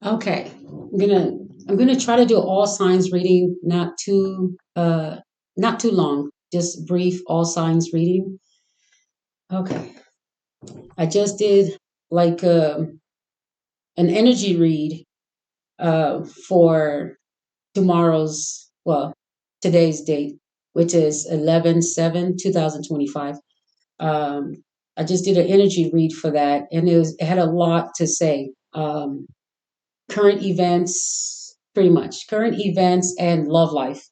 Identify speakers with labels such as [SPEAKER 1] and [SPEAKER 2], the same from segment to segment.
[SPEAKER 1] Okay, I'm gonna try to do all signs reading, not too long, just brief all signs reading. Okay, I just did like an energy read for today's date, which is 11/7/2025. Um, I just did an energy read for that, and it had a lot to say. Current events, pretty much current events and love life.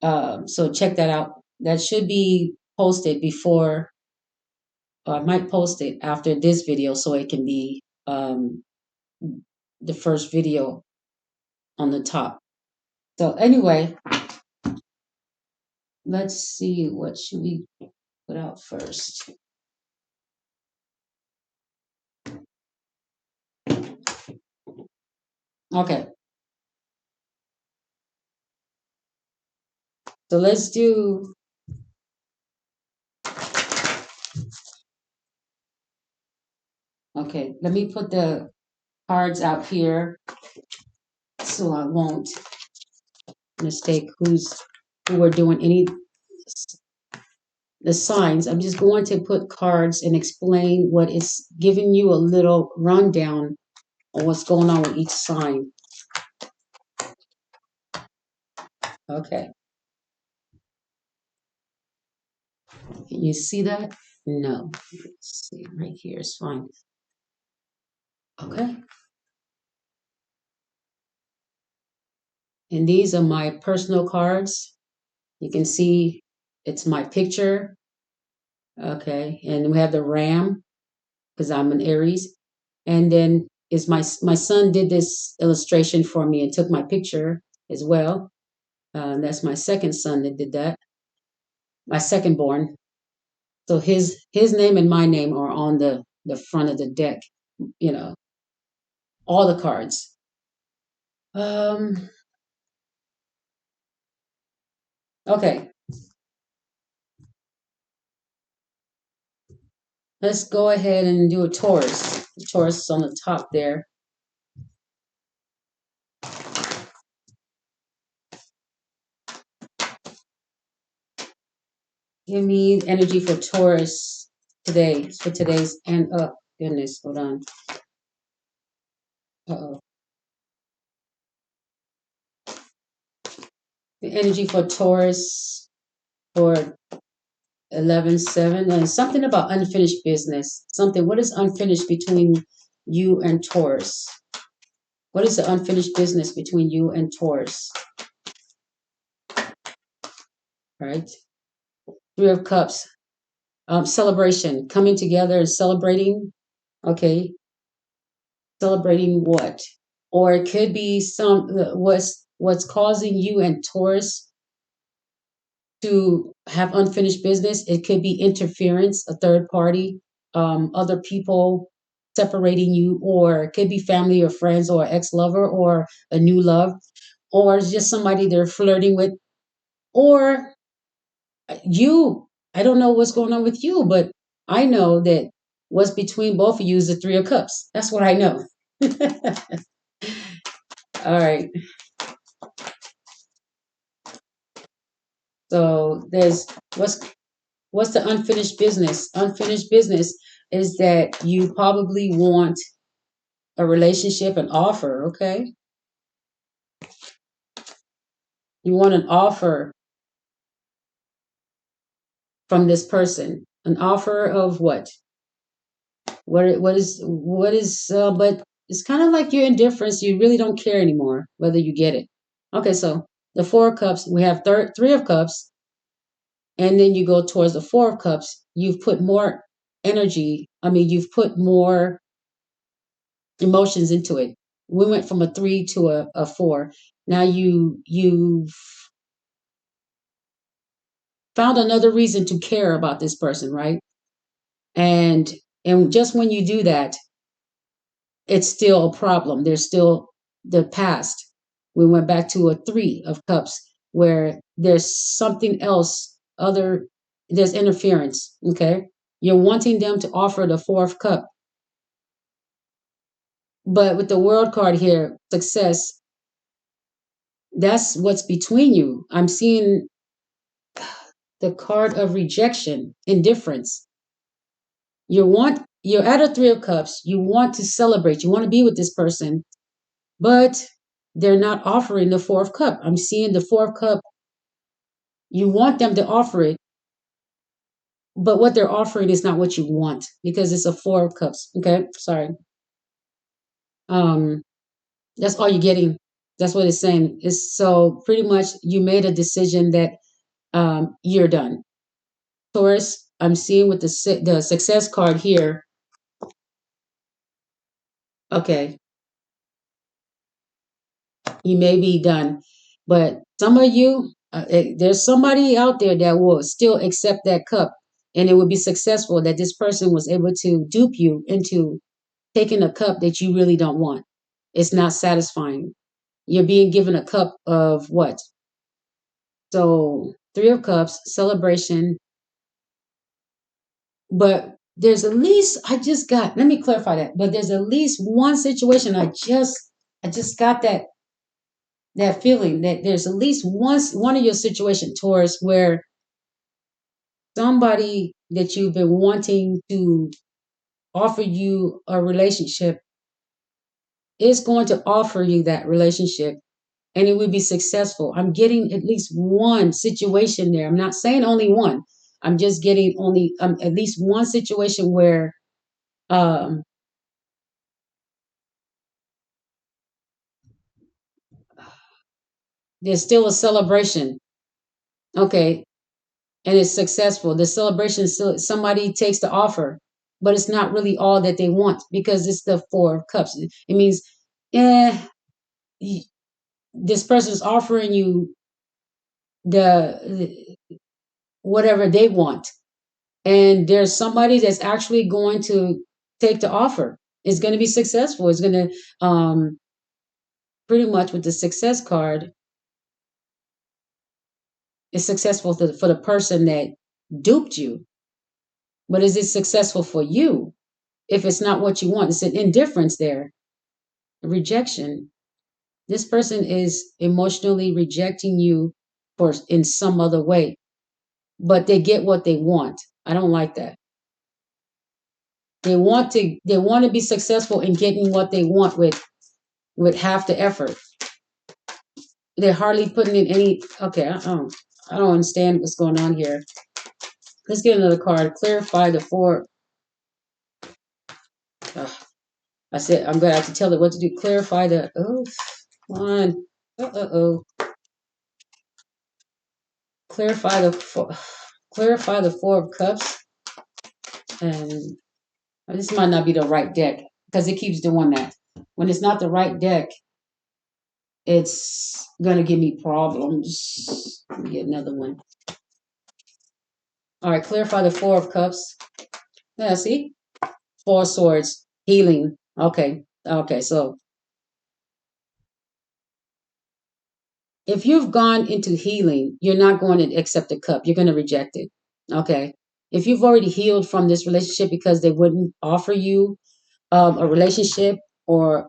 [SPEAKER 1] So check that out. That should be posted before, or I might post it after this video so it can be the first video on the top. So anyway, let's see, what should we put out first? Okay, so let's do. Okay, let me put the cards out here so I won't mistake who we're doing any the signs. I'm just going to put cards and explain what is giving you a little rundown on what's going on with each sign. Okay. Can you see that? No. Let's see. Right here is fine. Okay. And these are my personal cards. You can see it's my picture. Okay. And we have the ram because I'm an Aries. And then is my son did this illustration for me and took my picture as well. That's my second son that did that. My second born. So his name and my name are on the front of the deck. You know, all the cards. Um. Okay. Let's go ahead and do a Taurus. The Taurus is on the top there. Give me energy for Taurus today. For today's and goodness, hold on. Uh-oh. The energy for Taurus for 11/7 and something about unfinished business. Something. What is unfinished between you and Taurus? What is the unfinished business between you and Taurus? Right? Three of Cups. Celebration. Coming together and celebrating. Okay. Celebrating what? Or it could be what's causing you and Taurus to have unfinished business. It could be interference, a third party, other people separating you, or it could be family or friends or ex-lover or a new love, or it's just somebody they're flirting with, or you. I don't know what's going on with you, but I know that what's between both of you is the Three of Cups. That's what I know. All right. So there's what's the unfinished business? Unfinished business is that you probably want a relationship, an offer, okay? You want an offer from this person. An offer of what? But it's kind of like your indifference. You really don't care anymore whether you get it. Okay, so the Four of Cups, we have Three of Cups, and then you go towards the Four of Cups. You've put more energy. I mean, you've put more emotions into it. We went from a three to a four. Now you've found another reason to care about this person, right? And and just when you do that, it's still a problem. There's still the past. We went back to a Three of Cups where there's something else, there's interference. Okay. You're wanting them to offer the Fourth Cup. But with the world card here, success, that's what's between you. I'm seeing the card of rejection, indifference. You're at a three of cups, you want to celebrate, you want to be with this person, but they're not offering the four of cup. I'm seeing the four of cup, you want them to offer it, but what they're offering is not what you want because it's a four of cups. Okay, sorry. Um, that's all you're getting. That's what it's saying. It's so pretty much you made a decision that you're done. Taurus, I'm seeing with the success card here. Okay, you may be done, but some of you, there's somebody out there that will still accept that cup, and it would be successful that this person was able to dupe you into taking a cup that you really don't want. It's not satisfying. You're being given a cup of what? So, Three of Cups, celebration, but there's at least I just got, let me clarify that, but there's at least one situation I just got that feeling that there's at least one of your situation, Taurus, where somebody that you've been wanting to offer you a relationship is going to offer you that relationship and it will be successful. I'm getting at least one situation there. I'm not saying only one. I'm just getting only at least one situation where um, there's still a celebration. Okay, and it's successful. The celebration is still somebody takes the offer, but it's not really all that they want because it's the four of cups. It means, eh, this person is offering you the whatever they want, and there's somebody that's actually going to take the offer. It's going to be successful. It's going to pretty much with the success card, it's successful for the person that duped you. But is it successful for you? If it's not what you want, it's an indifference there, rejection. This person is emotionally rejecting you for in some other way, but they get what they want. I don't like that. They want to be successful in getting what they want with half the effort. They're hardly putting in any. Okay, I don't understand what's going on here. Let's get another card. Clarify the four. Uh, I said I'm gonna have to tell it what to do. Clarify the. Oh, come on. Oh. Clarify the four. Clarify the four of cups. And this might not be the right deck because it keeps doing that. When it's not the right deck, it's gonna give me problems. Let me get another one. All right, clarify the four of cups. Yeah, see, four swords, healing. Okay. So if you've gone into healing, you're not going to accept the cup. You're going to reject it. Okay. If you've already healed from this relationship because they wouldn't offer you a relationship or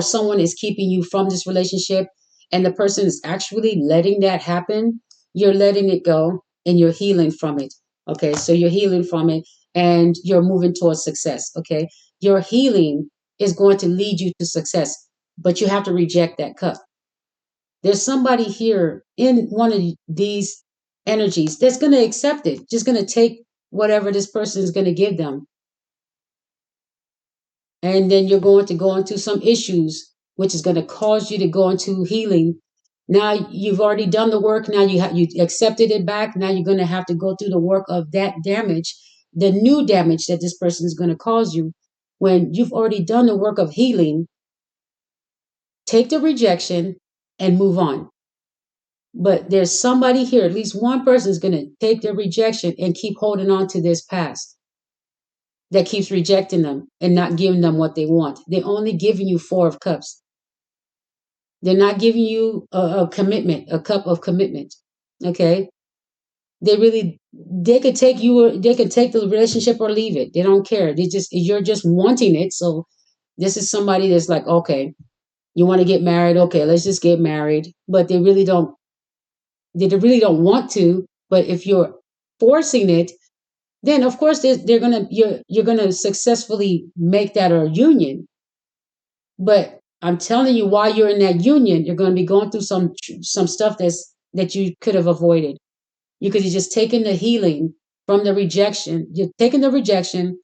[SPEAKER 1] someone is keeping you from this relationship and the person is actually letting that happen, you're letting it go and you're healing from it. Okay, so you're healing from it and you're moving towards success. Okay, your healing is going to lead you to success, but you have to reject that cup. There's somebody here in one of these energies that's going to accept it, just going to take whatever this person is going to give them, and then you're going to go into some issues which is going to cause you to go into healing. Now you've already done the work. Now you accepted it back. Now you're going to have to go through the work of that damage, the new damage that this person is going to cause you. When you've already done the work of healing, take the rejection and move on. But there's somebody here, at least one person is going to take their rejection and keep holding on to this past that keeps rejecting them and not giving them what they want. They're only giving you four of cups. They're not giving you a commitment, a cup of commitment. Okay. They could take you, they could take the relationship or leave it. They don't care. You're just wanting it. So This is somebody that's like, okay, you want to get married? Okay, let's just get married. But they really don't want to. But if you're forcing it, then of course they're gonna you're gonna successfully make that a union. But I'm telling you, while you're in that union, you're gonna be going through some stuff that you could have avoided. You could have just taken the healing from the rejection. You're taking the rejection,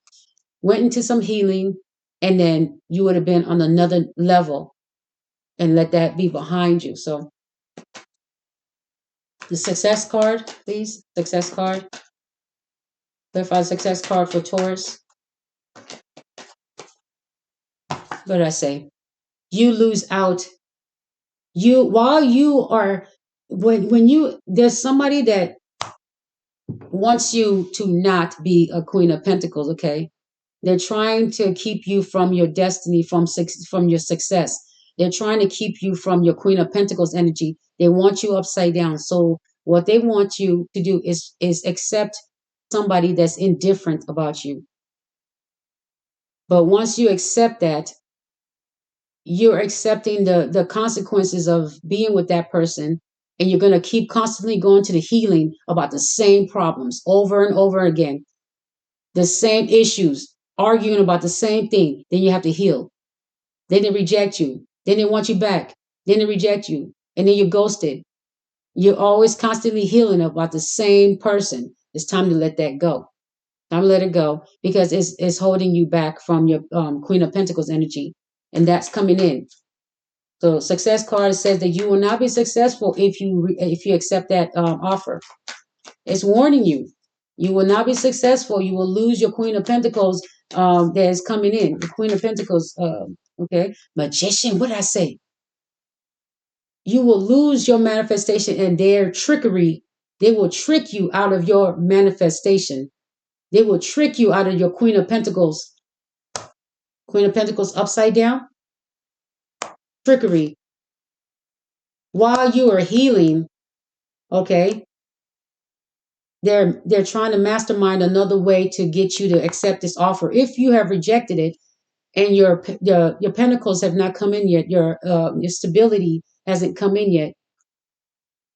[SPEAKER 1] went into some healing, and then you would have been on another level and let that be behind you. So the success card, please. Success card. Clarify the success card for Taurus. What did I say? You lose out. You while you are when you there's somebody that wants you to not be a Queen of Pentacles, okay? They're trying to keep you from your destiny, from your success. They're trying to keep you from your Queen of Pentacles energy. They want you upside down. So what they want you to do is accept somebody that's indifferent about you. But once you accept that, you're accepting the consequences of being with that person, and you're going to keep constantly going to the healing about the same problems over and over again, the same issues, arguing about the same thing. Then you have to heal. Then they reject you. Then they want you back. Then they reject you. And then you're ghosted. You're always constantly healing about the same person. It's time to let that go. Time to let it go, because it's holding you back from your Queen of Pentacles energy. And that's coming in. So success card says that you will not be successful if you accept that offer. It's warning you. You will not be successful. You will lose your Queen of Pentacles that is coming in. The Queen of Pentacles, okay? Magician, what did I say? You will lose your manifestation and their trickery. They will trick you out of your manifestation. They will trick you out of your Queen of Pentacles. Queen of Pentacles upside down. Trickery. While you are healing, okay? They're trying to mastermind another way to get you to accept this offer. If you have rejected it and your pentacles have not come in yet, your stability hasn't come in yet.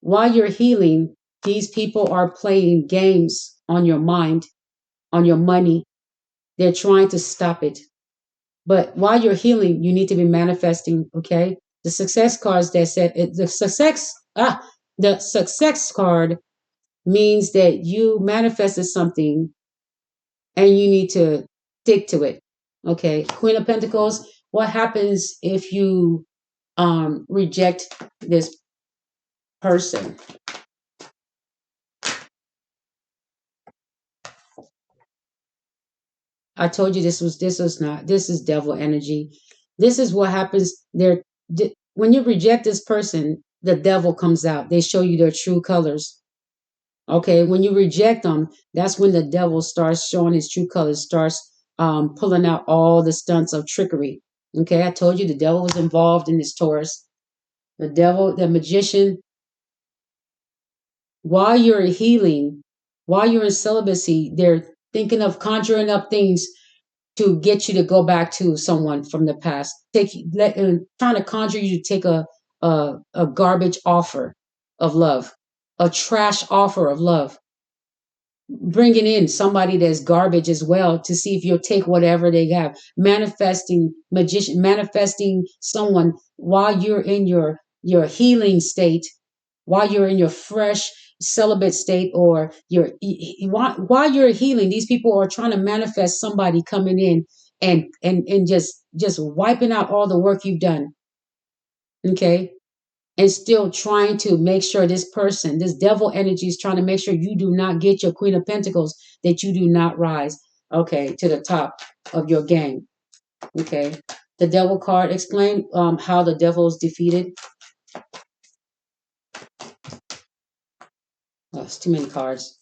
[SPEAKER 1] While you're healing, these people are playing games on your mind, on your money. They're trying to stop it. But while you're healing, you need to be manifesting. Okay, the success cards that said the success card means that you manifested something and you need to stick to it. Okay, Queen of Pentacles. What happens if you reject this person? I told you this is devil energy. This is what happens there when you reject this person. The devil comes out. They show you their true colors. Okay, when you reject them, that's when the devil starts showing his true colors, starts pulling out all the stunts of trickery. Okay, I told you the devil was involved in this Taurus. The devil, the magician, while you're healing, while you're in celibacy, they're thinking of conjuring up things to get you to go back to someone from the past. Trying to conjure you to take a garbage offer of love, a trash offer of love, bringing in somebody that's garbage as well to see if you'll take whatever they have. Manifesting someone while you're in your healing state, while you're in your fresh celibate state, or while you're healing. These people are trying to manifest somebody coming in and just wiping out all the work you've done. Okay, and still trying to make sure this devil energy is trying to make sure you do not get your Queen of Pentacles, that you do not rise, okay, to the top of your game. Okay, the devil card. Explain how the devil is defeated. Oh, it's too many cards.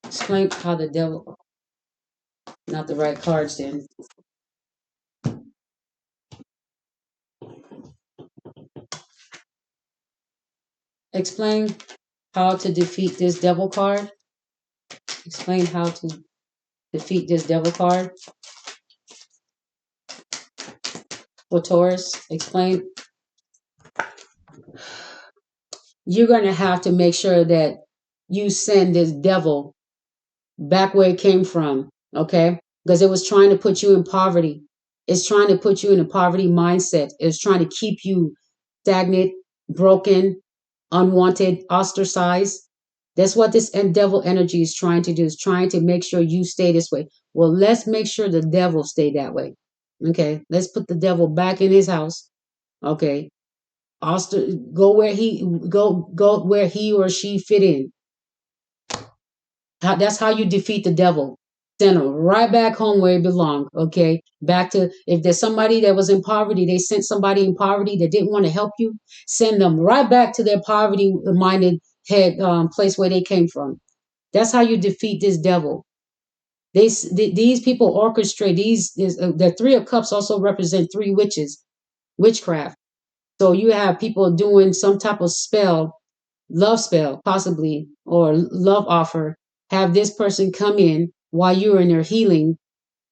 [SPEAKER 1] Explain how the devil, not the right cards then. Explain how to defeat this devil card. Explain how to defeat this devil card. for Taurus. Explain. You're going to have to make sure that you send this devil back where it came from, okay? Because it was trying to put you in poverty. It's trying to put you in a poverty mindset. It's trying to keep you stagnant, broken, unwanted, ostracized. That's what this devil energy is trying to do. Is trying to make sure you stay this way. Well, let's make sure the devil stay that way. Okay, let's put the devil back in his house. Okay, go where he or she fit in. That's how you defeat the devil. Send them right back home where it belonged. Okay, back to, if there's somebody that was in poverty, they sent somebody in poverty that didn't want to help you. Send them right back to their poverty-minded head place where they came from. That's how you defeat this devil. These people orchestrate these. The Three of Cups also represent three witches, witchcraft. So you have people doing some type of spell, love spell, possibly, or love offer. Have this person come in while you're in your healing,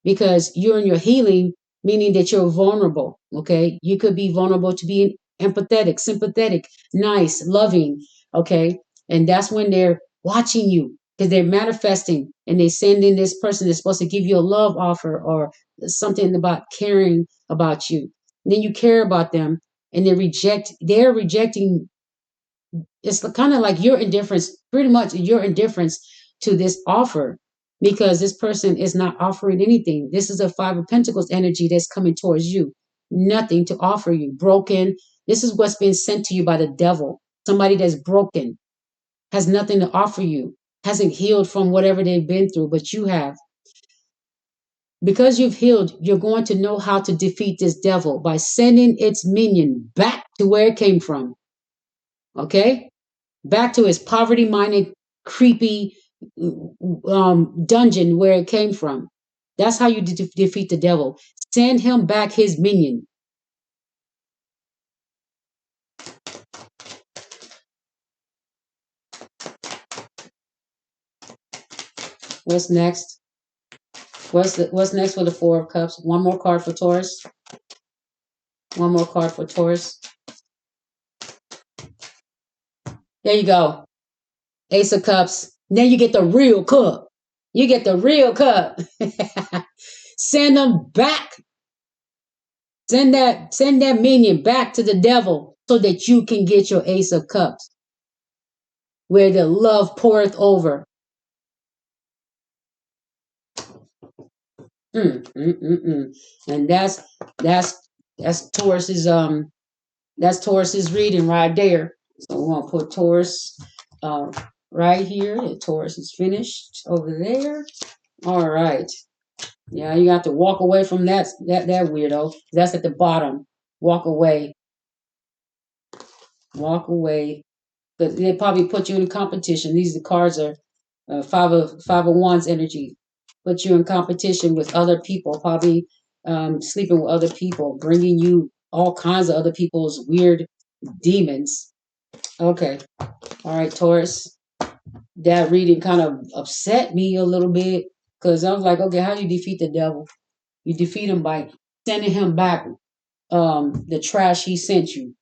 [SPEAKER 1] because you're in your healing, meaning that you're vulnerable. Okay. You could be vulnerable to being empathetic, sympathetic, nice, loving. Okay. And that's when they're watching you because they're manifesting and they send in this person that's supposed to give you a love offer or something about caring about you. And then you care about them and they're rejecting. It's kind of like your indifference, pretty much your indifference to this offer, because this person is not offering anything. This is a Five of Pentacles energy that's coming towards you. Nothing to offer you. Broken. This is what's been sent to you by the devil. Somebody that's broken, has nothing to offer you, hasn't healed from whatever they've been through, but you have. Because you've healed, you're going to know how to defeat this devil by sending its minion back to where it came from. Okay? Back to his poverty minded, creepy dungeon where it came from. That's how you defeat the devil. Send him back his minion. What's next? What's next for the Four of Cups? One more card for Taurus. One more card for Taurus. There you go. Ace of Cups. Then you get the real cup. You get the real cup. Send them back. Send that minion back to the devil so that you can get your Ace of Cups, where the love poureth over. And that's Taurus's reading right there. So we're gonna put Taurus right here. Taurus is finished over there. All right. Yeah, you got to walk away from that weirdo. That's at the bottom. Walk away. Walk away. But they probably put you in competition. The cards are five of wands energy. Put you in competition with other people, probably sleeping with other people, bringing you all kinds of other people's weird demons. Okay. All right, Taurus. That reading kind of upset me a little bit because I was like, okay, how do you defeat the devil? You defeat him by sending him back the trash he sent you.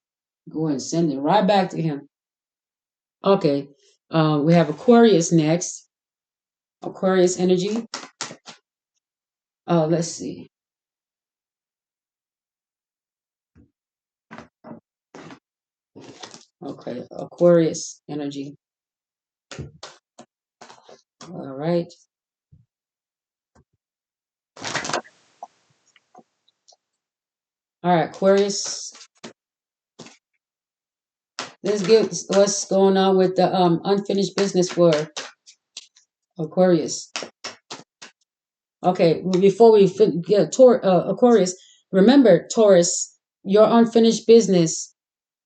[SPEAKER 1] Go ahead and send it right back to him. Okay. We have Aquarius next. Aquarius energy. Let's see. Okay, Aquarius energy. All right. All right, Aquarius. Let's get what's going on with the unfinished business for Aquarius. Okay, before we get Aquarius, remember Taurus, your unfinished business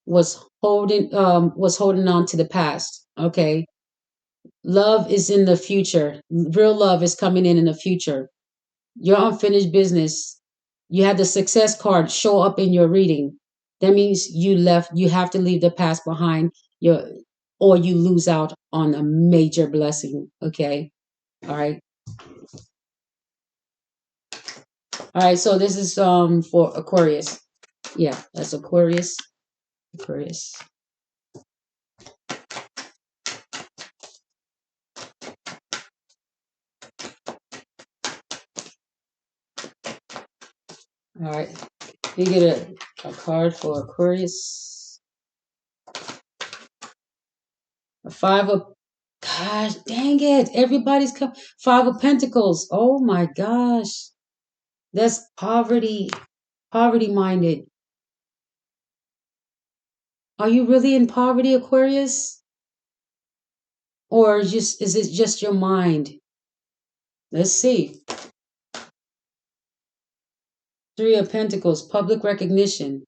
[SPEAKER 1] was holding on to the past. Okay, love is in the future. Real love is coming in the future. Your unfinished business, you had the success card show up in your reading. That means you have to leave the past behind, or you lose out on a major blessing. Okay. All right. All right. So this is for Aquarius. Yeah, that's Aquarius. Aquarius. All right. You get a card for Aquarius. A five of, gosh, dang it. Everybody's come. Five of Pentacles. Oh my gosh. That's poverty minded. Are you really in poverty, Aquarius? Or just is it just your mind? Let's see. Three of Pentacles, public recognition.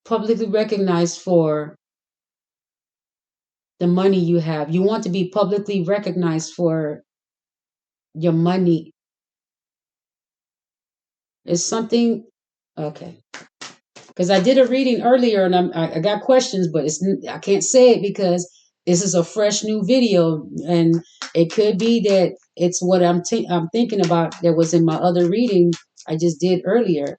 [SPEAKER 1] Publicly recognized for the money you have. You want to be publicly recognized for your money. Is something okay? Because I did a reading earlier and I got questions, but I can't say it because this is a fresh new video, and it could be that it's what I'm thinking about that was in my other reading I just did earlier.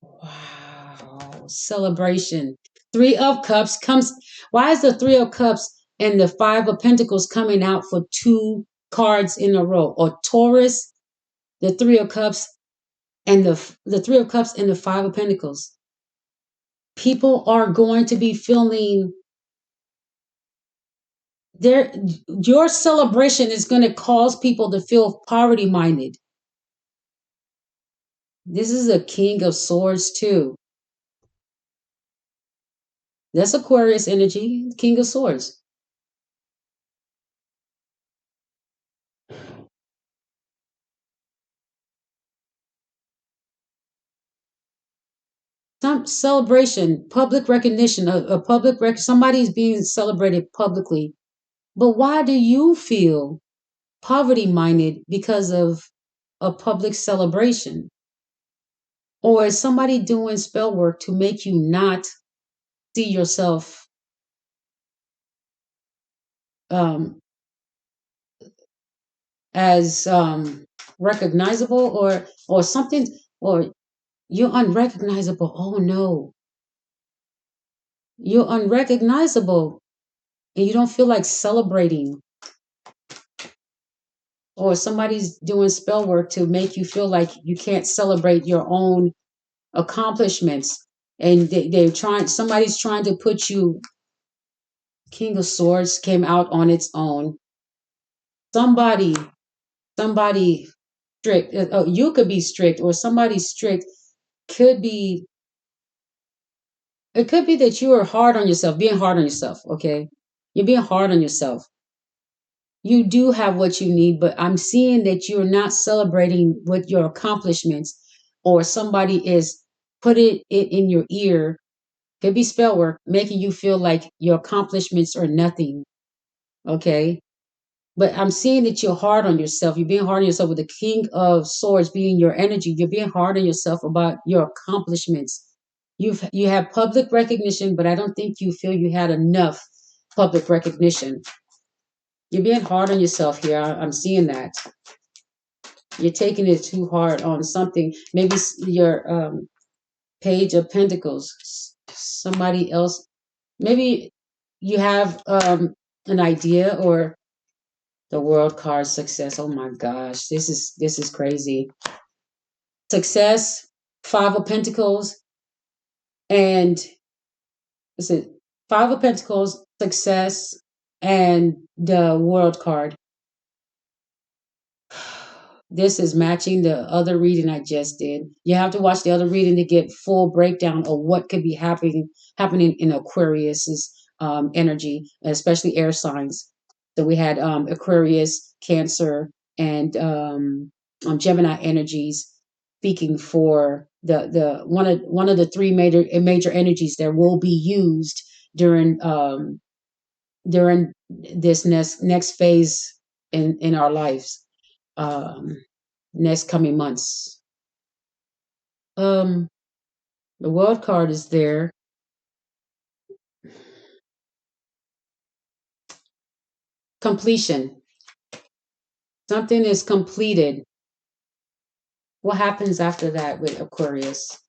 [SPEAKER 1] Wow, celebration. Three of Cups comes. Why is the Three of Cups and the Five of Pentacles coming out for two cards in a row? Or Taurus, the Three of Cups, and the Three of Cups and the Five of Pentacles. People are going to be feeling their your celebration is going to cause people to feel poverty minded. This is a King of Swords too. That's Aquarius energy, King of Swords. Some celebration, public recognition, somebody's being celebrated publicly. But why do you feel poverty minded because of a public celebration? Or is somebody doing spell work to make you not see yourself um, as recognizable, or something, or you're unrecognizable? Oh no, you're unrecognizable and you don't feel like celebrating, or somebody's doing spell work to make you feel like you can't celebrate your own accomplishments, and they're trying, somebody's trying to put you. King of Swords came out on its own. Somebody somebody strict, oh, you could be strict, or somebody strict could be, it could be that you are hard on yourself, being hard on yourself, okay? You're being hard on yourself. You do have what you need, but I'm seeing that you're not celebrating with your accomplishments, or somebody is it in your ear. Could be spell work, making you feel like your accomplishments are nothing, okay? But I'm seeing that you're hard on yourself. You're being hard on yourself with the King of Swords being your energy. You're being hard on yourself about your accomplishments. You have public recognition, but I don't think you feel you had enough public recognition. You're being hard on yourself here. I'm seeing that. You're taking it too hard on something. Maybe your Page of Pentacles. Somebody else. Maybe you have an idea, or the World card, success. Oh my gosh, this is crazy. Success, Five of Pentacles, and is it Five of Pentacles, success, and the World card. This is matching the other reading I just did. You have to watch the other reading to get full breakdown of what could be happening in Aquarius's energy, especially air signs. So we had Aquarius, Cancer, and Gemini energies speaking for the one of the three major energies that will be used during during this next phase in our lives, um, next coming months. Um, the World card is there. completion. Something is completed. What happens after that with Aquarius?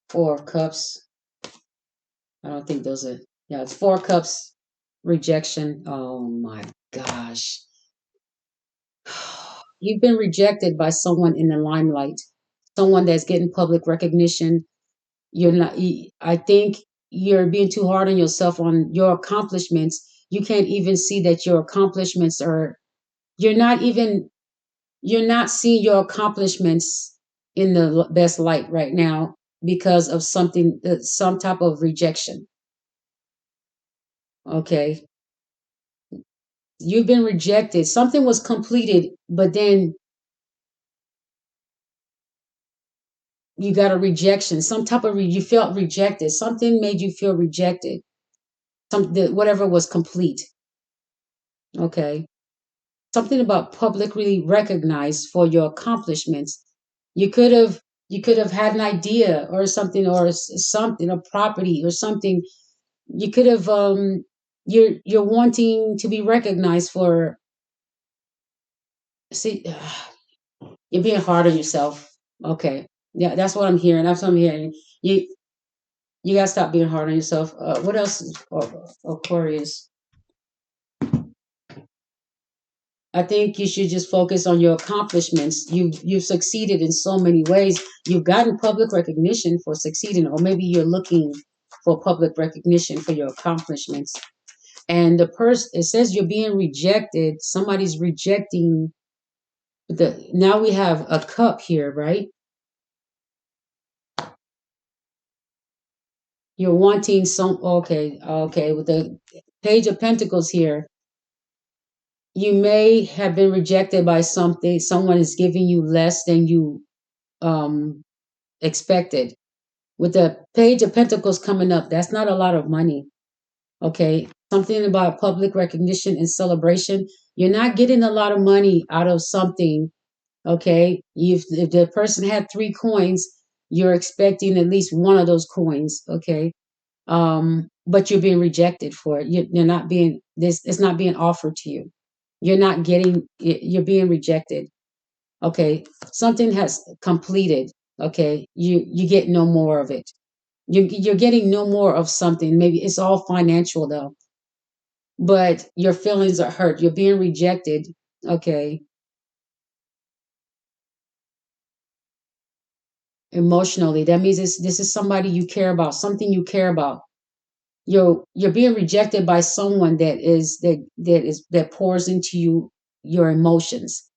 [SPEAKER 1] Four of Cups. I don't think those are. Yeah, it's Four Cups. Rejection. Oh my gosh. You've been rejected by someone in the limelight, someone that's getting public recognition. You're not, I think you're being too hard on yourself on your accomplishments. You can't even see that your accomplishments are, you're not even, you're not seeing your accomplishments in the best light right now because of something, some type of rejection. Okay. You've been rejected. Something was completed, but then you got a rejection, some type of you felt rejected. Something made you feel rejected. Whatever was complete. Okay, something about publicly recognized for your accomplishments. You could have you could have had an idea or something or something, a property or something. You could have you're wanting to be recognized for. See, you're being hard on yourself. Okay, yeah, that's what I'm hearing. That's what I'm hearing. You gotta stop being hard on yourself. What else is Aquarius? I think you should just focus on your accomplishments. You've succeeded in so many ways. You've gotten public recognition for succeeding, or maybe you're looking for public recognition for your accomplishments. And the person, it says you're being rejected. Somebody's rejecting the. Now we have a cup here, right? You're wanting some. Okay, okay. With the Page of Pentacles here, you may have been rejected by something. Someone is giving you less than you um expected. With the Page of Pentacles coming up, that's not a lot of money. Okay, something about public recognition and celebration. You're not getting a lot of money out of something. Okay, if the person had 3 coins, you're expecting at least one of those coins. Okay, but you're being rejected for it. You're not being this. It's not being offered to you. You're not getting. You're being rejected. Okay, something has completed. Okay, you get no more of it. You're getting no more of something. Maybe it's all financial though, but your feelings are hurt. You're being rejected. Okay, emotionally. That means this is somebody you care about, something you care about. You're being rejected by someone that pours into your emotions.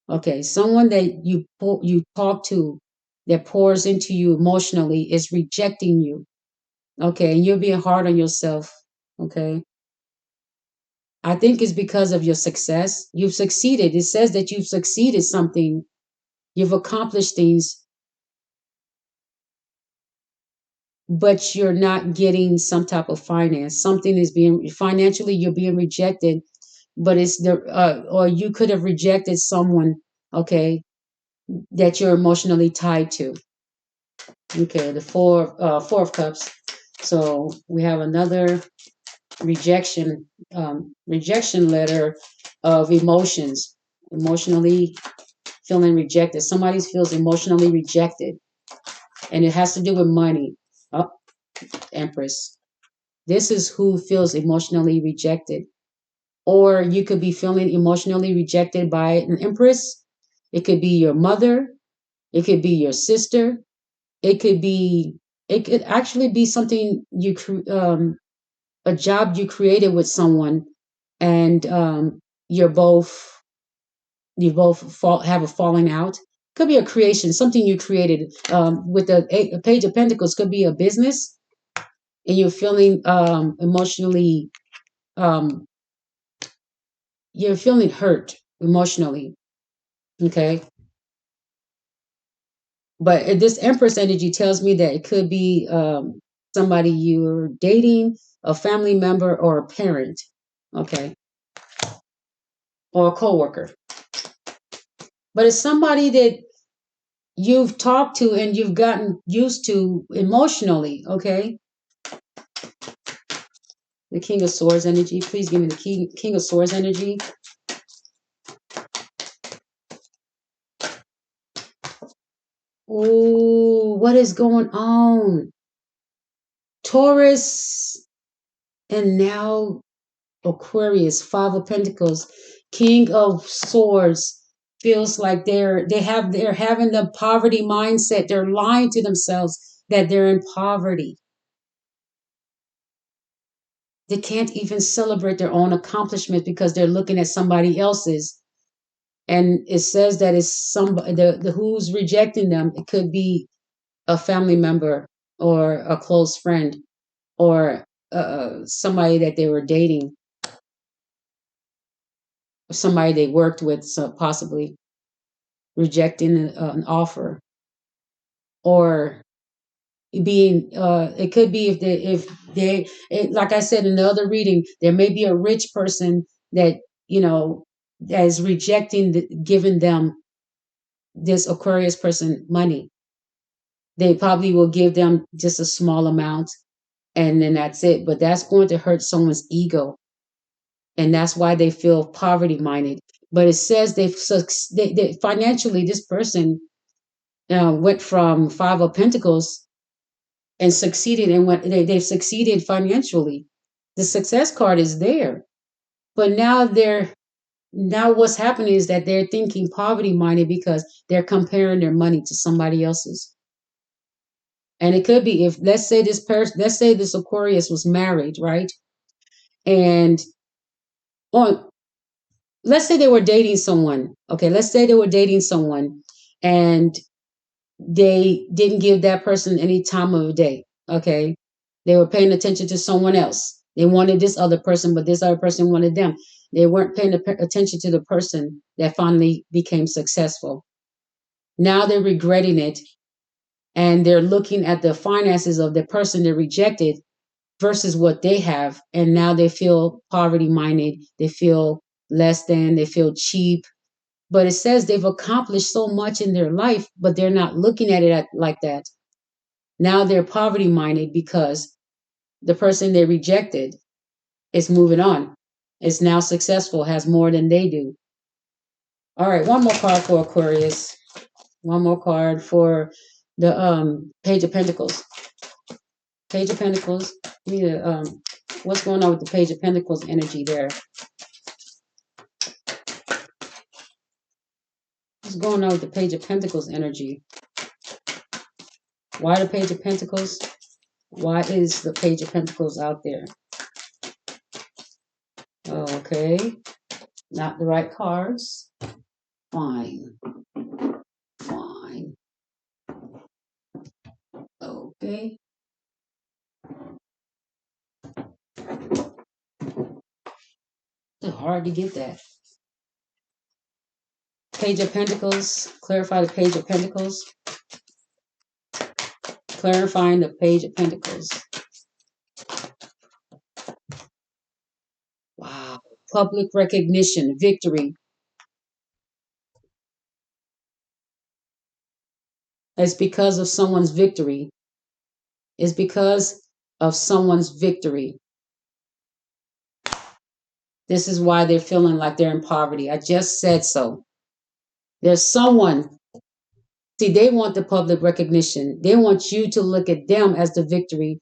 [SPEAKER 1] Okay, someone that you talk to that pours into you emotionally is rejecting you. Okay, and you're being hard on yourself. Okay, I think it's because of your success. You've succeeded. It says that you've succeeded something. You've accomplished things, but you're not getting some type of finance. Something is being financially, you're being rejected, but it's the or you could have rejected someone. Okay, that you're emotionally tied to. Okay, the four of cups. So we have another rejection letter of emotions, emotionally feeling rejected. Somebody feels emotionally rejected, and it has to do with money. Oh, Empress. This is who feels emotionally rejected. Or you could be feeling emotionally rejected by an Empress. It could be your mother. It could be your sister. It could be. It could actually be something a job you created with someone, and you both have a falling out. Could be a creation, something you created. With the Page of Pentacles, could be a business, and you're feeling emotionally, um, you're feeling hurt emotionally. Okay, but this Empress energy tells me that it could be somebody you're dating, a family member, or a parent. Okay, or a coworker. But it's somebody that you've talked to and you've gotten used to emotionally, okay? The King of Swords energy. Please give me the King of Swords energy. Oh, what is going on? Taurus and now Aquarius, Five of Pentacles, King of Swords. Feels like they're having the poverty mindset. They're lying to themselves that they're in poverty. They can't even celebrate their own accomplishments because they're looking at somebody else's. And it says that it's somebody the who's rejecting them. It could be a family member or a close friend or somebody that they were dating, or somebody they worked with, so possibly rejecting an offer, or being it could be if they like I said in the other reading, there may be a rich person that that is rejecting giving them this Aquarius person money. They probably will give them just a small amount and then that's it, but that's going to hurt someone's ego, and that's why they feel poverty minded. But it says they financially, this person went from Five of Pentacles and succeeded, and they've succeeded financially. The success card is there, but now what's happening is that they're thinking poverty minded because they're comparing their money to somebody else's. And it could be, if let's say this Aquarius was married, right? And on let's say they were dating someone. Okay, let's say they were dating someone and they didn't give that person any time of day. Okay, they were paying attention to someone else. They wanted this other person, but this other person wanted them. They weren't paying attention to the person that finally became successful. Now they're regretting it, and they're looking at the finances of the person they rejected versus what they have, and now they feel poverty minded. They feel less than. They feel cheap. But it says they've accomplished so much in their life, but they're not looking at it like that. Now they're poverty minded because the person they rejected is moving on, is now successful, has more than they do. All right, one more card for Aquarius. One more card for the Page of Pentacles. Page of Pentacles. What's going on with the Page of Pentacles energy there? What's going on with the Page of Pentacles energy? Why the Page of Pentacles? Why is the Page of Pentacles out there? Okay. Not the right cards. Fine. Fine. Okay. It's hard to get that. Page of Pentacles. Clarify the Page of Pentacles. Clarifying the Page of Pentacles. Wow. Public recognition. Victory. It's because of someone's victory. It's because of someone's victory. This is why they're feeling like they're in poverty. I just said so. There's someone. See, they want the public recognition. They want you to look at them as the victory,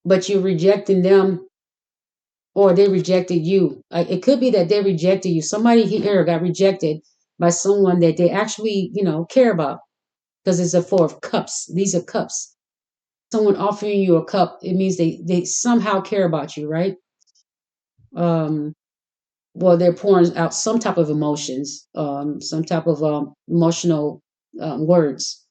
[SPEAKER 1] but you're rejecting them, or they rejected you. It could be that they rejected you. Somebody here got rejected by someone that they actually, care about, because it's a Four of Cups. These are cups. Someone offering you a cup, it means they somehow care about you, right? Well, they're pouring out some type of emotions, some type of emotional words.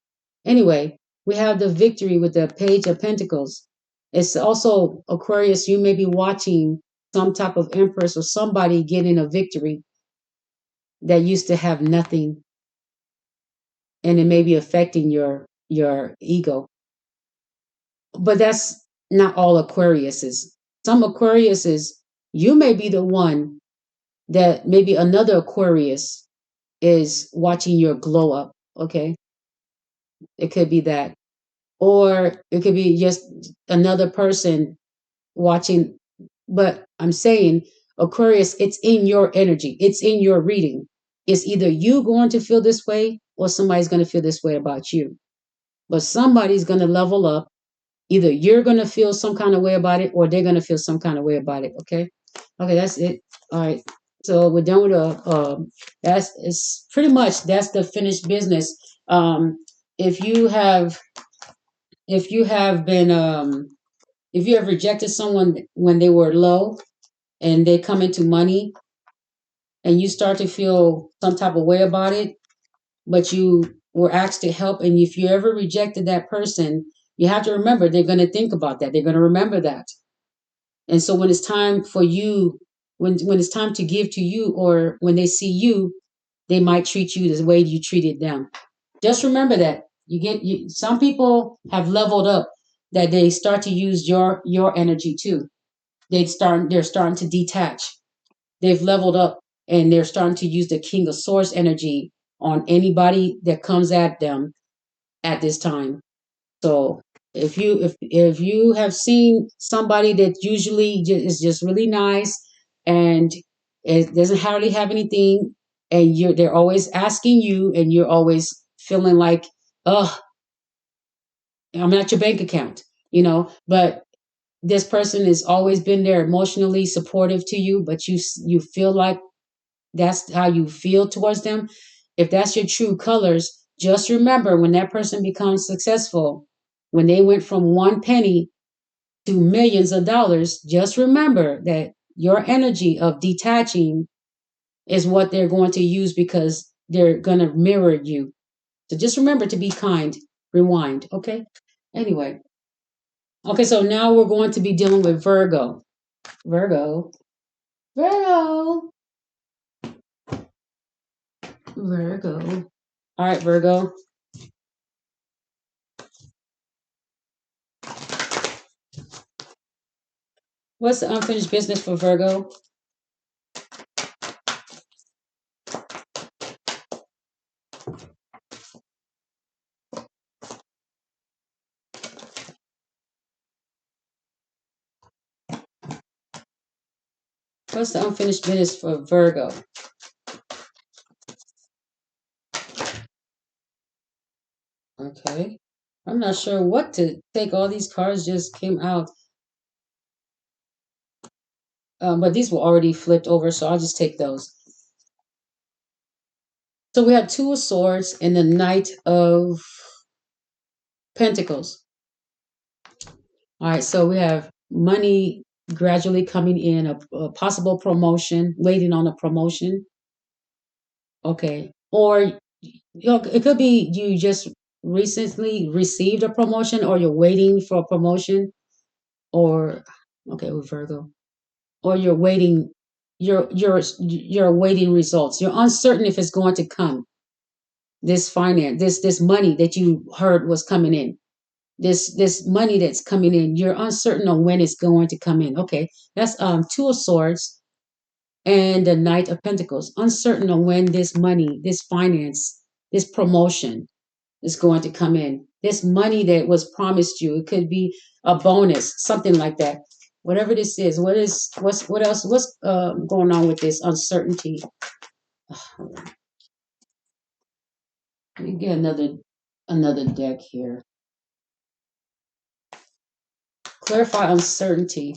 [SPEAKER 1] Anyway, we have the victory with the Page of Pentacles. It's also Aquarius. You may be watching some type of empress or somebody getting a victory that used to have nothing, and it may be affecting your ego. But that's not all Aquariuses. Some Aquariuses, you may be the one that maybe another Aquarius is watching your glow up. Okay, it could be that, or it could be just another person watching. But I'm saying, Aquarius, it's in your energy, it's in your reading. It's either you going to feel this way or somebody's going to feel this way about you. But somebody's going to level up. Either you're going to feel some kind of way about it or they're going to feel some kind of way about it. Okay. Okay, that's it. All right. So we're done with that's it's pretty much that's the finished business. If you have if you have been if you have rejected someone when they were low and they come into money and you start to feel some type of way about it, but you were asked to help, and if you ever rejected that person, you have to remember they're going to think about that. They're going to remember that. And so when it's time for you, when it's time to give to you, or when they see you, they might treat you the way you treated them. Just remember that some people have leveled up, that they start to use your energy too. They're starting to detach. They've leveled up and they're starting to use the King of Swords energy on anybody that comes at them at this time. So if you have seen somebody that usually is just really nice and it doesn't hardly have anything, and they're always asking you, and you're always feeling like, oh, I'm at your bank account, but this person has always been there emotionally supportive to you, but you feel like that's how you feel towards them. If that's your true colors, just remember when that person becomes successful, when they went from one penny to millions of dollars, just remember that your energy of detaching is what they're going to use, because they're going to mirror you. So just remember to be kind. Rewind. Okay. Anyway. Okay. So now we're going to be dealing with Virgo. Virgo. Virgo. Virgo. All right, Virgo. What's the unfinished business for Virgo? What's the unfinished business for Virgo? Okay. I'm not sure what to take. All these cards just came out. But these were already flipped over, so I'll just take those. So we have Two of Swords and the Knight of Pentacles. All right, so we have money gradually coming in, a possible promotion, waiting on a promotion. Okay. Or it could be you just recently received a promotion, or you're waiting for a promotion, or okay, with Virgo. Or you're awaiting results. You're uncertain if it's going to come. This finance, this money that you heard was coming in. This money that's coming in, you're uncertain on when it's going to come in. Okay. That's Two of Swords and the Knight of Pentacles. Uncertain on when this money, this finance, this promotion is going to come in. This money that was promised you, it could be a bonus, something like that. Whatever this is, what else? What's going on with this uncertainty? Let me get another deck here. Clarify uncertainty.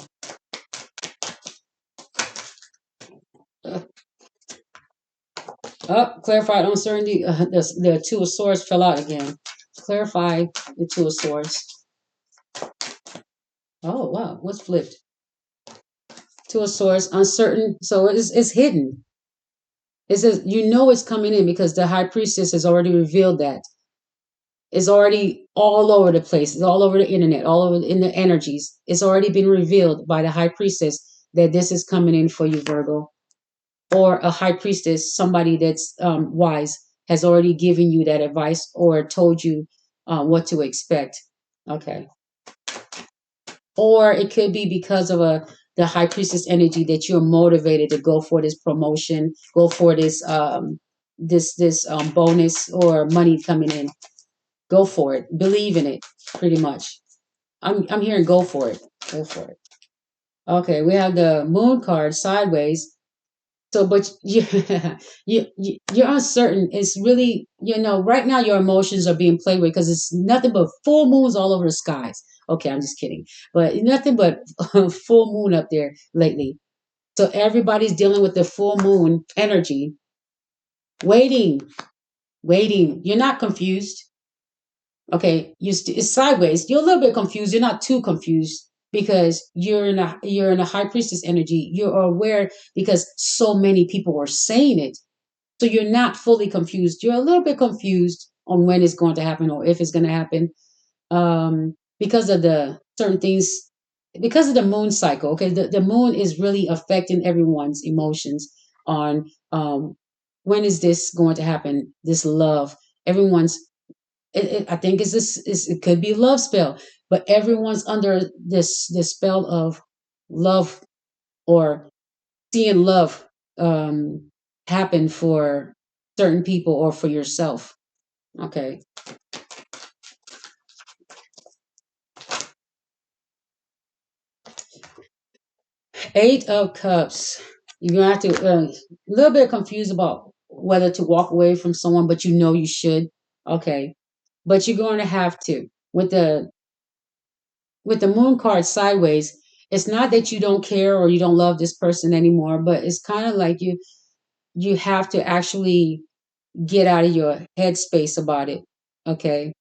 [SPEAKER 1] Uh, clarified uncertainty. The Two of Swords fell out again. Clarify the Two of Swords. Oh wow, what's flipped? Two of Swords, uncertain. So it's hidden. It says it's coming in because the High Priestess has already revealed that. It's already all over the place. It's all over the internet, all over in the energies. It's already been revealed by the High Priestess that this is coming in for you, Virgo. Or a High Priestess, somebody that's wise, has already given you that advice or told you what to expect. Okay. Or it could be because of the High Priestess energy that you're motivated to go for this promotion, go for this this bonus or money coming in. Go for it. Believe in it. Pretty much. I'm hearing go for it. Go for it. Okay, we have the moon card sideways. So, but you're uncertain. It's really, right now your emotions are being played with because it's nothing but full moons all over the skies. Okay, I'm just kidding, but nothing but full moon up there lately. So everybody's dealing with the full moon energy, waiting, waiting. You're not confused. Okay, it's sideways. You're a little bit confused. You're not too confused because you're in a high priestess energy. You're aware because so many people are saying it. So you're not fully confused. You're a little bit confused on when it's going to happen or if it's going to happen, because of the certain things, because of the moon cycle. Okay, the moon is really affecting everyone's emotions on, when is this going to happen? This love, everyone's. I think it could be a love spell, but everyone's under this spell of love, or seeing love happen for certain people or for yourself. Okay. Eight of Cups. You're gonna have to a little bit confused about whether to walk away from someone, but you know you should. Okay, but you're going to have to with the Moon card sideways. It's not that you don't care or you don't love this person anymore, but it's kind of like you have to actually get out of your headspace about it. Okay,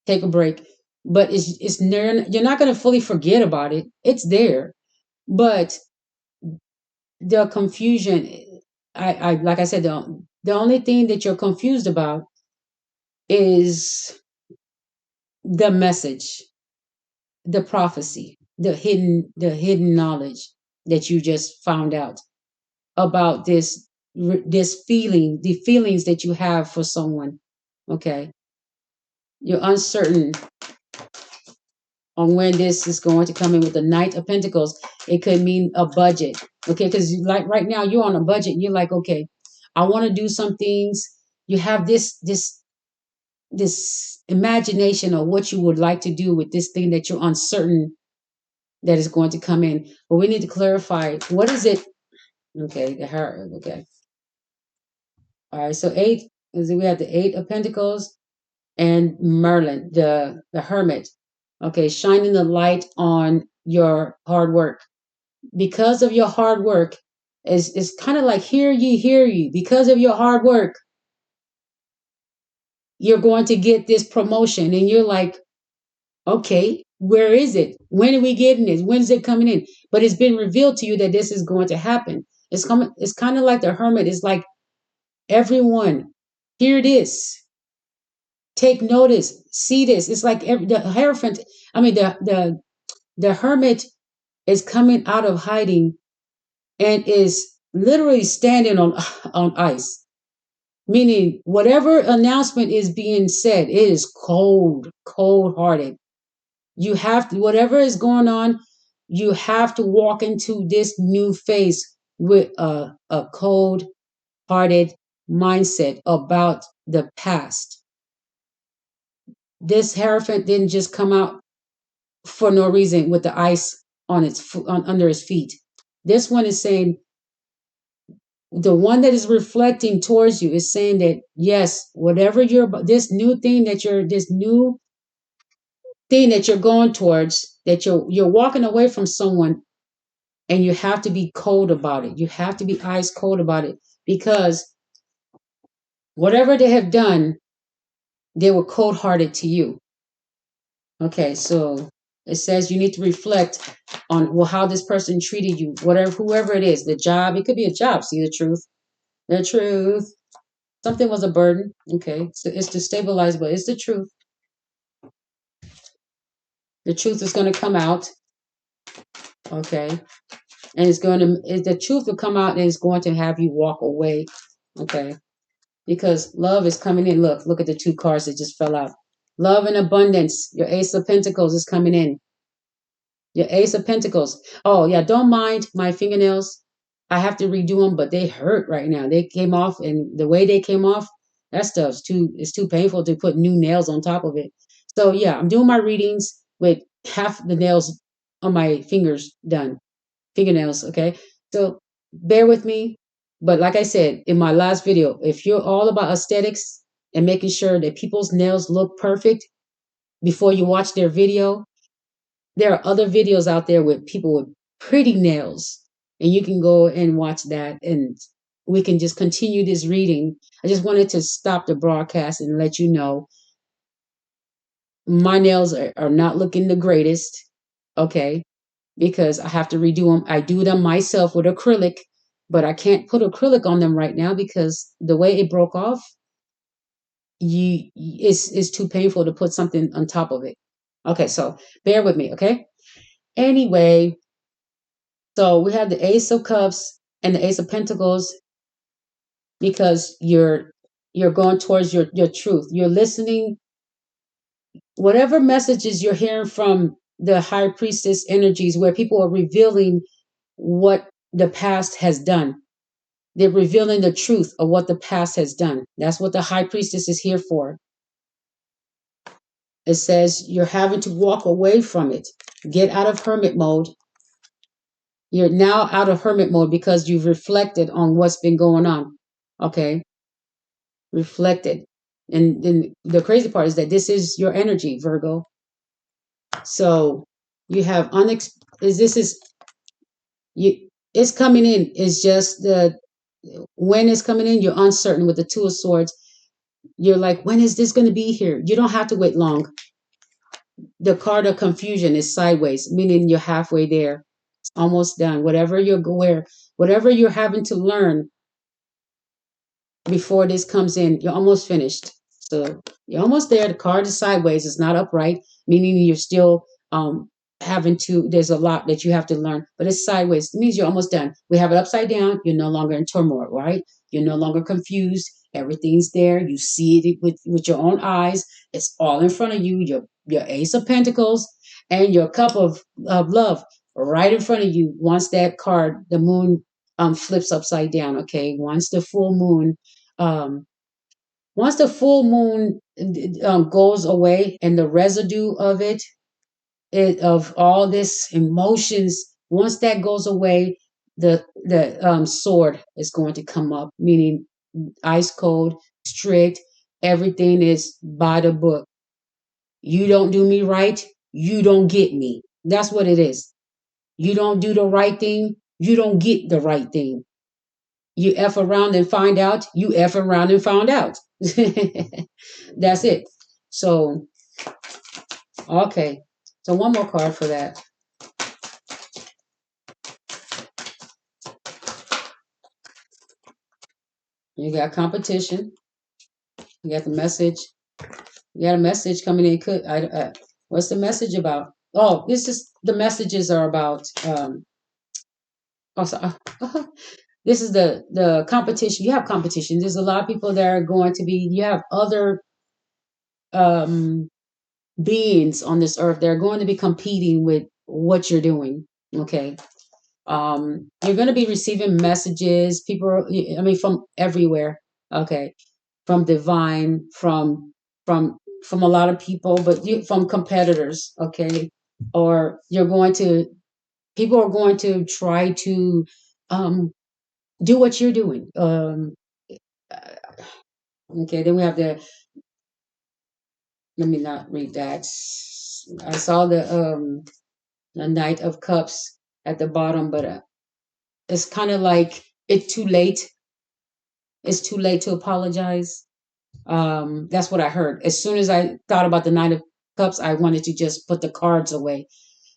[SPEAKER 1] take a break. But you're not going to fully forget about it. It's there, but the confusion. I like I said, the only thing that you're confused about is the message, the prophecy, the hidden knowledge that you just found out about this feeling, the feelings that you have for someone. Okay, you're uncertain on when this is going to come in with the Knight of Pentacles. It could mean a budget. Okay, because like right now you're on a budget. And you're like, okay, I want to do some things. You have this imagination of what you would like to do with this thing that you're uncertain that is going to come in. But we need to clarify, what is it? Okay, okay. All right, so eight, we have the Eight of Pentacles and Merlin, the Hermit. Okay, shining the light on your hard work. Because of your hard work, it's kind of like hear ye, because of your hard work, you're going to get this promotion. And you're like, okay, where is it? When are we getting this? When's it coming in? But it's been revealed to you that this is going to happen. It's coming. It's kind of like the Hermit. It's like, everyone, hear this, take notice, see this. It's like the Hierophant. I mean, the Hermit is coming out of hiding and is literally standing on on ice. Meaning, whatever announcement is being said, it is cold, cold hearted. You have to, whatever is going on, you have to walk into this new phase with a cold hearted mindset about the past. This Hierophant didn't just come out for no reason with the ice on under his feet. This one is saying, the one that is reflecting towards you is saying that, yes, whatever this new thing that you're going towards, that you're walking away from someone, and you have to be cold about it. You have to be ice cold about it, because whatever they have done, they were cold hearted to you. Okay, so it says you need to reflect on, well, how this person treated you, whatever, whoever it is, the job. It could be a job. See the truth. The truth. Something was a burden. Okay, so it's to stabilize, but it's the truth. The truth is going to come out. Okay, and the truth will come out, and it's going to have you walk away. Okay, because love is coming in. Look at the two cards that just fell out. Love and abundance. Your Ace of Pentacles is coming in. Your Ace of Pentacles. Oh yeah, don't mind my fingernails. I have to redo them, but they hurt right now. They came off, and the way they came off, that stuff's too. It's too painful to put new nails on top of it. So yeah, I'm doing my readings with half the nails on my fingers done, fingernails. Okay, so bear with me. But like I said in my last video, if you're all about aesthetics and making sure that people's nails look perfect before you watch their video, there are other videos out there with people with pretty nails, and you can go and watch that, and we can just continue this reading. I just wanted to stop the broadcast and let you know my nails are not looking the greatest, okay, because I have to redo them. I do them myself with acrylic, but I can't put acrylic on them right now because the way it broke off, it's too painful to put something on top of it. Okay, so bear with me, okay? Anyway, so we have the Ace of Cups and the Ace of Pentacles because you're going towards your truth. You're listening, whatever messages you're hearing from the High Priestess energies, where people are revealing what the past has done. They're revealing the truth of what the past has done. That's what the High Priestess is here for. It says you're having to walk away from it. Get out of hermit mode. You're now out of hermit mode because you've reflected on what's been going on. Okay, reflected. And then the crazy part is that this is your energy, Virgo. So you have this is you it's coming in. It's just the when it's coming in, you're uncertain with the Two of Swords. You're like, when is this going to be here? You don't have to wait long. The card of confusion is sideways, meaning you're halfway there. It's almost done. Whatever you're having to learn before this comes in, you're almost finished. So you're almost there. The card is sideways. It's not upright, meaning you're still having to, there's a lot that you have to learn, but it's sideways. It means you're almost done. We have it upside down. You're no longer in turmoil, right? You're no longer confused. Everything's there. You see it with your own eyes. It's all in front of you. Your Ace of Pentacles and your Cup of Love right in front of you. Once that card, the moon flips upside down, okay? Um, Once the full moon goes away and the residue of of all this emotions, once that goes away, the sword is going to come up, meaning ice cold, strict. Everything is by the book. You don't do me right, you don't get me. That's what it is. You don't do the right thing, you don't get the right thing. You F around and find out, you F around and found out. That's it. So, okay. So, one more card for that. You got competition. You got the message. You got a message coming in. What's the message about? Oh, this is the messages are about. Also, this is the competition. You have competition. There's a lot of people that are going to be. You have other um beings on this earth. They're going to be competing with what you're doing. Okay. You're going to be receiving messages. I mean, from everywhere. Okay. From divine, from a lot of people, but from competitors. Okay. Or people are going to try to um, do what you're doing. Okay. Then we have let me not read that. I saw the Knight of Cups at the bottom, but it's kind of like it's too late. It's too late to apologize. That's what I heard. As soon as I thought about the Knight of Cups, I wanted to just put the cards away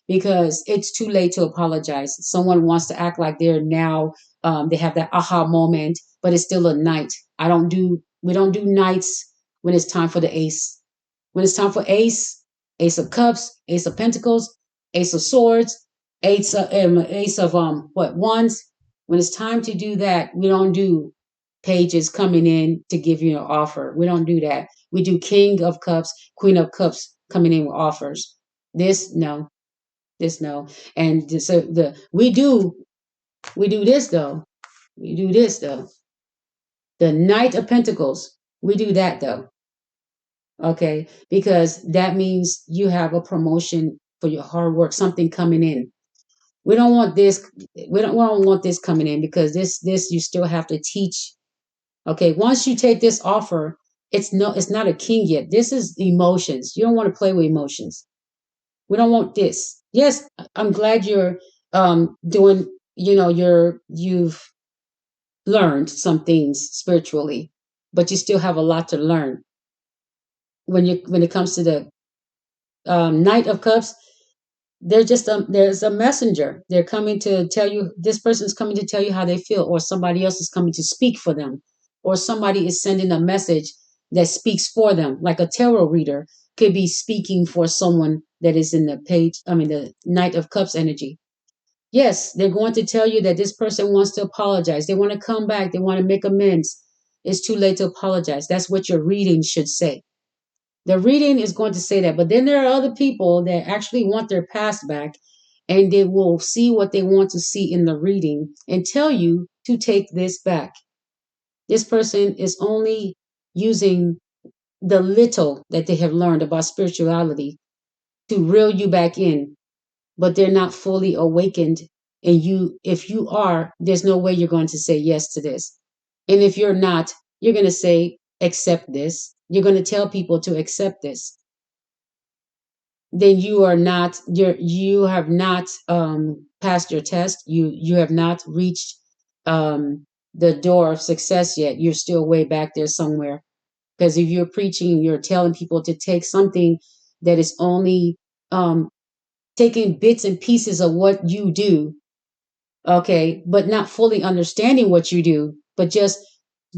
[SPEAKER 1] because it's too late to apologize. Someone wants to act like they're now, they have that aha moment, but it's still a knight. We don't do knights when it's time for the ace. When it's time for ace, Ace of Cups, Ace of Pentacles, Ace of Swords, Ace of what wands. When it's time to do that, we don't do pages coming in to give you an offer. We don't do that. We do King of Cups, Queen of Cups coming in with offers. This no, this no, and so the we do We do this though. We do this though. The Knight of Pentacles. We do that though. Okay. Because that means you have a promotion for your hard work, something coming in. We don't want this. We don't want this coming in because this you still have to teach. Okay. Once you take this offer, it's not a king yet. This is emotions. You don't want to play with emotions. We don't want this. Yes, I'm glad you're doing, you've learned some things spiritually, but you still have a lot to learn when it comes to the Knight of Cups. There's a messenger. They're coming to tell you, this person's coming to tell you how they feel, or somebody else is coming to speak for them, or somebody is sending a message that speaks for them, like a tarot reader could be speaking for someone that is in the the Knight of Cups energy. Yes, they're going to tell you that this person wants to apologize. They want to come back. They want to make amends. It's too late to apologize. That's what your reading should say. The reading is going to say that. But then there are other people that actually want their past back, and they will see what they want to see in the reading and tell you to take this back. This person is only using the little that they have learned about spirituality to reel you back in, but they're not fully awakened. And if you are, there's no way you're going to say yes to this. And if you're not, you're going to say, accept this. You're going to tell people to accept this. Then you have not passed your test. You have not reached the door of success yet. You're still way back there somewhere. Because if you're preaching, you're telling people to take something that is only um, taking bits and pieces of what you do, okay, but not fully understanding what you do, but just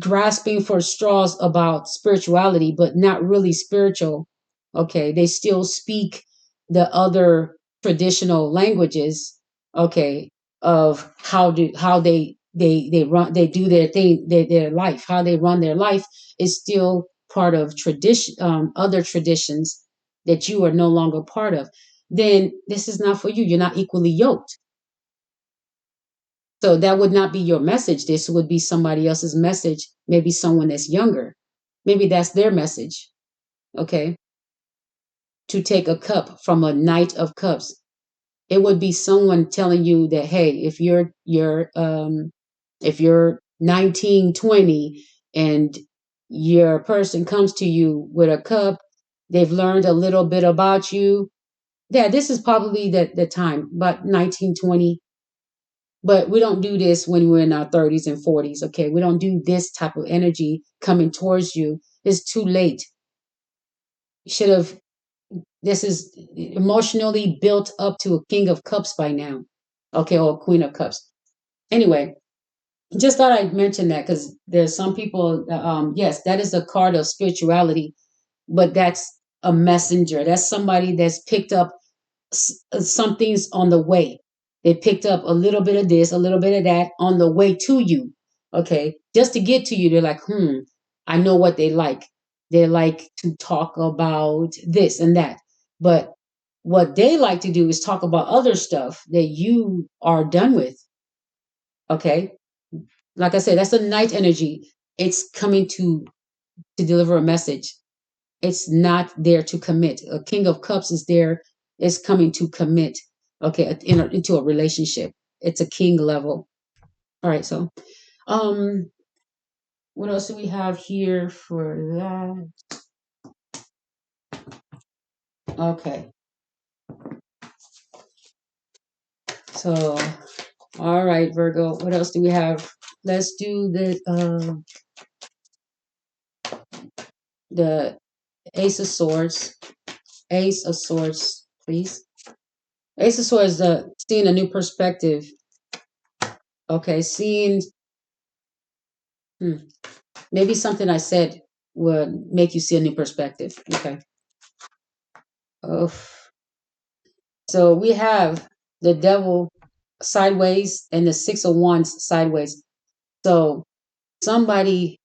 [SPEAKER 1] grasping for straws about spirituality, but not really spiritual. Okay, they still speak the other traditional languages, okay, of how they run, they do their thing, their life, how they run their life is still part of tradition, other traditions that you are no longer part of. Then this is not for you. You're not equally yoked. So that would not be your message. This would be somebody else's message, maybe someone that's younger. Maybe that's their message, okay? To take a cup from a Knight of Cups. It would be someone telling you that, hey, if you're 19, 20, and your person comes to you with a cup, they've learned a little bit about you. Yeah, this is probably the time, about 19, 20. But we don't do this when we're in our 30s and 40s, okay? We don't do this type of energy coming towards you. It's too late. You should have, this is emotionally built up to a King of Cups by now, okay, or a Queen of Cups. Anyway, just thought I'd mention that because there's some people, yes, that is a card of spirituality, but that's a messenger. That's somebody that's picked up something's on the way. They picked up a little bit of this, a little bit of that on the way to you. Okay. Just to get to you, they're like, I know what they like. They like to talk about this and that. But what they like to do is talk about other stuff that you are done with. Okay. Like I said, that's a night energy. It's coming to deliver a message. It's not there to commit. A King of Cups is coming to commit, okay, into a relationship. It's a king level. All right, so um, what else do we have here for that? Okay, so all right, Virgo. What else do we have? Let's do the Ace of Swords. Ace of Swords, please. Ace of Swords, seeing a new perspective. Okay, seeing. Hmm, maybe something I said would make you see a new perspective. Okay. Oh, so we have the devil sideways and the Six of Wands sideways. So somebody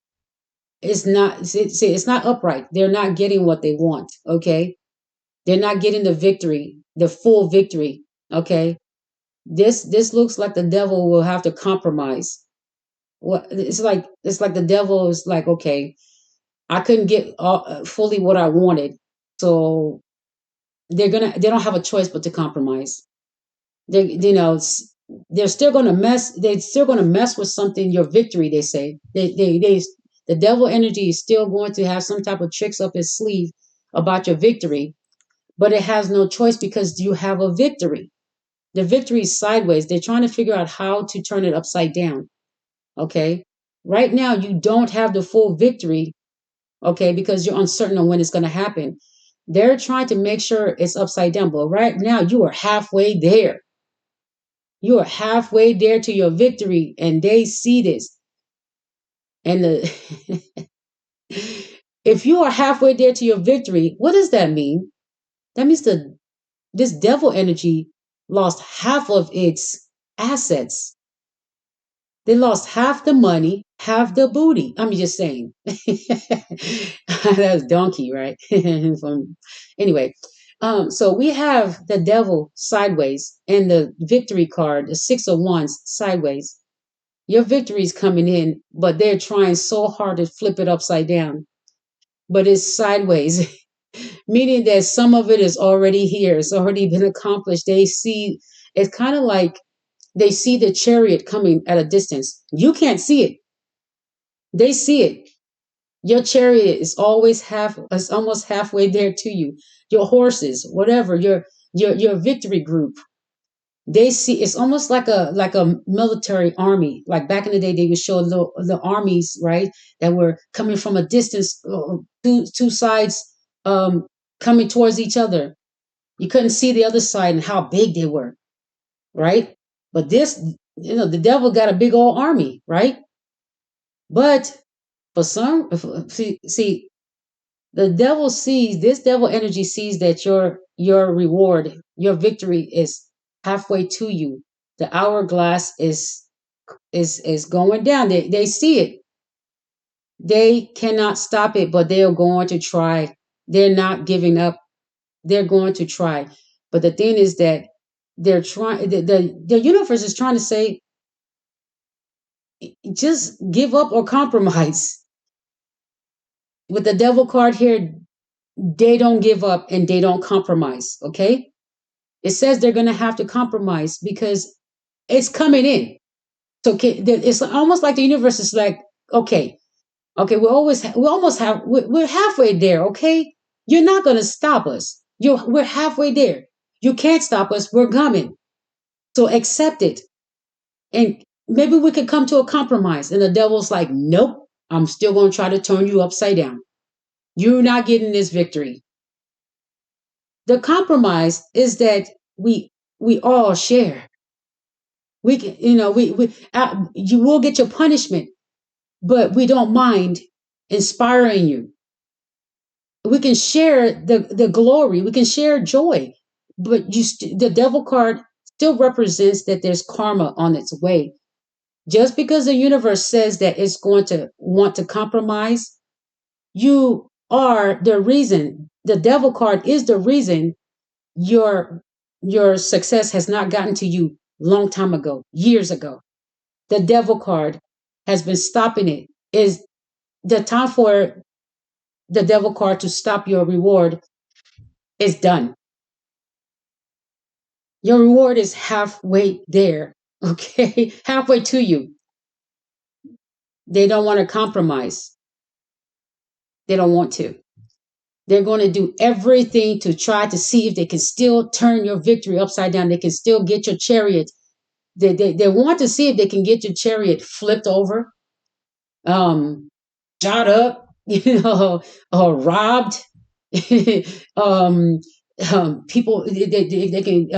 [SPEAKER 1] is not, see, it's not upright. They're not getting what they want. Okay. They're not getting the victory, the full victory. Okay. This looks like the devil will have to compromise. What it's like the devil is like, okay, I couldn't get fully what I wanted, so they don't have a choice but to compromise. They they're still gonna mess. They're still gonna mess with something. Your victory, they say. The devil energy is still going to have some type of tricks up his sleeve about your victory, but it has no choice because you have a victory. The victory is sideways. They're trying to figure out how to turn it upside down. Okay. Right now, you don't have the full victory, okay, because you're uncertain on when it's going to happen. They're trying to make sure it's upside down, but right now, you are halfway there. You are halfway there to your victory, and they see this. And if you are halfway there to your victory, what does that mean? That means this devil energy lost half of its assets. They lost half the money, half the booty. I'm just saying. That's donkey, right? Anyway, so we have the devil sideways and the victory card, the 6 of Wands sideways. Your victory is coming in, but they're trying so hard to flip it upside down. But it's sideways, meaning that some of it is already here. It's already been accomplished. They see it's kind of like they see the chariot coming at a distance. You can't see it. They see it. Your chariot is always is almost halfway there to you. Your horses, whatever, your victory group. They see it's almost like a military army. Like back in the day, they would show the armies, right, that were coming from a distance, two sides coming towards each other. You couldn't see the other side and how big they were, right? But this, the devil got a big old army, right? But for some, see, the devil sees this devil energy sees that your reward, your victory is halfway to you. The hourglass is going down. They see it. They cannot stop it, but they are going to try. They're not giving up. They're going to try. But the thing is that they're trying. The universe is trying to say, just give up or compromise. With the devil card here, they don't give up and they don't compromise. Okay, it says they're going to have to compromise because it's coming in. So it's almost like the universe is like, okay, okay, we're halfway there. Okay, you're not going to stop us. We're halfway there. You can't stop us. We're coming. So accept it, and maybe we could come to a compromise. And the devil's like, nope, I'm still going to try to turn you upside down. You're not getting this victory. The compromise is that we all share. We can, you will get your punishment, but we don't mind inspiring you. We can share the glory. We can share joy, but the devil card still represents that there's karma on its way. Just because the universe says that it's going to want to compromise, you are the reason. The devil card is the reason your your success has not gotten to you long time ago, years ago. The devil card has been stopping it. Is the time for the devil card to stop your reward is done. Your reward is halfway there, okay? Halfway to you. They don't want to compromise. They don't want to. They're going to do everything to try to see if they can still turn your victory upside down. They can still get your chariot. They want to see if they can get your chariot flipped over, um, shot up, or robbed. um, People, they can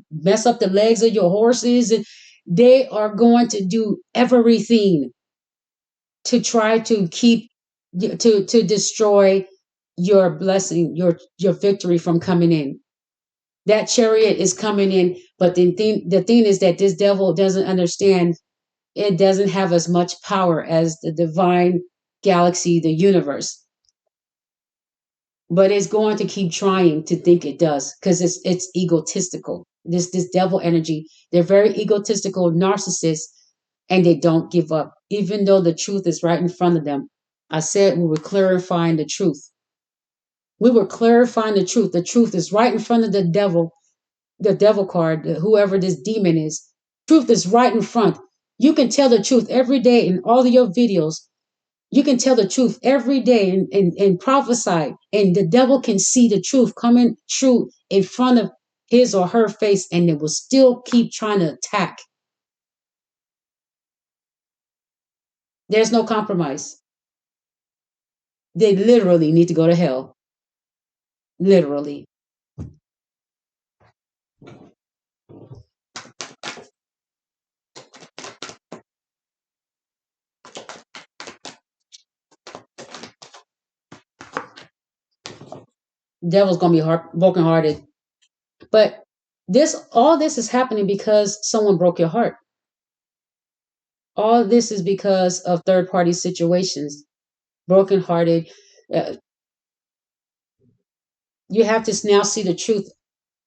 [SPEAKER 1] mess up the legs of your horses. And they are going to do everything to try to keep to destroy your blessing, your victory from coming in. That chariot is coming in, but the thing is that this devil doesn't understand. It doesn't have as much power as the divine galaxy, the universe, but it's going to keep trying to think it does because it's egotistical. this devil energy. They're very egotistical narcissists, and they don't give up, even though the truth is right in front of them. I said we were clarifying the truth. We were clarifying the truth. The truth is right in front of the devil card, whoever this demon is. Truth is right in front. You can tell the truth every day in all of your videos. You can tell the truth every day and prophesy, and the devil can see the truth coming true in front of his or her face, and they will still keep trying to attack. There's no compromise. They literally need to go to hell. Literally. Devil's gonna be brokenhearted. But all this is happening because someone broke your heart. All this is because of third party situations. Brokenhearted. Uh, you have to now see the truth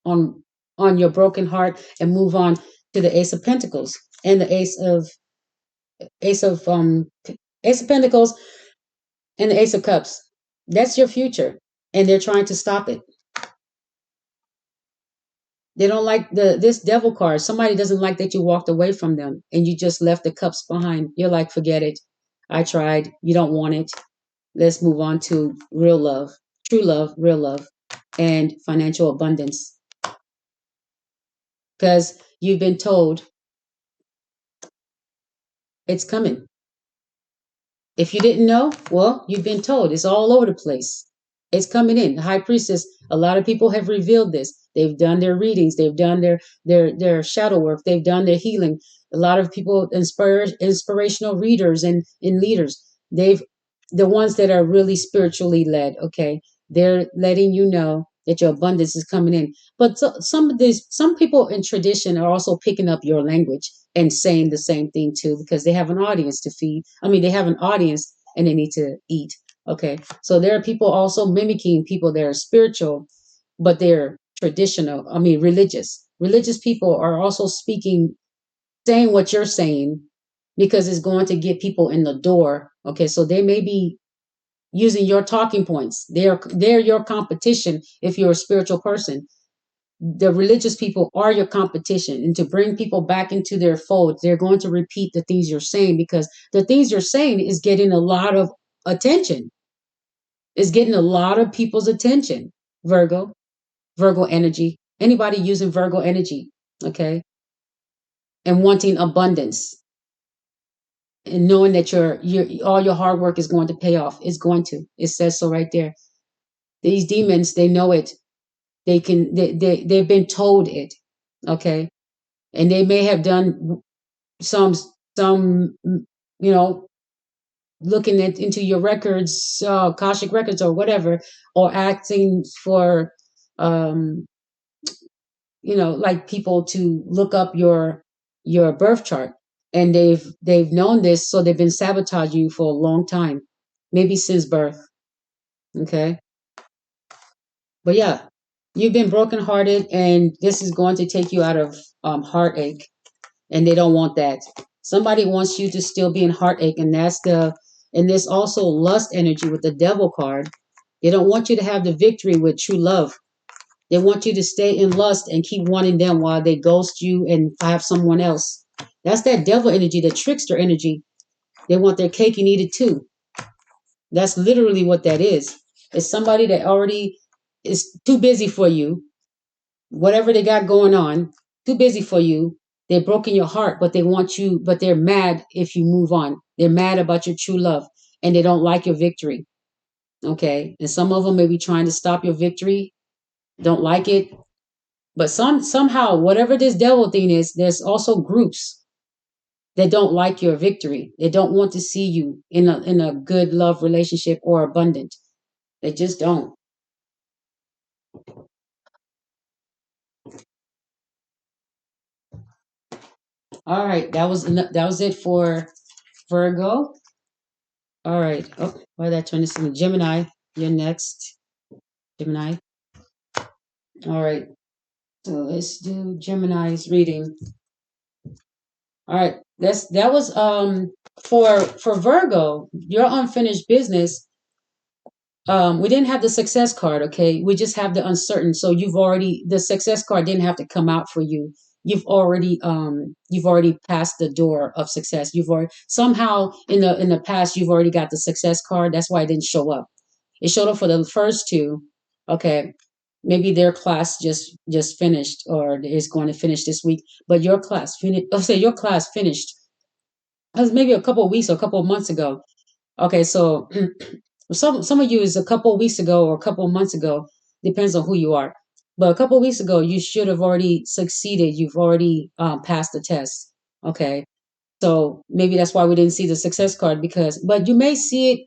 [SPEAKER 1] on your broken heart and move on to the Ace of Pentacles and the Ace of Ace of Pentacles and the Ace of Cups. That's your future, and they're trying to stop it. They don't like this devil card. Somebody doesn't like that you walked away from them and you just left the cups behind. You're like, forget it. I tried. You don't want it. Let's move on to real love, true love, real love, and financial abundance. Because you've been told it's coming. If you didn't know, well, you've been told. It's all over the place. It's coming in. The high priestess, a lot of people have revealed this. They've done their readings, they've done their shadow work, they've done their healing. A lot of people, inspirational readers and leaders, they've the ones that are really spiritually led, okay, they're letting you know that your abundance is coming in. But some people in tradition are also picking up your language and saying the same thing too, because they have an audience to feed. I mean, they have an audience and they need to eat. Okay. So there are people also mimicking people that are spiritual, but they're traditional. I mean, religious. Religious people are also speaking, saying what you're saying because it's going to get people in the door. Okay. So they may be using your talking points. They're your competition if you're a spiritual person. The religious people are your competition, and to bring people back into their fold, they're going to repeat the things you're saying because the things you're saying is getting a lot of attention. It's getting a lot of people's attention. Virgo energy, anybody using Virgo energy, okay, and wanting abundance and knowing that your all your hard work is going to pay off. It's going to. It says so right there. These demons, they know it. They've been told it, okay, and they may have done some some you know looking into your records, Akashic records or whatever, or asking for um like people to look up your birth chart, and they've known this, so they've been sabotaging you for a long time, maybe since birth. Okay, but yeah, you've been brokenhearted, and this is going to take you out of heartache, and they don't want that. Somebody wants you to still be in heartache, and there's also lust energy with the devil card. They don't want you to have the victory with true love. They want you to stay in lust and keep wanting them while they ghost you and have someone else. That's that devil energy, the trickster energy. They want their cake and eat it too. That's literally what that is. It's somebody that already is too busy for you, whatever they got going on, too busy for you. They're broken your heart, but they want you, but they're mad if you move on. They're mad about your true love, and they don't like your victory. Okay. And some of them may be trying to stop your victory, don't like it. But somehow, whatever this devil thing is, there's also groups that don't like your victory. They don't want to see you in a good love relationship or abundant. They just don't. All right, that was it for Virgo. All right. Oh, why did I turn this into Gemini? You're next, Gemini. All right. So let's do Gemini's reading. All right. That was for Virgo, your unfinished business. We didn't have the success card, okay? We just have the uncertain. So the success card didn't have to come out for you. You've already passed the door of success. You've already somehow in the past you've already got the success card. That's why it didn't show up. It showed up for the first two. Okay. Maybe their class just finished or is going to finish this week, but your class finished. Oh, say your class finished. That was maybe a couple of weeks or a couple of months ago. Okay, so some of you is a couple of weeks ago or a couple of months ago, depends on who you are. But a couple of weeks ago, you should have already succeeded. You've already passed the test. Okay, so maybe that's why we didn't see the success card but you may see it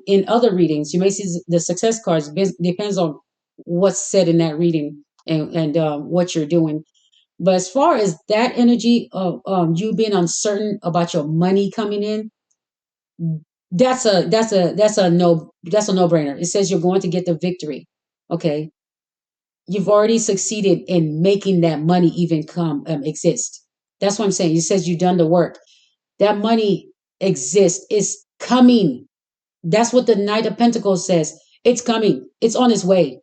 [SPEAKER 1] in other readings. You may see the success cards. Depends on what's said in that reading and what you're doing. But as far as that energy of you being uncertain about your money coming in, that's a no brainer. It says you're going to get the victory. Okay, you've already succeeded in making that money even come exist. That's what I'm saying. It says you've done the work. That money exists. It's coming. That's what the Knight of Pentacles says. It's coming. It's on its way.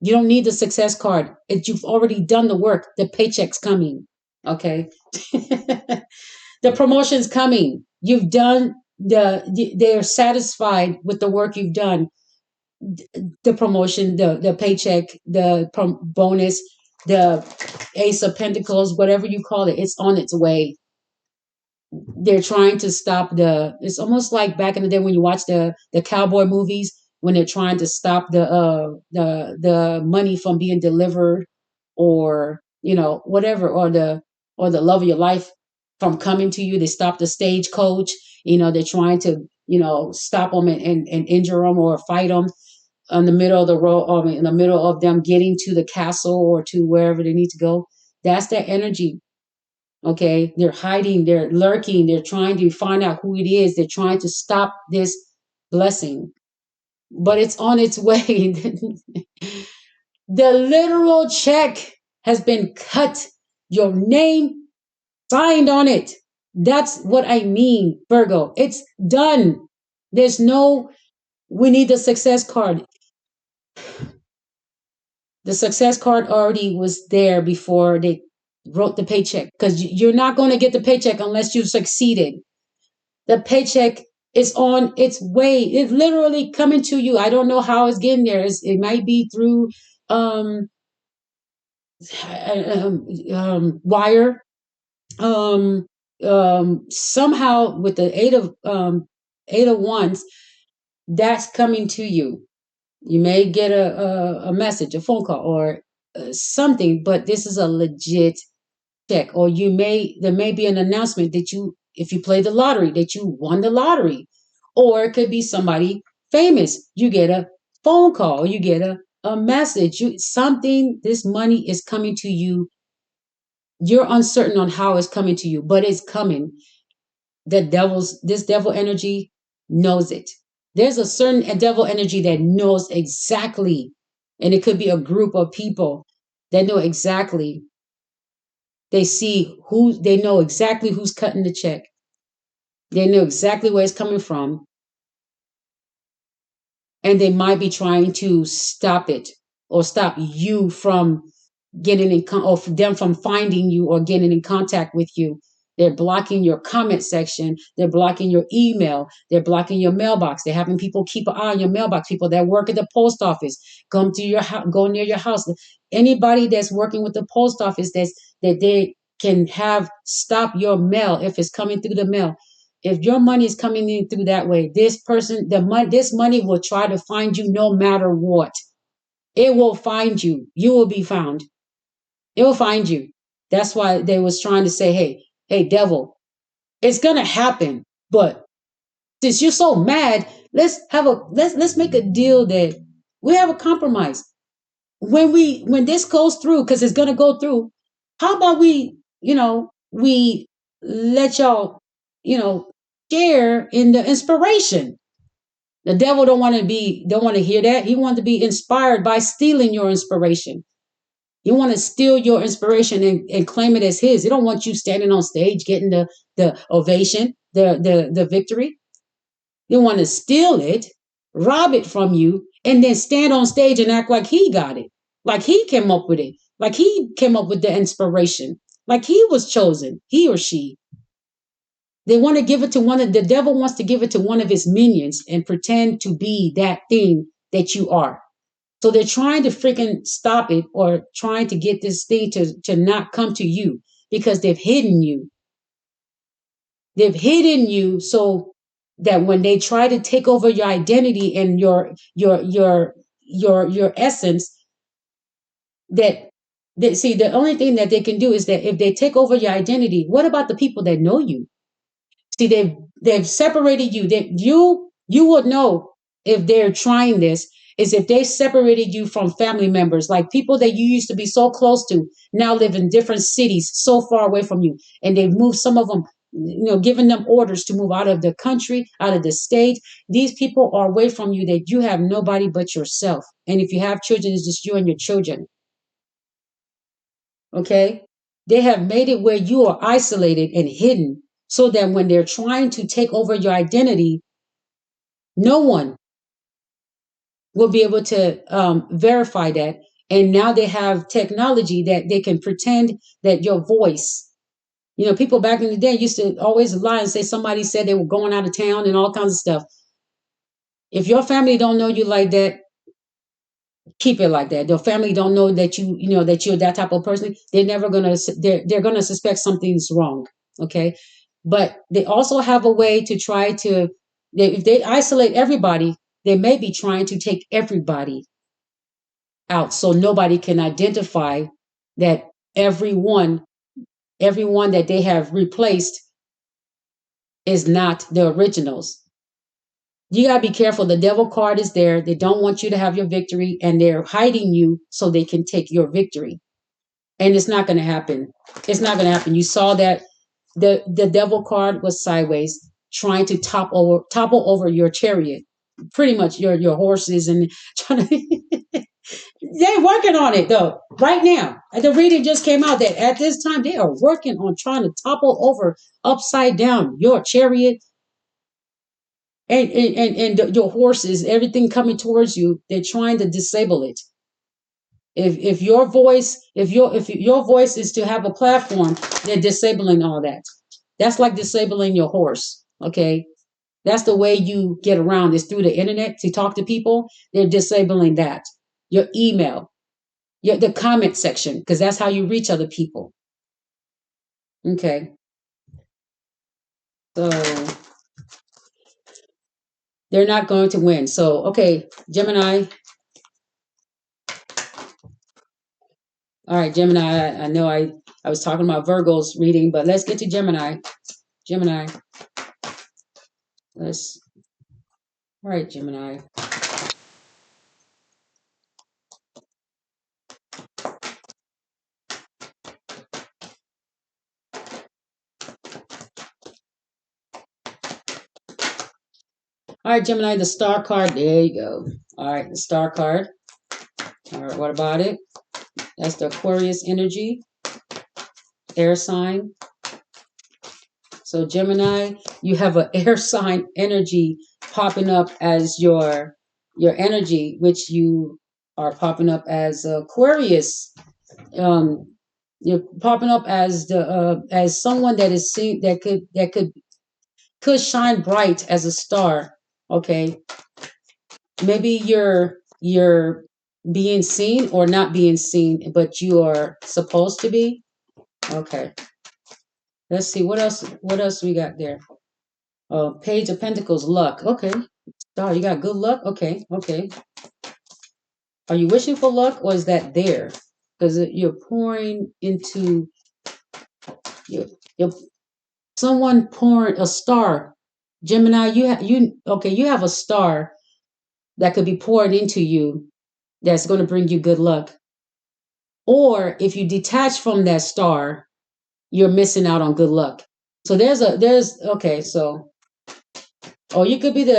[SPEAKER 1] You don't need the success card. You've already done the work. The paycheck's coming. Okay. The promotion's coming. You've done they're satisfied with the work you've done. The promotion, the paycheck, the bonus, the Ace of Pentacles, whatever you call it, it's on its way. They're trying to stop it's almost like back in the day when you watch the cowboy movies when they're trying to stop the money from being delivered, or whatever, or the love of your life from coming to you. They stop the stagecoach. They're trying to stop them and injure them or fight them in the middle of the road, in the middle of them getting to the castle or to wherever they need to go. That's their energy. Okay, they're hiding, they're lurking, they're trying to find out who it is. They're trying to stop this blessing, but it's on its way. The literal check has been cut, your name signed on it. That's what I mean, Virgo. It's done. There's no, we need the success card. The success card already was there before they wrote the paycheck, because you're not going to get the paycheck unless you've succeeded. The paycheck is on its way. It's literally coming to you. I don't know how it's getting there. It might be through um, wire. Um, Somehow with the eight of wands, that's coming to you. You may get a message, a phone call, or something, but this is a legit check. Or there may be an announcement that if you play the lottery, that you won the lottery. Or it could be somebody famous. You get a phone call, you get a message, something, this money is coming to you. You're uncertain on how it's coming to you, but it's coming. This devil energy knows it. There's a certain devil energy that knows exactly, and it could be a group of people that know exactly. They know exactly who's cutting the check. They know exactly where it's coming from, and they might be trying to stop it or stop you from getting or them from finding you or getting in contact with you. They're blocking your comment section. They're blocking your email. They're blocking your mailbox. They're having people keep an eye on your mailbox. People that work at the post office come to your house, go near your house. Anybody that's working with the post office that they can have stop your mail if it's coming through the mail. If your money is coming in through that way, this money will try to find you no matter what. It will find you. You will be found. It will find you. That's why they was trying to say, hey, devil, it's gonna happen. But since you're so mad, let's make a deal that we have a compromise. When this goes through, because it's gonna go through, how about we let y'all, you know, share in the inspiration. The devil don't want to hear that. He wants to be inspired by stealing your inspiration. You want to steal your inspiration and claim it as his. They don't want you standing on stage getting the ovation, the victory. They want to steal it, rob it from you, and then stand on stage and act like he got it, like he came up with it, like he came up with the inspiration, like he was chosen, he or she. They want to give it to the devil wants to give it to one of his minions and pretend to be that thing that you are. So they're trying to freaking stop it or trying to get this thing to not come to you because they've hidden you. They've hidden you so that when they try to take over your identity and your essence, that they see the only thing that they can do is that if they take over your identity, what about the people that know you? See, they've separated you. That you would know if they're trying this is if they separated you from family members, like people that you used to be so close to, now live in different cities, so far away from you, and they've moved some of them, giving them orders to move out of the country, out of the state. These people are away from you that you have nobody but yourself. And if you have children, it's just you and your children. Okay? They have made it where you are isolated and hidden so that when they're trying to take over your identity, no one will be able to verify that. And now they have technology that they can pretend that your voice, people back in the day used to always lie and say somebody said they were going out of town and all kinds of stuff. If your family don't know you like that, keep it like that. Your family don't know that that you're that type of person. They're never gonna. They're gonna suspect something's wrong. Okay, but they also have a way to try to. If they isolate everybody, they may be trying to take everybody out, so nobody can identify that everyone, everyone that they have replaced is not the originals. You got to be careful. The devil card is there. They don't want you to have your victory, and they're hiding you so they can take your victory. And it's not going to happen. It's not going to happen. You saw that the devil card was sideways, trying to topple over your chariot, pretty much your horses, and trying to. They're working on it though right now. The reading just came out that at this time they are working on trying to topple over upside down your chariot and your horses, everything coming towards you. They're trying to disable it. If your voice if your voice is to have a platform, they're disabling all that. That's like disabling your horse. Okay, that's the way you get around is through the internet to talk to people. They're disabling that. Your email, the comment section, because that's how you reach other people. Okay, so they're not going to win. So okay, Gemini. All right, Gemini. I know I was talking about Virgo's reading, but let's get to Gemini. Gemini. Let's. All right, Gemini. All right, Gemini, the star card. There you go. All right, the star card. All right, what about it? That's the Aquarius energy, air sign. So Gemini, you have an air sign energy popping up as your energy, which you are popping up as Aquarius. You're popping up as the as someone that is seen that could shine bright as a star. Okay, maybe you're being seen or not being seen, but you are supposed to be. Okay, let's see what else. What else we got there? Page of Pentacles, luck. Okay, star, you got good luck. Okay, okay. Are you wishing for luck, or is that there? Because you're pouring into you're someone pouring a star. Gemini, you have a star that could be poured into you that's going to bring you good luck. Or if you detach from that star, you're missing out on good luck. So there's okay, so or you could be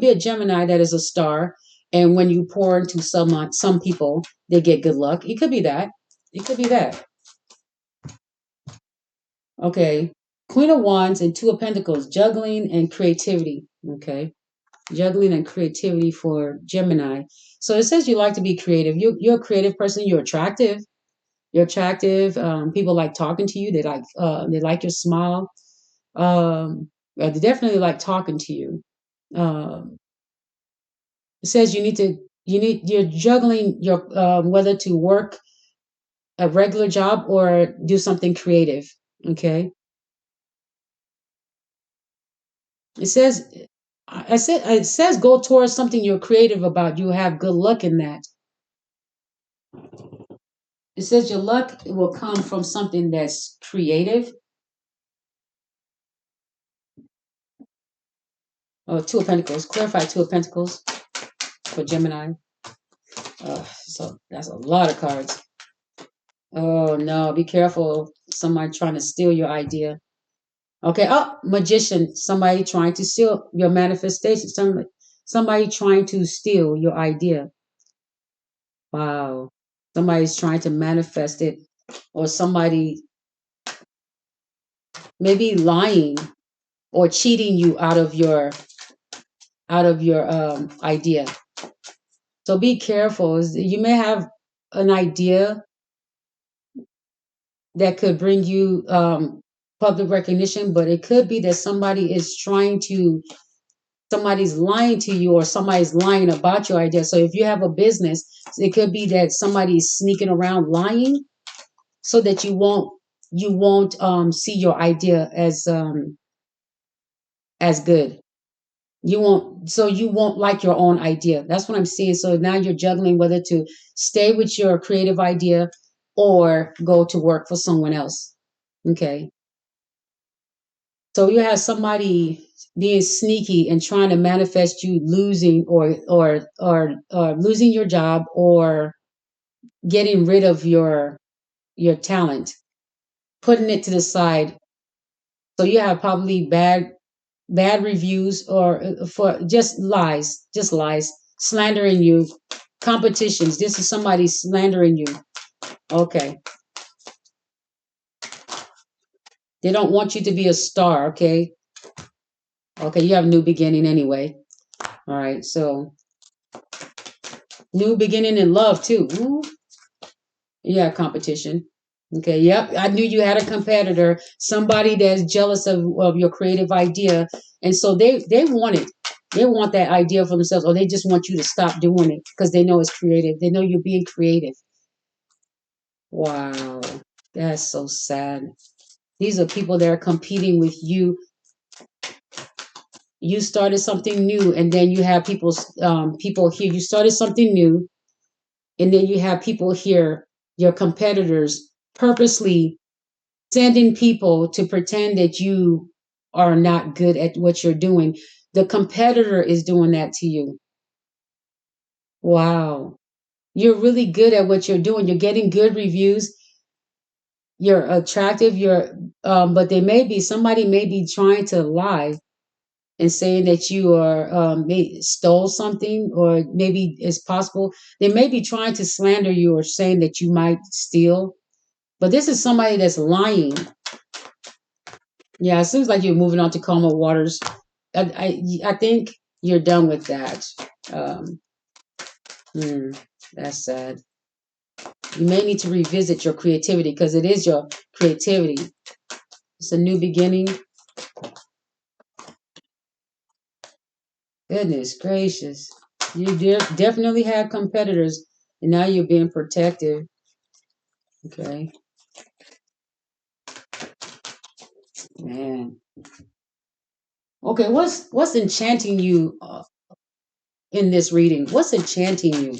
[SPEAKER 1] a Gemini that is a star, and when you pour into some people, they get good luck. It could be that. It could be that. Okay. Queen of Wands and Two of Pentacles, juggling and creativity. Okay. Juggling and creativity for Gemini. So it says you like to be creative. You're a creative person. You're attractive. You're attractive. People like talking to you. They like your smile. They definitely like talking to you. Um, it says you're juggling your whether to work a regular job or do something creative. Okay. It says it says go towards something you're creative about. You have good luck in that. It says your luck will come from something that's creative. Oh, Two of Pentacles. Clarify Two of Pentacles for Gemini. So that's a lot of cards. Oh no, be careful. Somebody trying to steal your idea. Okay. Oh, Magician. Somebody trying to steal your manifestation. Somebody trying to steal your idea. Wow. Somebody's trying to manifest it, or somebody maybe lying or cheating you out of your idea. So be careful. You may have an idea that could bring you public recognition, but it could be that somebody's lying to you, or somebody's lying about your idea. So if you have a business, it could be that somebody's sneaking around lying so that you won't see your idea as good. You won't like your own idea. That's what I'm seeing. So now you're juggling whether to stay with your creative idea or go to work for someone else. Okay. So you have somebody being sneaky and trying to manifest you losing or losing your job, or getting rid of your talent, putting it to the side. So you have probably bad reviews, or for just lies, slandering you, competitions. This is somebody slandering you. Okay. They don't want you to be a star. Okay. Okay. You have a new beginning anyway. All right. So new beginning in love too. Ooh, yeah, competition. Okay, yep. I knew you had a competitor, somebody that's jealous of your creative idea. And so they want it. They want that idea for themselves, or they just want you to stop doing it because they know it's creative. They know you're being creative. Wow. That's so sad. These are people that are competing with you. You started something new, and then you have people here. You started something new, and then you have people here, your competitors, purposely sending people to pretend that you are not good at what you're doing. The competitor is doing that to you. Wow. You're really good at what you're doing. You're getting good reviews. You're attractive. But somebody may be trying to lie and saying that you are stole something, or maybe it's possible they may be trying to slander you or saying that you might steal. But this is somebody that's lying. Yeah, it seems like you're moving on to calmer waters. I think you're done with that. Um, hmm, that's sad. You may need to revisit your creativity, because it is your creativity. It's a new beginning. Goodness gracious. You definitely have competitors, and now you're being protective. Okay, man. Okay, what's enchanting you in this reading? What's enchanting you?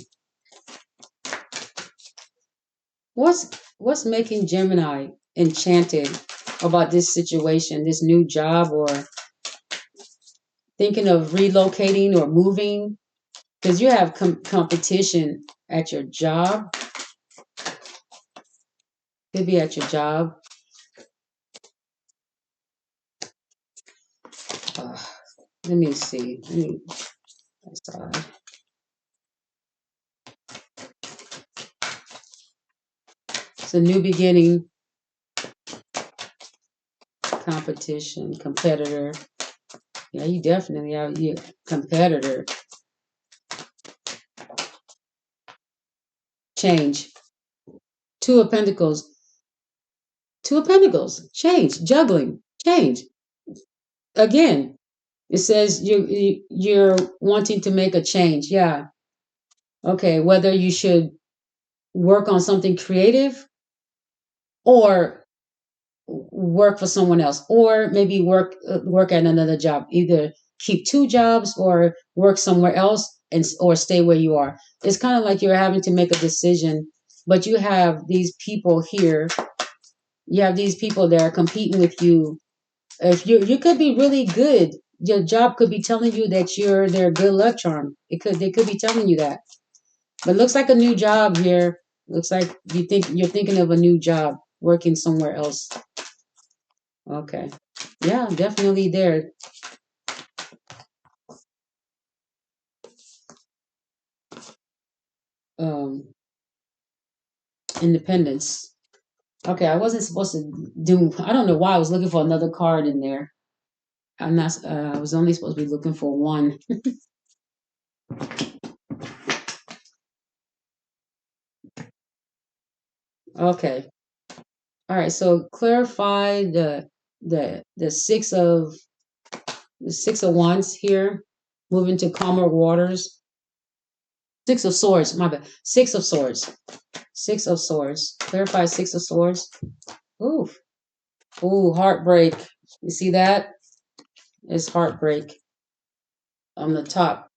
[SPEAKER 1] What's making Gemini enchanted about this situation, this new job, or thinking of relocating or moving? Because you have competition at your job. Could be at your job. Uh, Let me see. Sorry. It's a new beginning, competition, competitor. Yeah, you definitely are you competitor. Change. Two of Pentacles. Two of Pentacles. Change. Juggling. Change. Again, it says you're wanting to make a change. Yeah. Okay. Whether you should work on something creative or work for someone else, or maybe work at another job. Either keep two jobs or work somewhere else and or stay where you are. It's kind of like you're having to make a decision, but you have these people here. You have these people that are competing with you. If you could be really good, your job could be telling you that you're their good luck charm. They could be telling you that. But it looks like a new job here. Looks like you're thinking of a new job, working somewhere else. Okay. Yeah, definitely there. Um, independence. Okay, I wasn't supposed to do. I don't know why I was looking for another card in there. I'm not. I was only supposed to be looking for one. Okay. All right. So clarify the six of wands here. Moving to calmer waters. Six of swords. My bad. Six of swords. Six of swords. Clarify six of swords. Ooh. Ooh. Heartbreak. You see that? It's heartbreak on the top.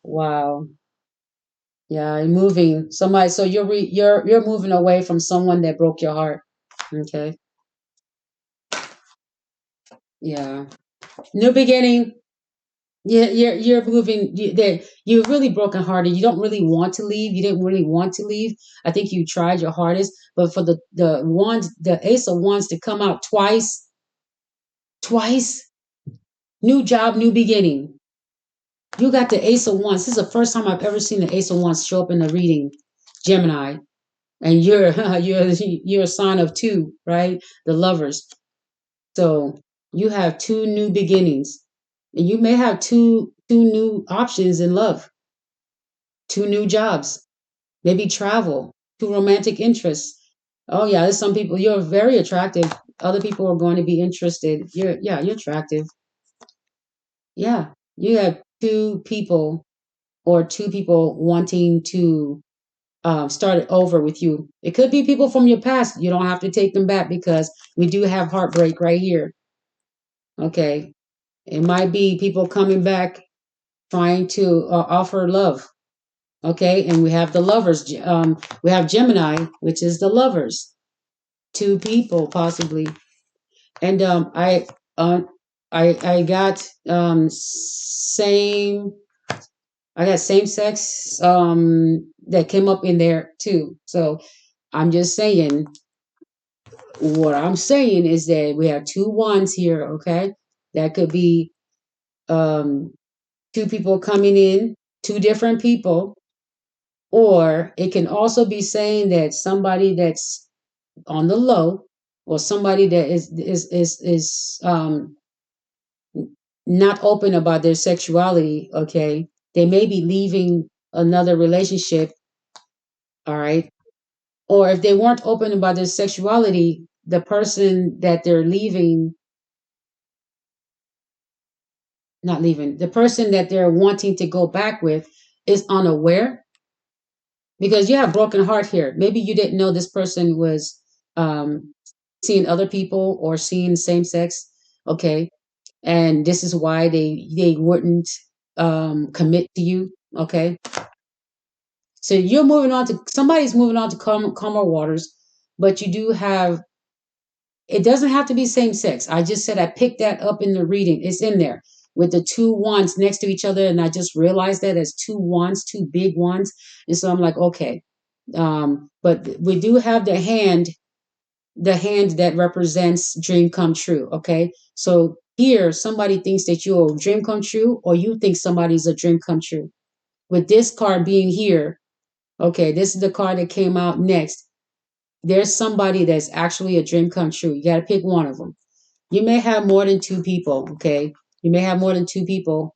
[SPEAKER 1] Wow. Yeah, you're moving somebody. So you're moving away from someone that broke your heart. Okay. Yeah. New beginning. Yeah, you're moving. You're really brokenhearted. You don't really want to leave. You didn't really want to leave. I think you tried your hardest, but for the Ace of Wands to come out twice. New job, new beginning. You got the Ace of Wands. This is the first time I've ever seen the Ace of Wands show up in the reading, Gemini. And you're you're a sign of two, right? The lovers. So you have two new beginnings, and you may have two new options in love, two new jobs, maybe travel, two romantic interests. Oh yeah, there's some people you're very attractive. Other people are going to be interested. You're attractive. Yeah, you have two people wanting to start it over with you. It could be people from your past. You don't have to take them back because we do have heartbreak right here. Okay. It might be people coming back trying to offer love. Okay. And we have the lovers. We have Gemini, which is the lovers. Two people possibly. And uh, I got same. I got same sex that came up in there too. So I'm just saying, what I'm saying is that we have two wands here, okay? That could be um, two people coming in, two different people, or it can also be saying that somebody that's on the low, or somebody that is not open about their sexuality, okay? They may be leaving another relationship, all right? Or if they weren't open about their sexuality, the person that they're leaving, not leaving, the person that they're wanting to go back with is unaware because you have broken heart here. Maybe you didn't know this person was um, seeing other people or seeing same sex. Okay. And this is why they wouldn't commit to you. Okay. So you're moving on to somebody's moving on to calmer waters, but you do have it doesn't have to be same sex. I just said I picked that up in the reading. It's in there with the two wands next to each other, and I just realized that as two wands, two big wands, and so I'm like, okay. But we do have the hand that represents dream come true. Okay, so here somebody thinks that you're a dream come true, or you think somebody's a dream come true. With this card being here, Okay, this is the card that came out next. There's somebody that's actually a dream come true. You got to pick one of them. You may have more than two people, okay? You may have more than two people,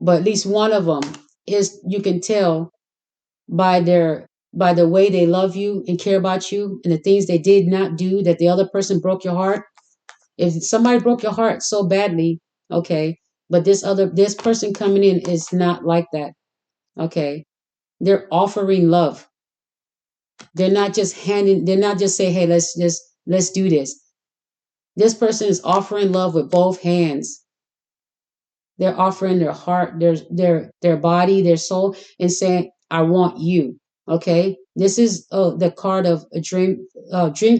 [SPEAKER 1] but at least one of them is, you can tell by the way they love you and care about you and the things they did not do that the other person broke your heart. If somebody broke your heart so badly, okay, but this person coming in is not like that, okay? They're offering love. They're not just saying, hey, let's do this. This person is offering love with both hands. They're offering their heart, their body, their soul, and saying, "I want you." Okay, this is the card of dream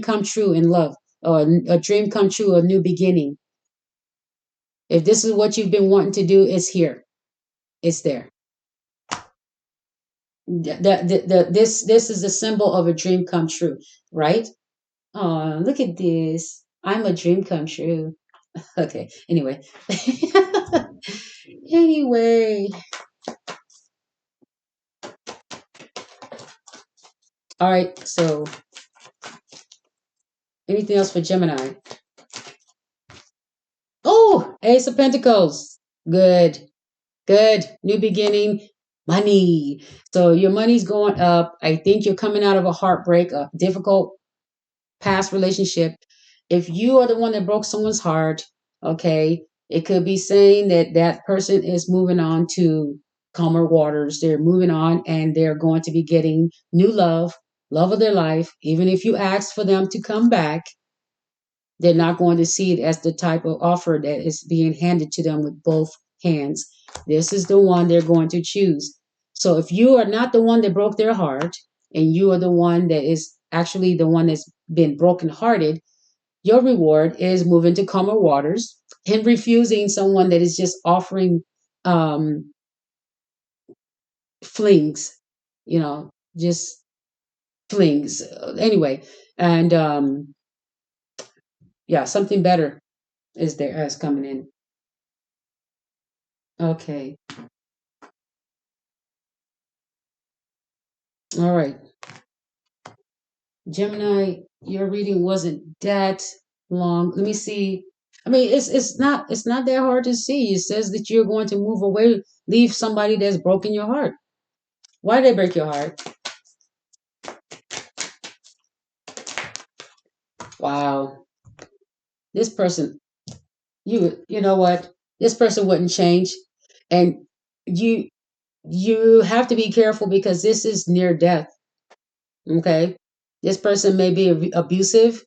[SPEAKER 1] come true in love, or a dream come true, a new beginning. If this is what you've been wanting to do, it's here. It's there. This is a symbol of a dream come true, right? Oh, look at this. I'm a dream come true. Okay. Anyway. Anyway. All right. So, anything else for Gemini? Oh, Ace of Pentacles. Good. Good. New beginning. Money. So your money's going up. I think you're coming out of a heartbreak, a difficult past relationship. If you are the one that broke someone's heart, okay, it could be saying that that person is moving on to calmer waters. They're moving on and they're going to be getting new love, love of their life. Even if you ask for them to come back, they're not going to see it as the type of offer that is being handed to them with both hands. This is the one they're going to choose. So if you are not the one that broke their heart and you are the one that is actually the one that's been brokenhearted, your reward is moving to calmer waters and refusing someone that is just offering um, flings, just flings. Anyway, and yeah, something better is coming in. Okay. All right. Gemini, your reading wasn't that long. Let me see. I mean, it's not that hard to see. It says that you're going to move away, leave somebody that's broken your heart. Why did they break your heart? Wow. This person, you know what? This person wouldn't change. And you you have to be careful because this is near death. Okay? This person may be abusive.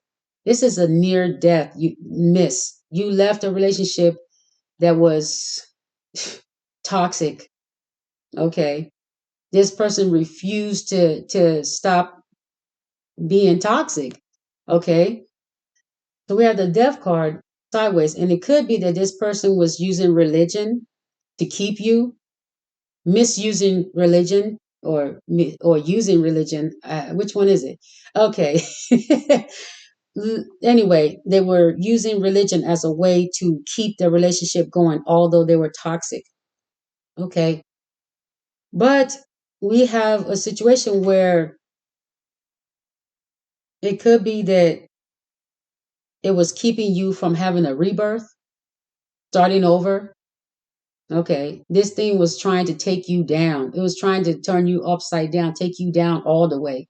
[SPEAKER 1] This is a near death. You miss. You left a relationship that was toxic. Okay. This person refused to stop being toxic. Okay. So we have the death card sideways, and it could be that this person was using religion to keep you, misusing religion, or using religion. Which one is it? Okay. Anyway, they were using religion as a way to keep the relationship going, although they were toxic. Okay. But we have a situation where it could be that it was keeping you from having a rebirth, starting over. Okay. This thing was trying to take you down. It was trying to turn you upside down, take you down all the way.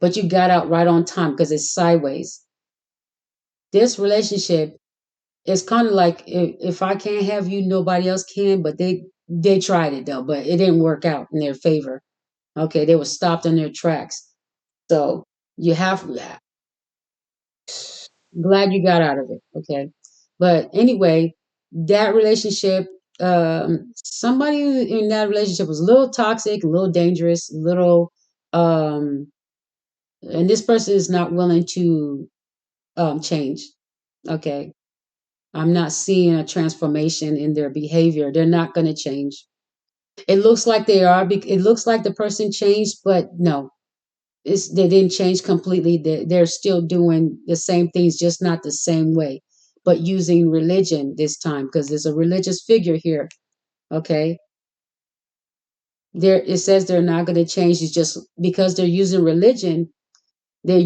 [SPEAKER 1] But you got out right on time because it's sideways. This relationship is kind of like, if I can't have you, nobody else can. But they tried it though, but it didn't work out in their favor. Okay. They were stopped in their tracks. So you have glad you got out of it. Okay. But anyway, that relationship, somebody in that relationship was a little toxic, a little dangerous, a little, um, and this person is not willing to change. Okay. I'm not seeing a transformation in their behavior. They're not going to change. It looks like they are. It looks like the person changed, but no, they didn't change completely. They're still doing the same things, just not the same way, but using religion this time because there's a religious figure here. Okay. There, it says they're not going to change. It's just because they're using religion. There,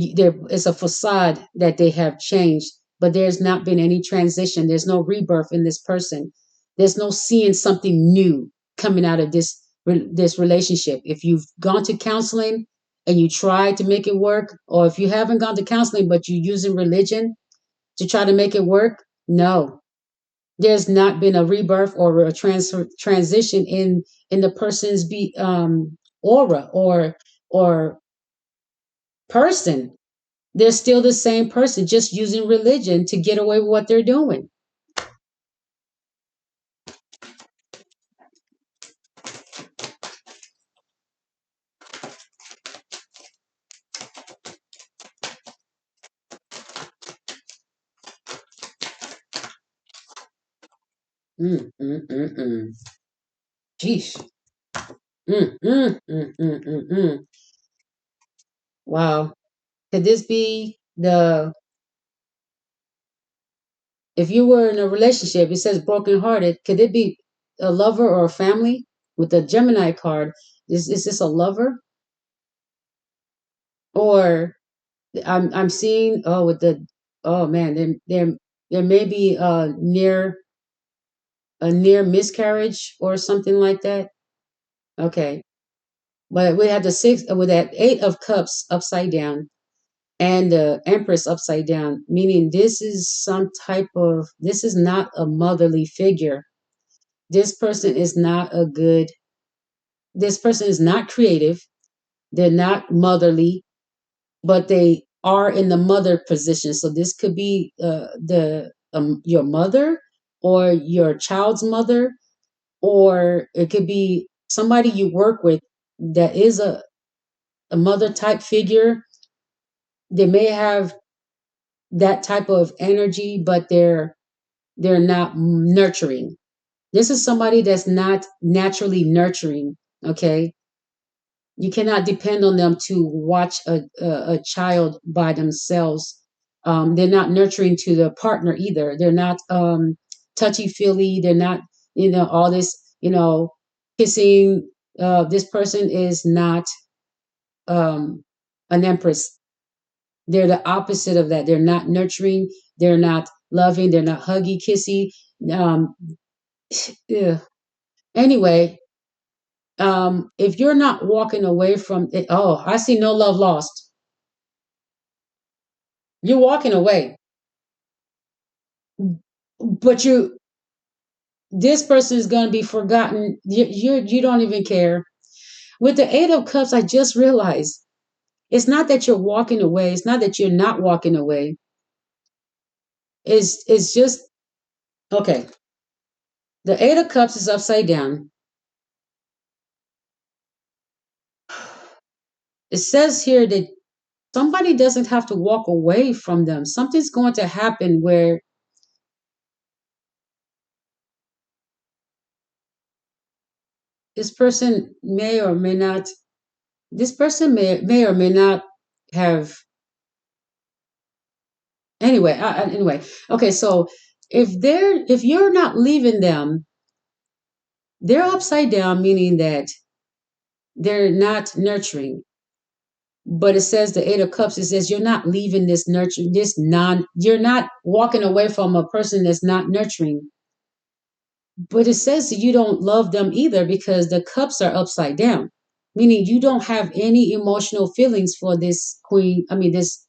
[SPEAKER 1] it's a facade that they have changed, but there's not been any transition. There's no rebirth in this person. There's no seeing something new coming out of this relationship. If you've gone to counseling and you try to make it work, or if you haven't gone to counseling but you're using religion to try to make it work, no, there's not been a rebirth or a transition in the person's aura or person. They're still the same person, just using religion to get away with what they're doing. Mm, mm, mm, mm. Jeez. Mm, mm, mm, mm, mm, mm. Wow. Could this be the, if you were in a relationship, it says brokenhearted, could it be a lover or a family with the Gemini card? Is this a lover? Or I'm seeing, oh, with the, oh man, there may be a near miscarriage or something like that. Okay. But we have the six with that eight of cups upside down and the empress upside down, meaning this is not a motherly figure. This person is not a good, this person is not creative. They're not motherly, but they are in the mother position. So this could be the your mother or your child's mother, or it could be somebody you work with that is a mother type figure. They may have that type of energy, but they're not nurturing. This is somebody that's not naturally nurturing. Okay, you cannot depend on them to watch a child by themselves. They're not nurturing to the partner either. They're not touchy feely. They're not, all this, kissing. This person is not um, an empress. They're the opposite of that. They're not nurturing. They're not loving. They're not huggy, kissy. Um, yeah. Anyway, if you're not walking away from it, oh, I see no love lost. You're walking away, but this person is going to be forgotten. You don't even care. With the Eight of Cups, I just realized it's not that you're walking away. It's not that you're not walking away. It's just okay. The Eight of Cups is upside down. It says here that somebody doesn't have to walk away from them. Something's going to happen where this person may or may not. This person may or may not have. Anyway. Okay, so if you're not leaving them, they're upside down, meaning that they're not nurturing. But it says the Eight of Cups. It says you're not leaving this nurture, this non. You're not walking away from a person that's not nurturing. But it says that you don't love them either because the cups are upside down, meaning you don't have any emotional feelings for this queen. I mean, this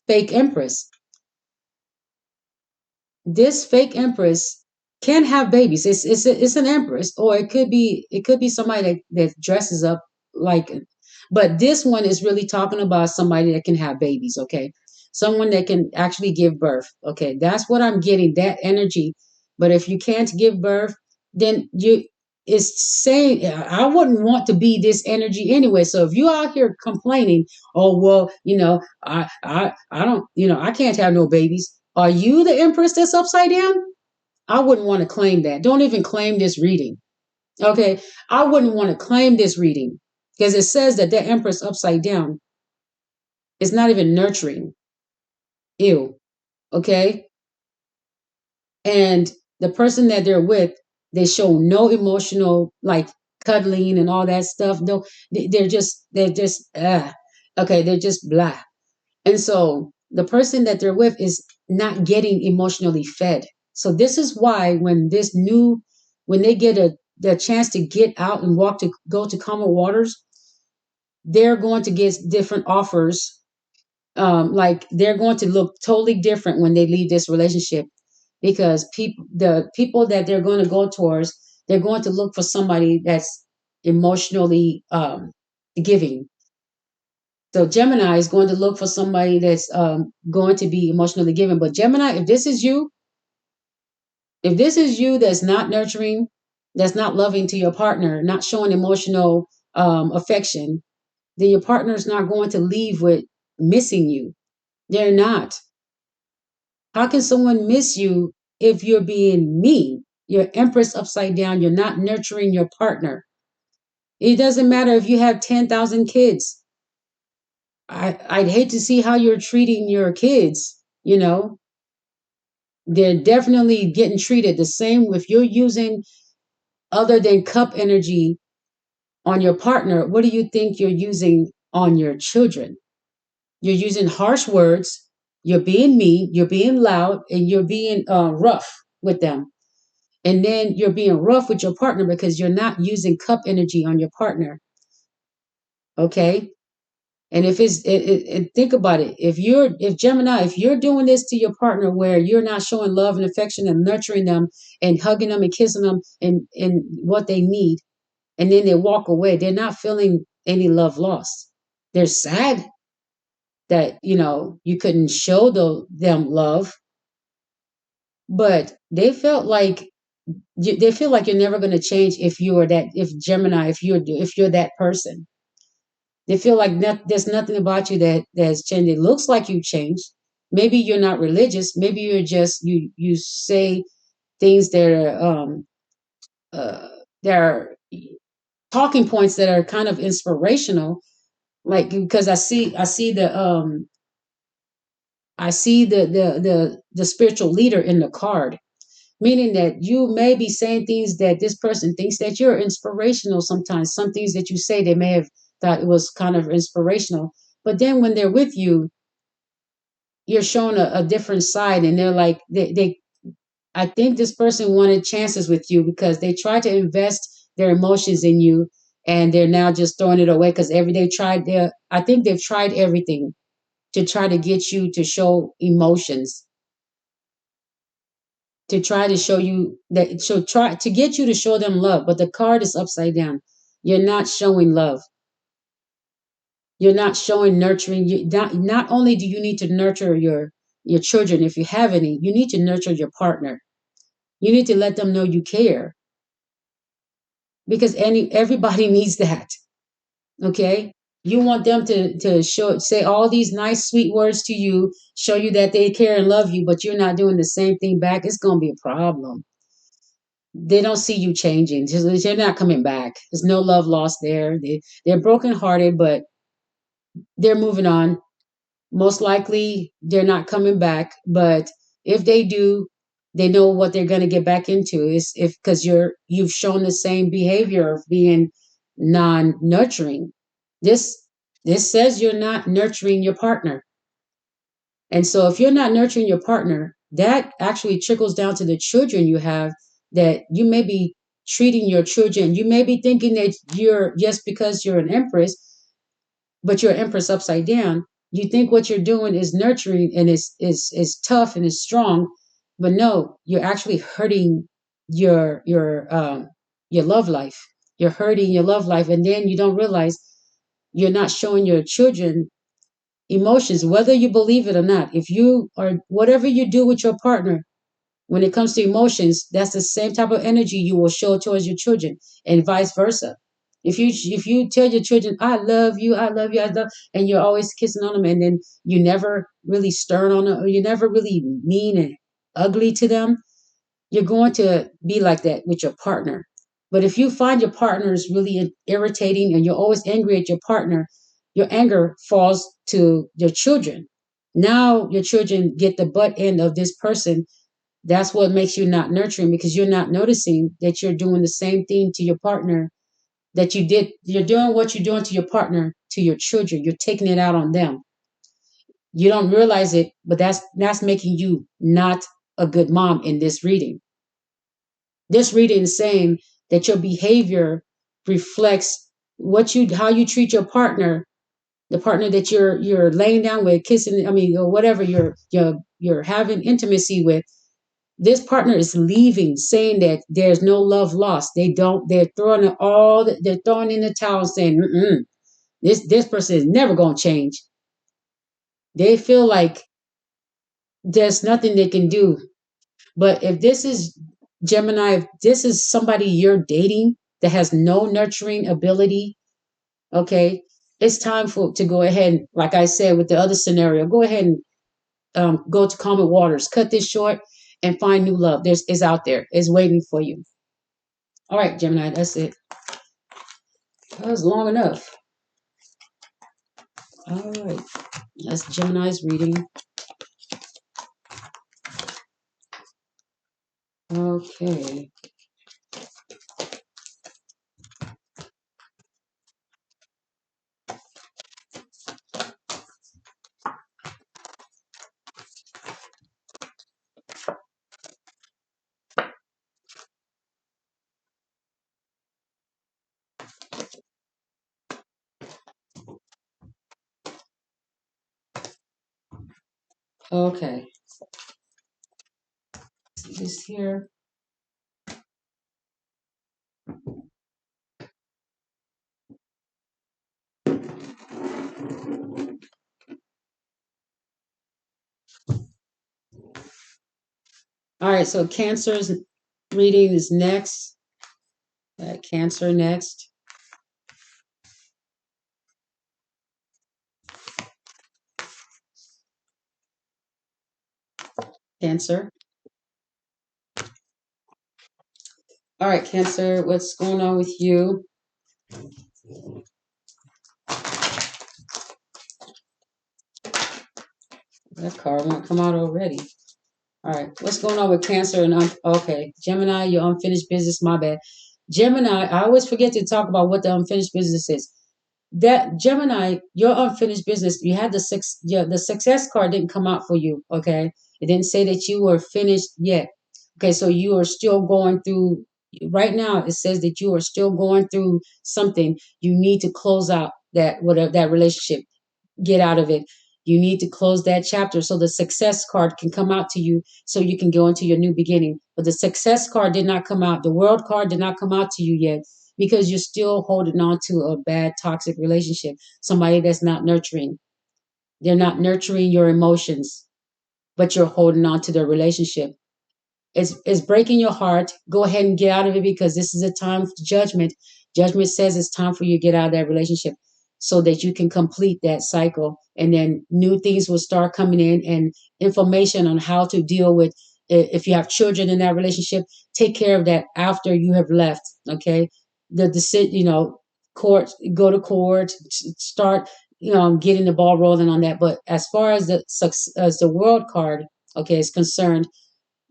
[SPEAKER 1] fake empress. This fake empress can have babies. It's an empress, or it could be somebody that dresses up like. But this one is really talking about somebody that can have babies. Okay, someone that can actually give birth. Okay, that's what I'm getting. That energy. But if you can't give birth, then you is saying I wouldn't want to be this energy anyway. So if you out here complaining, oh well, I don't, I can't have no babies. Are you the empress that's upside down? I wouldn't want to claim that. Don't even claim this reading. Okay. I wouldn't want to claim this reading because it says that the empress upside down is not even nurturing. Ew. Okay. And the person that they're with, they show no emotional, like cuddling and all that stuff. No, they're just okay, they're just blah. And so the person that they're with is not getting emotionally fed. So this is why when they get the chance to get out and walk to go to calmer waters, they're going to get different offers. Like they're going to look totally different when they leave this relationship, because the people that they're going to go towards, they're going to look for somebody that's emotionally giving. So Gemini is going to look for somebody that's going to be emotionally giving. But Gemini, if this is you that's not nurturing, that's not loving to your partner, not showing emotional affection, then your partner is not going to leave with missing you. They're not. How can someone miss you if you're being mean? You're Empress upside down. You're not nurturing your partner. It doesn't matter if you have 10,000 kids. I'd hate to see how you're treating your kids. They're definitely getting treated the same if you're using other than cup energy on your partner. What do you think you're using on your children? You're using harsh words. You're being mean. You're being loud, and you're being rough with them. And then you're being rough with your partner because you're not using cup energy on your partner. Okay. And think about it. If Gemini, if you're doing this to your partner where you're not showing love and affection and nurturing them and hugging them and kissing them and what they need, and then they walk away, they're not feeling any love lost. They're sad that, you couldn't show them love, but they feel like you're never going to change if Gemini, if you're that person. They feel like there's nothing about you that has changed. It looks like you changed. Maybe you're not religious. Maybe you're just you say things uh, that are talking points that are kind of inspirational. Like, because I see the spiritual leader in the card, meaning that you may be saying things that this person thinks that you're inspirational. Sometimes some things that you say, they may have thought it was kind of inspirational, but then when they're with you, you're showing a different side, and they're like they I think this person wanted chances with you because they tried to invest their emotions in you, and they're now just throwing it away because every they tried their I think they've tried everything to try to get you to show emotions, to try to show you that so try to get you to show them love, but the card is upside down. You're not showing love. You're not showing nurturing. Not only do you need to nurture your children, if you have any, you need to nurture your partner. You need to let them know you care, because everybody needs that. Okay. You want them to say all these nice sweet words to you, show you that they care and love you, but you're not doing the same thing back. It's going to be a problem. They don't see you changing. They're not coming back. There's no love lost there. They're brokenhearted, but they're moving on. Most likely, they're not coming back. But if they do, they know what they're going to get back into. Is if because you've shown the same behavior of being non-nurturing. This this says you're not nurturing your partner. And so if you're not nurturing your partner, that actually trickles down to the children you have, that you may be treating your children. You may be thinking that you're just because you're an empress, but you're an empress upside down. You think what you're doing is nurturing and is tough and is strong, but no, you're actually hurting your love life. You're hurting your love life, and then you don't realize you're not showing your children emotions, whether you believe it or not. If you are whatever you do with your partner, when it comes to emotions, that's the same type of energy you will show towards your children, and vice versa. If you tell your children, I love you, I love, and you're always kissing on them, and then you never really stern on them, or you never really mean and ugly to them, you're going to be like that with your partner. But if you find your partner is really irritating and you're always angry at your partner, your anger falls to your children. Now your children get the butt end of this person. That's what makes you not nurturing, because you're not noticing that you're doing the same thing to your partner that you did. You're doing what you're doing to your partner, to your children. You're taking it out on them. You don't realize it, but that's making you not a good mom in this reading. This reading is saying that your behavior reflects what you how you treat your partner, the partner that you're laying down with, kissing, I mean, or whatever you're having intimacy with. This partner is leaving, saying that there's no love lost. They're throwing it all. They're throwing in the towel, saying, mm-mm, this person is never going to change. They feel like there's nothing they can do. But if this is Gemini, if this is somebody you're dating that has no nurturing ability, okay, it's time for to go ahead. Like I said with the other scenario, go ahead and go to calmer waters, cut this short, and find new love. There's is out there, is waiting for you. All right, Gemini, that's it. That was long enough. All right, that's Gemini's reading. Okay. Okay. This here. All right, so Cancer's reading is next. Cancer next. Cancer. All right, Cancer, what's going on with you? That card won't come out already. All right, what's going on with Cancer and okay, Gemini, your unfinished business. My bad, Gemini. I always forget to talk about what the unfinished business is. That Gemini, your unfinished business. You had the success card didn't come out for you. Okay, it didn't say that you were finished yet. Okay, so you are still going through. Right now, it says that you are still going through something. You need to close out that whatever that relationship, get out of it. You need to close that chapter so the success card can come out to you so you can go into your new beginning. But the success card did not come out. The world card did not come out to you yet because you're still holding on to a bad, toxic relationship, somebody that's not nurturing. They're not nurturing your emotions, but you're holding on to their relationship. It's breaking your heart. Go ahead and get out of it because this is a time for judgment. Judgment says it's time for you to get out of that relationship so that you can complete that cycle. And then new things will start coming in and information on how to deal with if you have children in that relationship, take care of that after you have left. Okay. The decision, court, go to court, start, getting the ball rolling on that. But as far as the world card, okay, is concerned,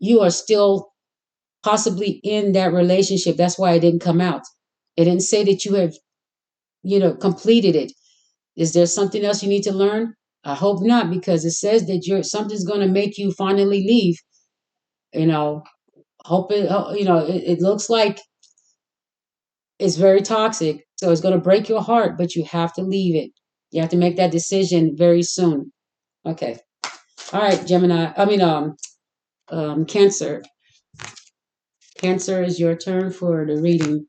[SPEAKER 1] you are still possibly in that relationship. That's why it didn't come out. It didn't say that you have, completed it. Is there something else you need to learn? I hope not, because it says that something's going to make you finally leave. You know, hope it. It looks like it's very toxic, so it's going to break your heart. But you have to leave it. You have to make that decision very soon. Okay. All right, Gemini. Cancer. Cancer is your turn for the reading.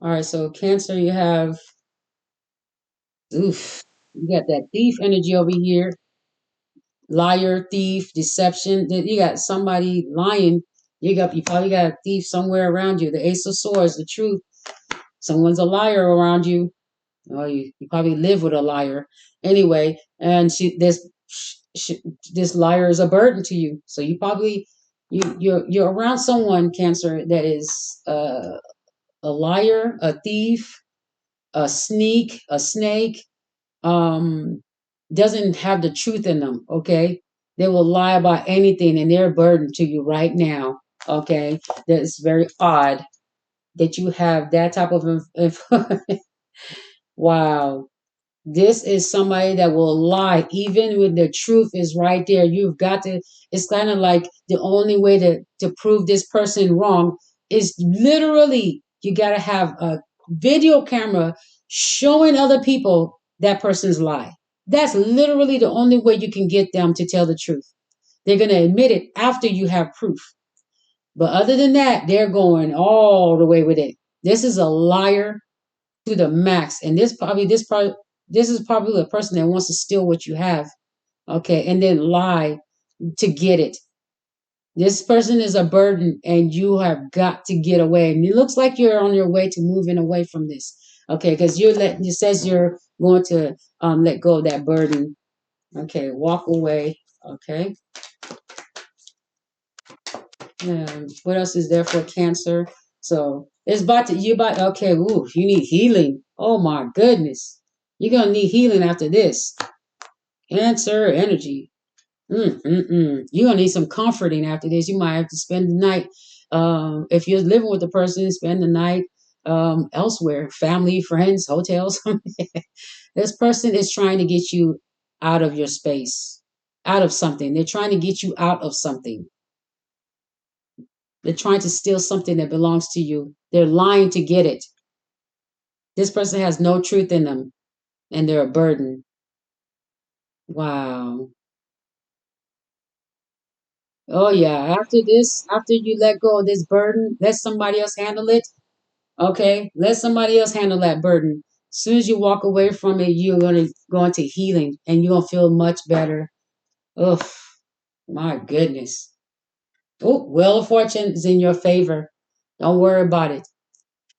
[SPEAKER 1] All right, so Cancer, you have, oof, you got that thief energy over here, liar, thief, deception. You got somebody lying. You probably got a thief somewhere around you. The Ace of Swords, the truth. Someone's a liar around you. Well, you probably live with a liar anyway. And this liar is a burden to you. So you probably you're around someone, Cancer, that is a liar, a thief, a sneak, a snake. Um, doesn't have the truth in them. Okay, they will lie about anything, and they're a burden to you right now. Okay, that's very odd that you have that type of wow. This is somebody that will lie even when the truth is right there. You've got to, it's kind of like the only way to prove this person wrong is literally you got to have a video camera showing other people that person's lie. That's literally the only way you can get them to tell the truth. They're going to admit it after you have proof. But other than that, they're going all the way with it. This is a liar to the max. And this is probably a person that wants to steal what you have, okay, and then lie to get it. This person is a burden, and you have got to get away. And it looks like you're on your way to moving away from this, okay, because you're letting. It says you're going to let go of that burden. Okay, walk away. Okay. What else is there for Cancer? So it's about to you about okay. Ooh, you need healing. Oh my goodness, you're gonna need healing after this. Cancer energy. You're gonna need some comforting after this. You might have to spend the night. If you're living with the person, spend the night elsewhere, family, friends, hotels. This person is trying to get you out of your space, out of something. They're trying to get you out of something. They're trying to steal something that belongs to you. They're lying to get it. This person has no truth in them, and they're a burden. Wow. Oh yeah. After this, after you let go of this burden, let somebody else handle it. Okay, let somebody else handle that burden. As soon as you walk away from it, you're gonna go into healing, and you're gonna feel much better. Oh my goodness. Oh, Wheel of Fortune is in your favor. Don't worry about it.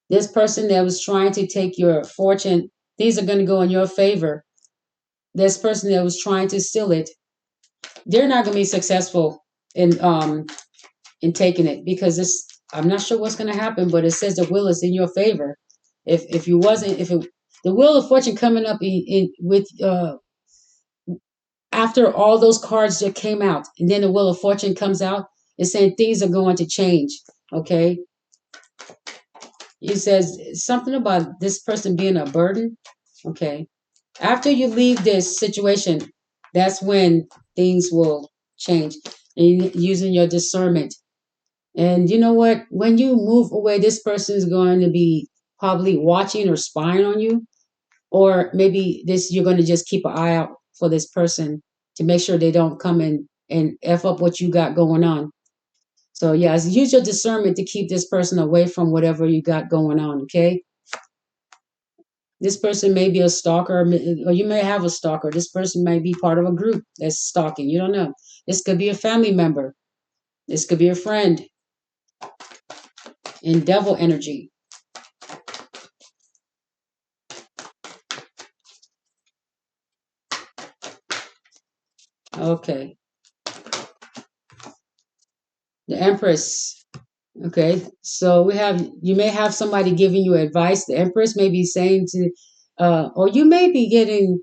[SPEAKER 1] This person that was trying to take your fortune, things are going to go in your favor. This person that was trying to steal it, they're not going to be successful in taking it because this. I'm not sure what's going to happen, but it says the will is in your favor. If you wasn't, if it, the Wheel of Fortune coming up in with after all those cards that came out, and then the Wheel of Fortune comes out, it's saying things are going to change. Okay, it says something about this person being a burden. Okay, after you leave this situation, that's when things will change. And using your discernment. And you know what? When you move away, this person is going to be probably watching or spying on you. Or maybe this you're going to just keep an eye out for this person to make sure they don't come in and F up what you got going on. So yeah, use your discernment to keep this person away from whatever you got going on, okay? This person may be a stalker, or you may have a stalker. This person may be part of a group that's stalking. You don't know. This could be a family member. This could be a friend in devil energy. Okay. The Empress. Okay. So we have, you may have somebody giving you advice. The Empress may be saying to, or you may be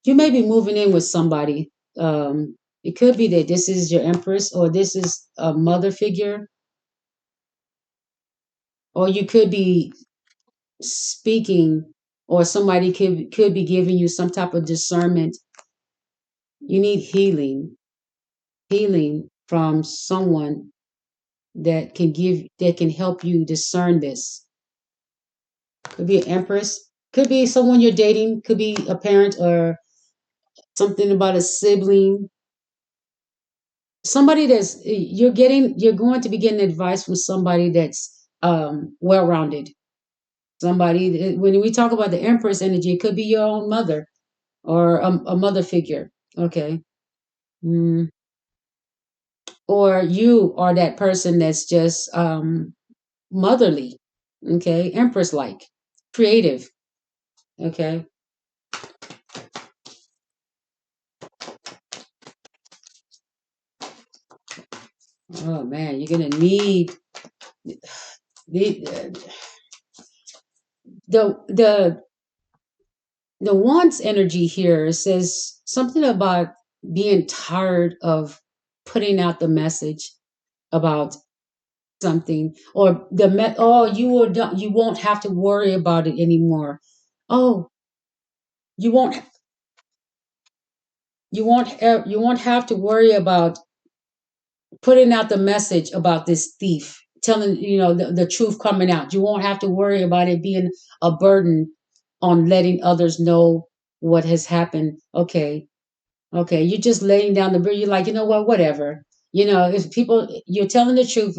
[SPEAKER 1] moving in with somebody. It could be that this is your Empress, or this is a mother figure, or you could be speaking, or somebody could be giving you some type of discernment. You need healing from someone that can help you discern this. Could be an empress, could be someone you're dating, could be a parent, or something about a sibling. Somebody that's you're going to be getting advice from somebody that's well rounded. Somebody, when we talk about the empress energy, it could be your own mother, or a mother figure. Okay. Mm. Or you are that person that's just motherly. Okay. Empress like, creative. Okay. Oh man, you're gonna need the the The wants energy here says something about being tired of putting out the message about something, or oh, you will don't, you won't have to worry about it anymore. Oh, you won't you won't have to worry about putting out the message about this thief, telling the truth coming out. You won't have to worry about it being a burden on letting others know what has happened. Okay, okay, you're just laying down the bill. You're like, you know what, whatever. If people, you're telling the truth.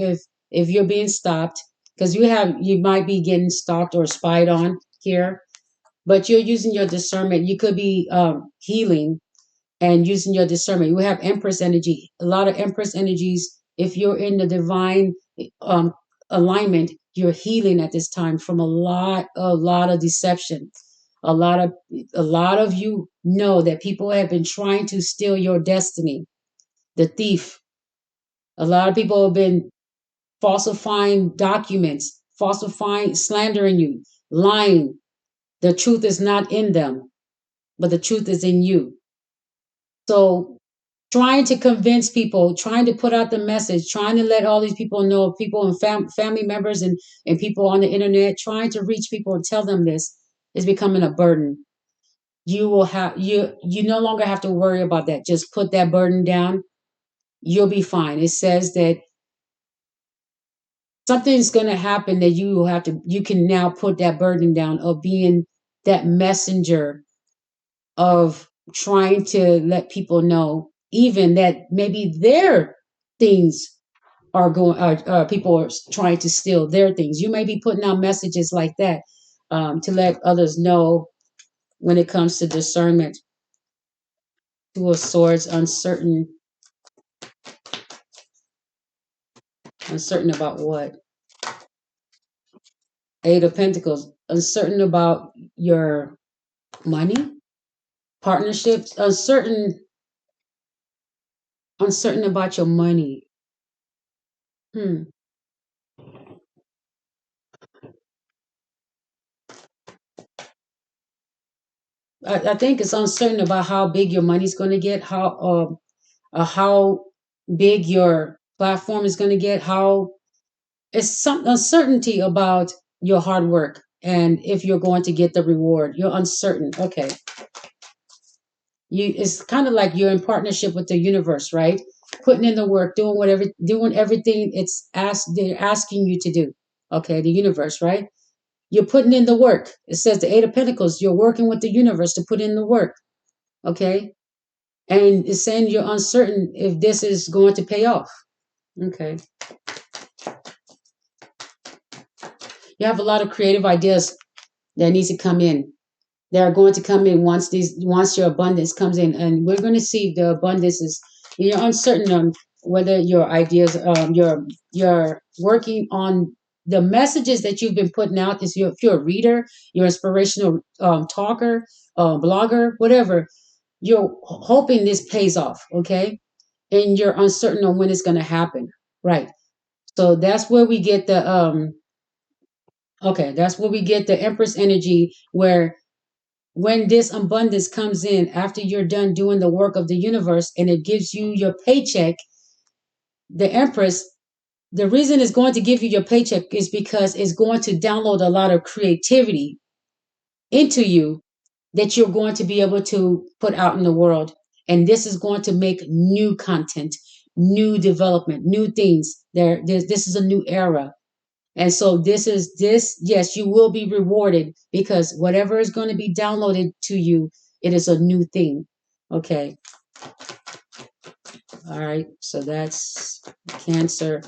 [SPEAKER 1] If you're being stopped, because you might be getting stalked or spied on here, but you're using your discernment. You could be healing and using your discernment. We have Empress energy, a lot of Empress energies. If you're in the divine um, alignment, you're healing at this time from a lot of deception. A lot of a lot of you know that people have been trying to steal your destiny. The thief. A lot of people have been falsifying documents, falsifying, slandering you, lying. The truth is not in them, but the truth is in you. So trying to convince people, trying to put out the message, trying to let all these people know, people and family members and people on the internet, trying to reach people and tell them this is becoming a burden. You no longer have to worry about that. Just put that burden down. You'll be fine. It says that something's going to happen that you can now put that burden down of being that messenger of trying to let people know even that maybe their things are going people are trying to steal their things. You may be putting out messages like that to let others know when it comes to discernment. Two of Swords, uncertain about what? Eight of Pentacles, uncertain about your money, partnerships, uncertain about your money. Hmm. I think it's uncertain about how big your money's going to get, how big your platform is going to get, how it's some uncertainty about your hard work and if you're going to get the reward. You're uncertain. Okay. It's kind of like you're in partnership with the universe, right? Putting in the work, doing everything they're asking you to do. Okay, the universe, right? You're putting in the work. It says the Eight of Pentacles, you're working with the universe to put in the work. Okay? And it's saying you're uncertain if this is going to pay off. Okay. You have a lot of creative ideas that needs to come in. They are going to come in once your abundance comes in, and we're going to see the abundance is. You're uncertain on whether your ideas, you're working on the messages that you've been putting out. If you're a reader, you're inspirational talker, blogger, whatever. You're hoping this pays off, okay? And you're uncertain on when it's going to happen, right? So that's where we get the that's where we get the Empress energy, where when this abundance comes in after you're done doing the work of the universe and it gives you your paycheck, the Empress, the reason it's going to give you your paycheck is because it's going to download a lot of creativity into you that you're going to be able to put out in the world. And this is going to make new content, new development, new things. This is a new era. And so yes, you will be rewarded because whatever is going to be downloaded to you, it is a new thing. Okay. All right. So that's Cancer.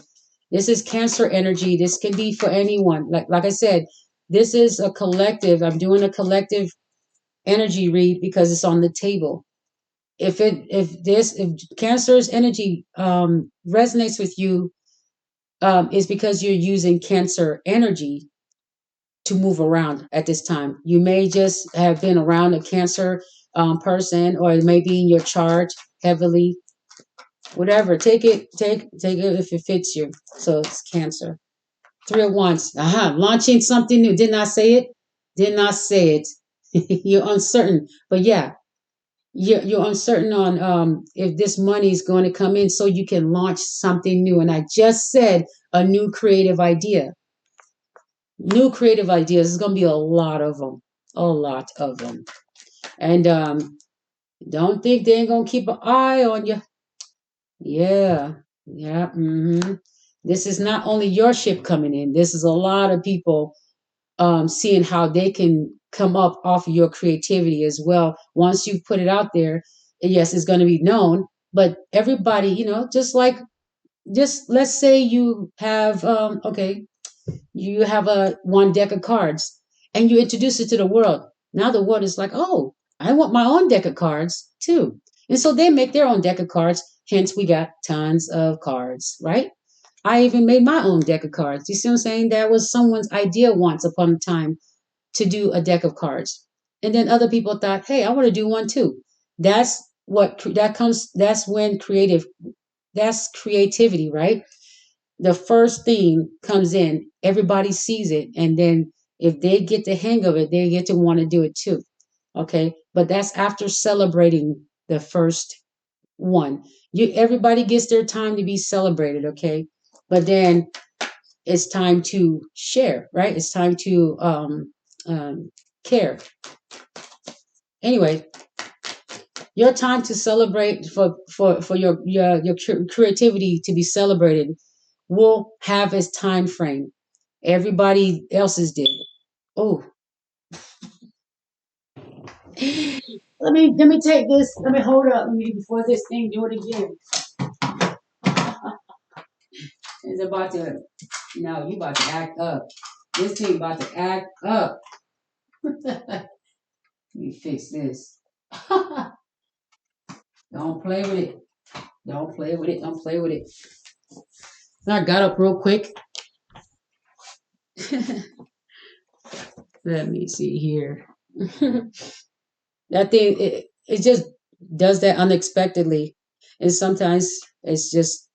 [SPEAKER 1] This is Cancer energy. This can be for anyone. Like I said, this is a collective. I'm doing a collective energy read because it's on the table. If Cancer's energy resonates with you, is because you're using Cancer energy to move around at this time. You may just have been around a Cancer person, or it may be in your chart heavily. Whatever, take it if it fits you. So it's Cancer. Three of Wands. Launching something new. Did not say it. Did not say it. You're uncertain, but yeah, you're uncertain on if this money is going to come in so you can launch something new. And I just said a new creative ideas. There's going to be a lot of them, a lot of them. And don't think they ain't going to keep an eye on you. Yeah, yeah. This is not only your ship coming in. This is a lot of people seeing how they can come up off of your creativity as well. Once you put it out there, yes, it's going to be known. But everybody, just let's say you have, okay, you have a one deck of cards and you introduce it to the world. Now the world is like, oh, I want my own deck of cards too. And so they make their own deck of cards. Hence, we got tons of cards, right? I even made my own deck of cards. You see what I'm saying? That was someone's idea once upon a time to do a deck of cards. And then other people thought, hey, I want to do one too. That's what that comes, that's creativity, right? The first thing comes in, everybody sees it. And then if they get the hang of it, they get to want to do it too. Okay. But that's after celebrating the first one. Everybody gets their time to be celebrated. Okay. But then it's time to share, right? It's time to care. Anyway, your time to celebrate for your creativity to be celebrated will have its time frame. Everybody else's did. Oh, let me take this. Let me hold up before this thing do it again. It's about to. No, you about to act up. This thing about to act up. Let me fix this. Don't play with it. Don't play with it. Don't play with it. I got up real quick. Let me see here. That thing, it just does that unexpectedly. And sometimes it's just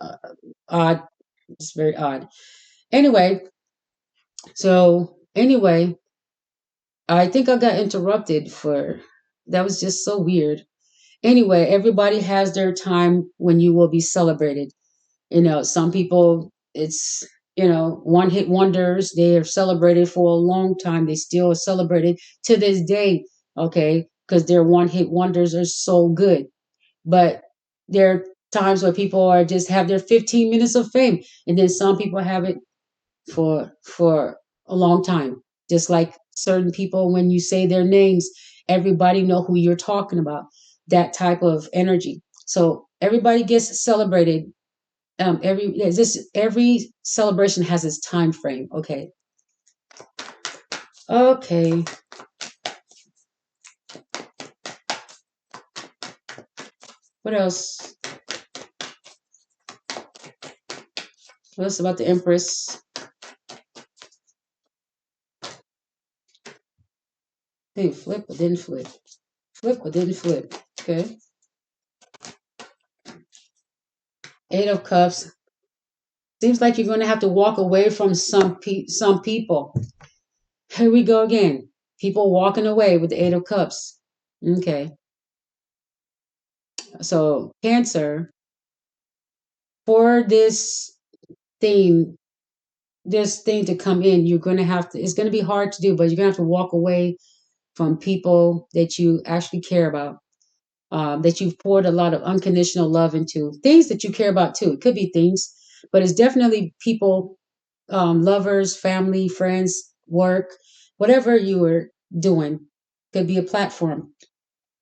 [SPEAKER 1] odd. It's very odd. Anyway, anyway, I think I got interrupted for that was just so weird. Anyway, everybody has their time when you will be celebrated. Some people, it's, one hit wonders. They are celebrated for a long time. They still are celebrated to this day, okay, because their one hit wonders are so good. But there are times where people are just have their 15 minutes of fame, and then some people have it for a long time. Just like certain people, when you say their names, everybody know who you're talking about. That type of energy. So everybody gets celebrated. Every celebration has its time frame. Okay. Okay. What else? What else about the Empress? Hey, flip or didn't flip? Flip or didn't flip? Okay. Eight of Cups. Seems like you're going to have to walk away from some people. Here we go again. People walking away with the Eight of Cups. Okay. So Cancer, for thing, this thing to come in, you're going to have to. It's going to be hard to do, but you're going to have to walk away from people that you actually care about. That you've poured a lot of unconditional love into, things that you care about too. It could be things, but it's definitely people, lovers, family, friends, work, whatever you were doing. Could be a platform.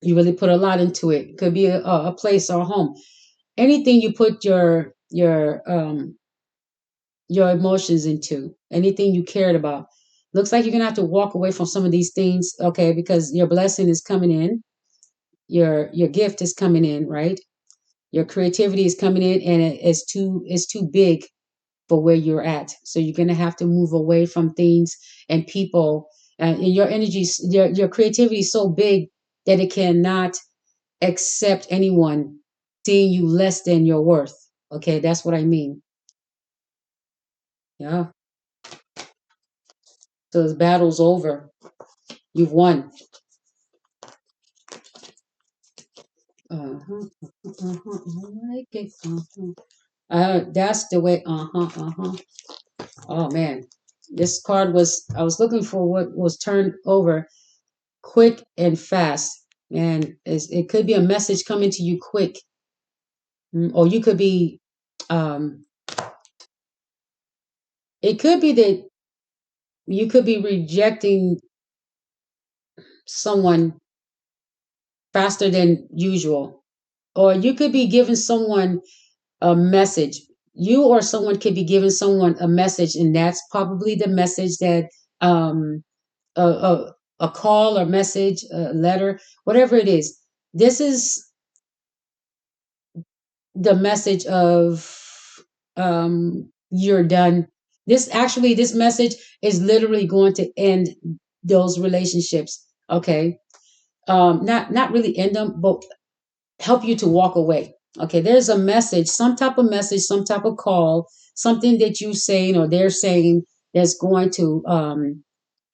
[SPEAKER 1] You really put a lot into it. Could be a place or a home. Anything you put your emotions into, anything you cared about. Looks like you're gonna have to walk away from some of these things, okay, because your blessing is coming in, your gift is coming in, right? Your creativity is coming in, and it's too big for where you're at. So you're gonna have to move away from things and people, and your energy, your creativity is so big that it cannot accept anyone seeing you less than your worth. Okay, that's what I mean. Yeah. So this battle's over. You've won. Uh-huh. Uh-huh. I like it. Uh-huh. That's the way. Uh-huh. Uh-huh. Oh man. This card was I was looking for what was turned over quick and fast. And it could be a message coming to you quick. Or you could be um it could be that you could be rejecting someone faster than usual. Or you could be giving someone a message. You or someone could be giving someone a message, and that's probably the message that um, a call or message, a letter, whatever it is. This is the message of you're done. This message is literally going to end those relationships. Okay, not really end them, but help you to walk away. Okay, there's a message, some type of call, something that you saying or they're saying that's going to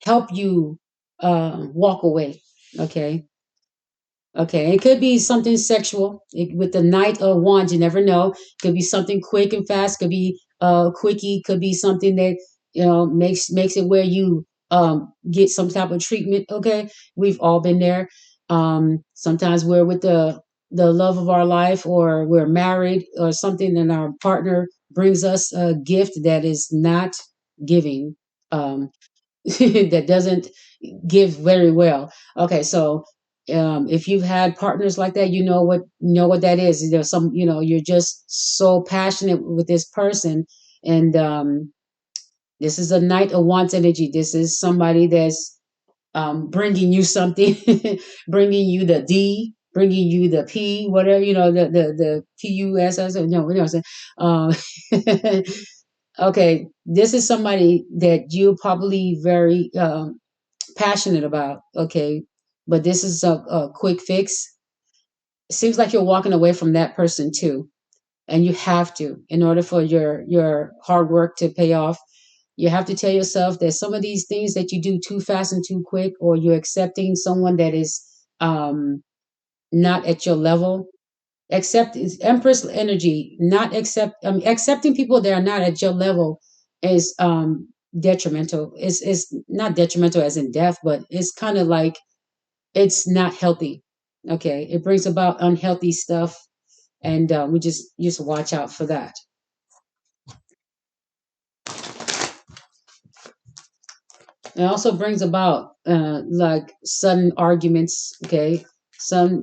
[SPEAKER 1] help you walk away. Okay, okay, it could be something sexual with the Knight of Wands. You never know. Could be something quick and fast. Could be quickie. Could be something that makes it where you get some type of treatment. Okay, we've all been there. Sometimes we're with the love of our life, or we're married, or something, and our partner brings us a gift that is not giving. That doesn't give very well. Okay, so if you've had partners like that, you know what that is. There's some, you're just so passionate with this person, and this is a Knight of Wands energy. This is somebody that's bringing you something, bringing you the D, bringing you the P, whatever, the PUS. No, what else? Okay, this is somebody that you probably very passionate about. Okay, but this is a quick fix. It seems like you're walking away from that person too, and you have to, in order for your hard work to pay off. You have to tell yourself that some of these things that you do too fast and too quick, or you're accepting someone that is not at your level. Accept is Empress energy. Not accept accepting people that are not at your level is detrimental. It's not detrimental as in death, but it's kind of like it's not healthy. Okay, it brings about unhealthy stuff, and we just watch out for that. It also brings about like sudden arguments. Okay, some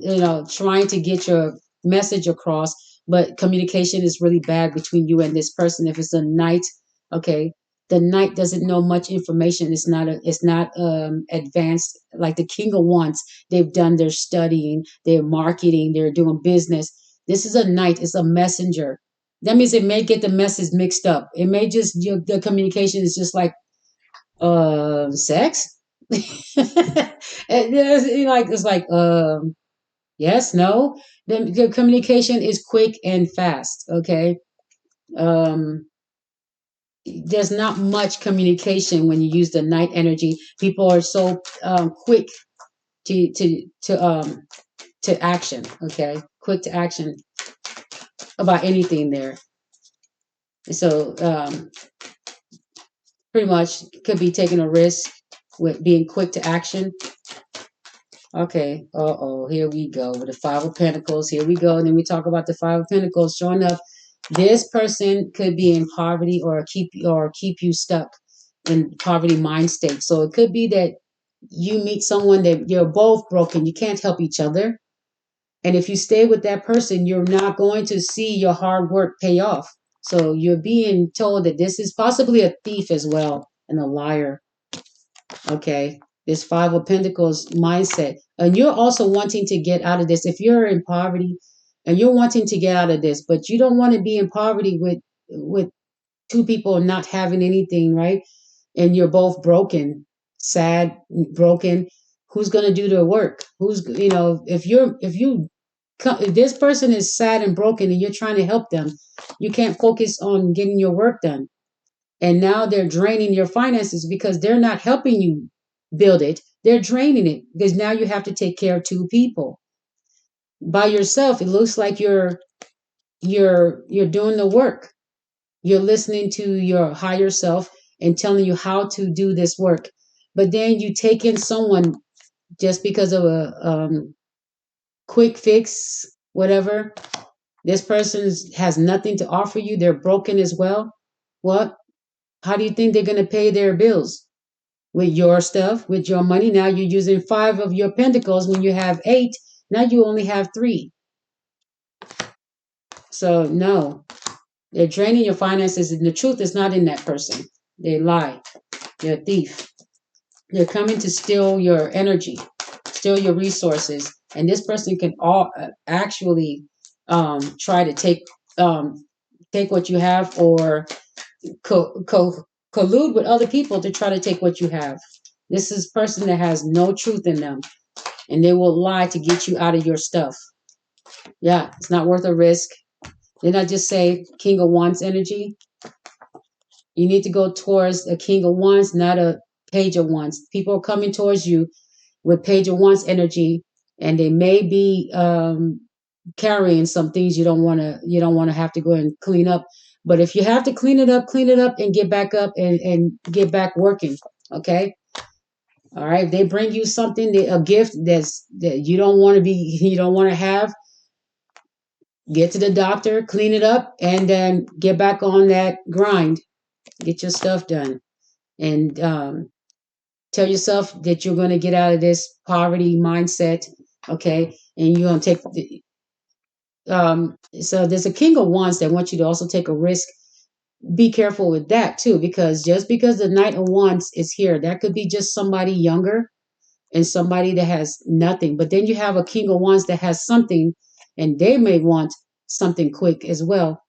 [SPEAKER 1] trying to get your message across, but communication is really bad between you and this person. If it's a Knight, okay, the Knight doesn't know much information. It's not advanced like the King of Wands. They've done their studying, they're marketing, they're doing business. This is a Knight. It's a messenger. That means it may get the message mixed up. It may just the communication is just like sex. It's like yes, no. The communication is quick and fast. Okay, um there's not much communication when you use the Night energy. People are so quick to action. Okay, quick to action about anything there. So pretty much could be taking a risk with being quick to action. Okay. Uh-oh. Here we go with the Five of Pentacles. Here we go. And then we talk about the Five of Pentacles showing up. This person could be in poverty, or keep you stuck in poverty mind state. So it could be that you meet someone that you're both broken. You can't help each other. And if you stay with that person, you're not going to see your hard work pay off. So you're being told that this is possibly a thief as well and a liar. Okay, this Five of Pentacles mindset, and you're also wanting to get out of this. If you're in poverty and you're wanting to get out of this, but you don't want to be in poverty with two people not having anything, right? And you're both broken, sad, broken. Who's going to do the work? If this person is sad and broken and you're trying to help them, you can't focus on getting your work done, and now they're draining your finances because they're not helping you build it. They're draining it because now you have to take care of two people. by yourself, it looks like you're doing the work. You're listening to your higher self and telling you how to do this work. But then you take in someone just because of a quick fix, whatever. This person has nothing to offer you. They're broken as well. What? How do you think they're going to pay their bills? With your stuff, with your money. Now you're using five of your pentacles when you have eight. Now you only have three. So, no, they're draining your finances, and the truth is not in that person. They lie. They're a thief. They're coming to steal your energy, steal your resources, and this person can all actually try to take what you have, or collude with other people to try to take what you have. This is a person that has no truth in them, and they will lie to get you out of your stuff. Yeah, it's not worth a risk. Didn't I just say King of Wands energy? You need to go towards a King of Wands, not a Page of Wands. People are coming towards you with Page of Wands energy, and they may be carrying some things you don't want to have to go and clean up. But if you have to clean it up and get back up and get back working. Okay. All right. If they bring you something, a gift that you don't want to be, you don't want to have, get to the doctor, clean it up, and then get back on that grind. Get your stuff done, and tell yourself that you're going to get out of this poverty mindset. Okay. And you're going to take so there's a King of Wands that wants you to also take a risk. Be careful with that too, because just because the Knight of Wands is here, that could be just somebody younger and somebody that has nothing. But then you have a King of Wands that has something, and they may want something quick as well.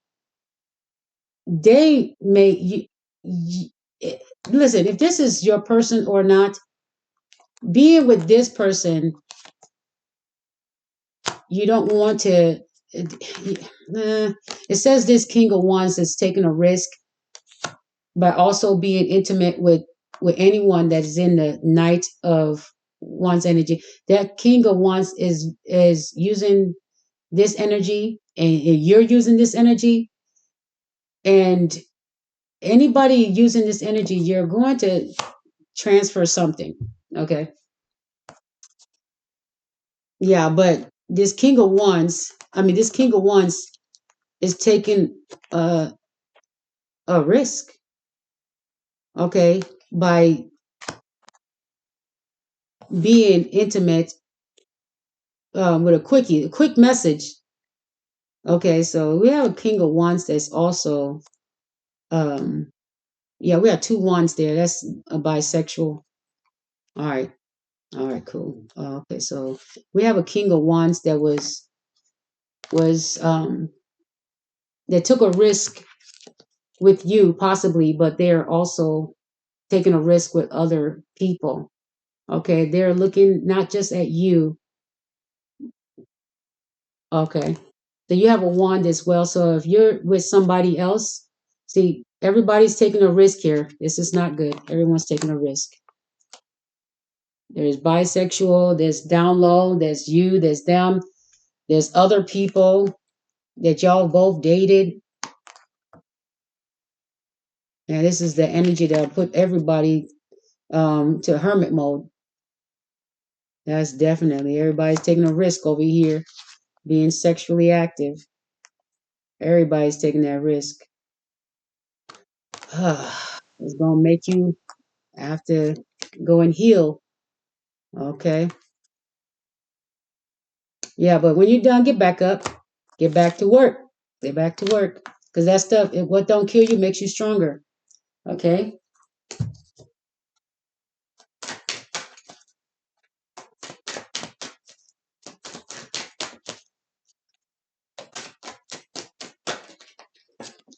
[SPEAKER 1] They may listen, if this is your person or not, being with this person, you don't want to. It says this King of Wands is taking a risk by also being intimate with anyone that is in the Knight of Wands energy. That King of Wands is using this energy, and you're using this energy, and anybody using this energy, you're going to transfer something. Okay. Yeah, but this King of Wands is taking a a risk. Okay, by being intimate with a quick message. Okay, so we have a King of Wands that's also, um, yeah, we have two wands there. That's a bisexual. All right, all right, cool. Okay, so we have a King of Wands that was that took a risk with you possibly, but they're also taking a risk with other people. Okay, they're looking not just at you. Okay. So you have a wand as well. So if you're with somebody else, see, everybody's taking a risk here. This is not good. Everyone's taking a risk. There's bisexual, there's down low, there's you, there's them, there's other people that y'all both dated. And this is the energy that put everybody to hermit mode. That's definitely everybody's taking a risk over here, being sexually active. Everybody's taking that risk. It's gonna make you have to go and heal. Okay. Yeah, but when you're done, get back up. Get back to work. Get back to work. Because that stuff, what don't kill you makes you stronger. Okay.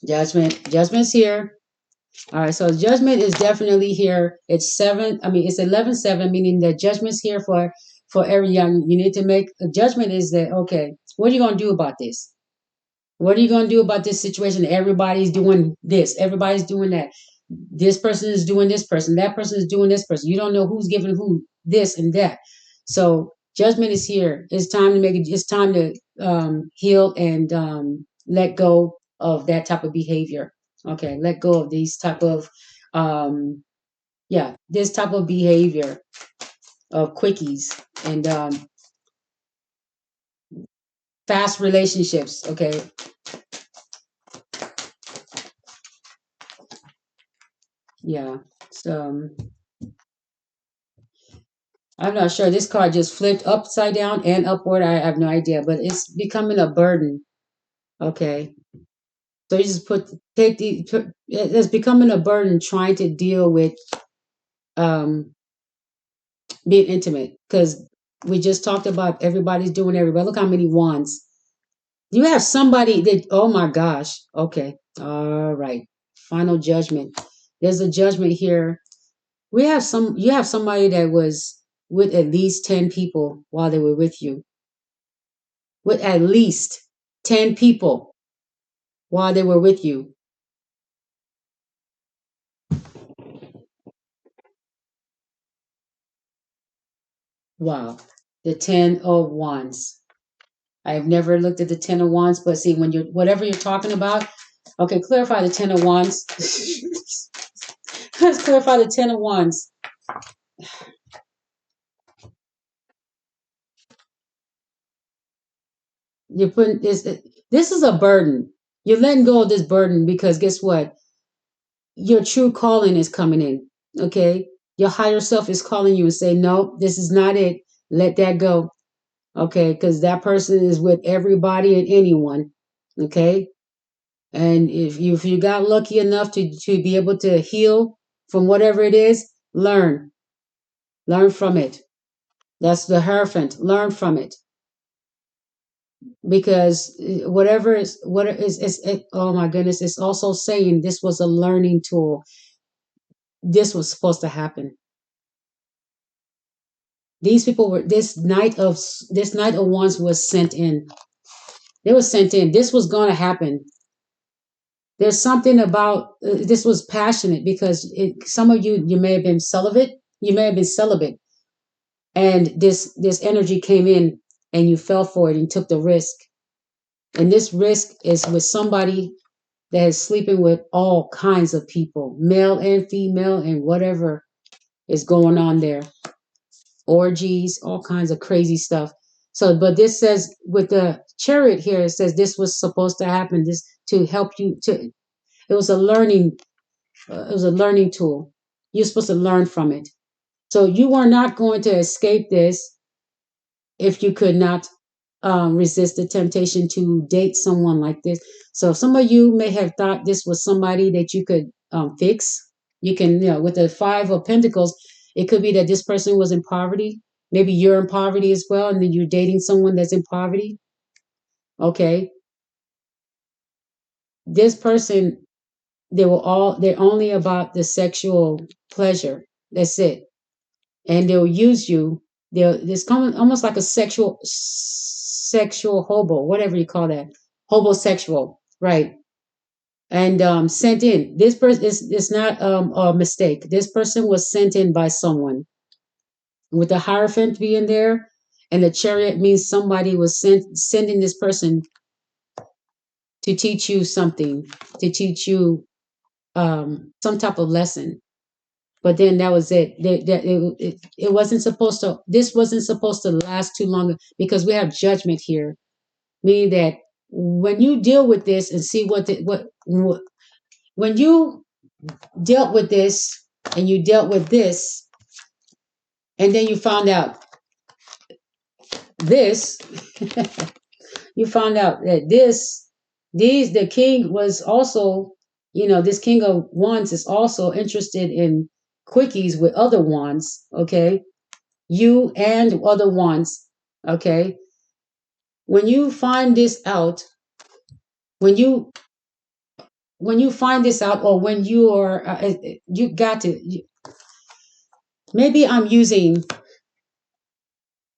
[SPEAKER 1] Judgment. Judgment's here. All right. So judgment is definitely here. It's seven. I mean, it's 11-7, meaning that judgment's here for every young. You need to make a judgment. Is that okay? What are you gonna do about this? What are you going to do about this situation? Everybody's doing this. Everybody's doing that. This person is doing this person. That person is doing this person. You don't know who's giving who this and that. So Judgment is here. It's time to make it. It's time to heal and let go of that type of behavior. Okay, let go of these type of yeah, this type of behavior of quickies and fast relationships. Okay, yeah. So I'm not sure. This card just flipped upside down and upward. I have no idea, but it's becoming a burden. Okay, so you just it's becoming a burden trying to deal with um being intimate because we just talked about everybody's doing everybody. Look how many wands. You have somebody that, oh my gosh. Okay. All right. Final judgment. There's a judgment here. You have somebody that was with at least 10 people while they were with you. With at least 10 people while they were with you. Wow. The 10 of wands. I've never looked at the 10 of wands, but see, when you're, whatever you're talking about, okay, clarify the 10 of wands. Let's clarify the 10 of wands. You're putting this is a burden. You're letting go of this burden because guess what? Your true calling is coming in. Okay. Your higher self is calling you and say, no, this is not it. Let that go. Okay. Because that person is with everybody and anyone. Okay. And if you got lucky enough to be able to heal from whatever it is, learn from it. That's the Hierophant. Learn from it because whatever is it, oh my goodness, it's also saying this was a learning tool. This was supposed to happen. These people were this night of wands was sent in. They were sent in. This was going to happen. There's something about this was passionate because some of you may have been celibate. You may have been celibate, and this energy came in, and you fell for it and took the risk. And this risk is with somebody that is sleeping with all kinds of people, male and female, and whatever is going on there. Orgies, all kinds of crazy stuff. So, but this says with the chariot here, it says this was supposed to happen. This to help you to. It was a learning. It was a learning tool. You're supposed to learn from it. So you are not going to escape this if you could not resist the temptation to date someone like this. So some of you may have thought this was somebody that you could fix. You can, with the Five of Pentacles, it could be that this person was in poverty. Maybe you're in poverty as well, and then you're dating someone that's in poverty. Okay. This person, they're only about the sexual pleasure. That's it. And they'll use you. It's almost like a sexual hobo, whatever you call that, hobosexual, right? And sent in. This person is not a mistake. This person was sent in by someone. With the Hierophant being there, and the Chariot means somebody was sending this person to teach you something, to teach you some type of lesson. But then that was it. It wasn't supposed to. This wasn't supposed to last too long because we have judgment here, meaning that when you deal with this and see what when you dealt with this and you dealt with this, and then you found out this, you found out that the king was also, this king of wands is also interested in quickies with other wands. Okay, you and other ones. Okay. When you find this out, when you find this out, or when you are, you got to. Maybe I'm using.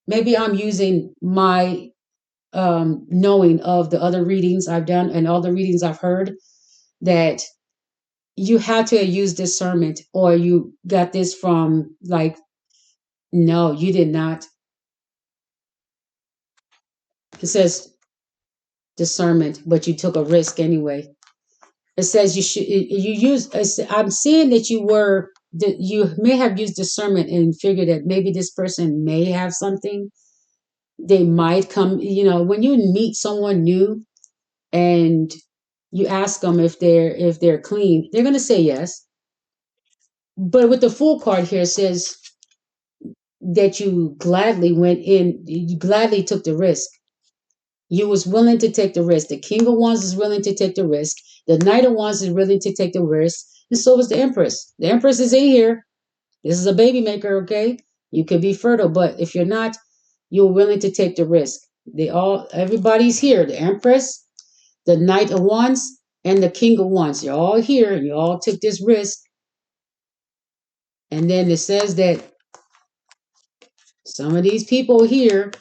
[SPEAKER 1] Maybe I'm using my knowing of the other readings I've done and all the readings I've heard that you had to use discernment, or you got this from like, no, you did not. It says discernment, but you took a risk anyway. It says you use. I'm seeing that you may have used discernment and figured that maybe this person may have something. They might come. When you meet someone new and you ask them if they're clean, they're gonna say yes. But with the Fool card here, it says that you gladly went in. You gladly took the risk. You was willing to take the risk. The King of Wands is willing to take the risk. The Knight of Wands is willing to take the risk. And so is the Empress. The Empress is in here. This is a baby maker, okay? You could be fertile, but if you're not, you're willing to take the risk. Everybody's here. The Empress, the Knight of Wands, and the King of Wands. You're all here and you all took this risk. And then it says that some of these people here,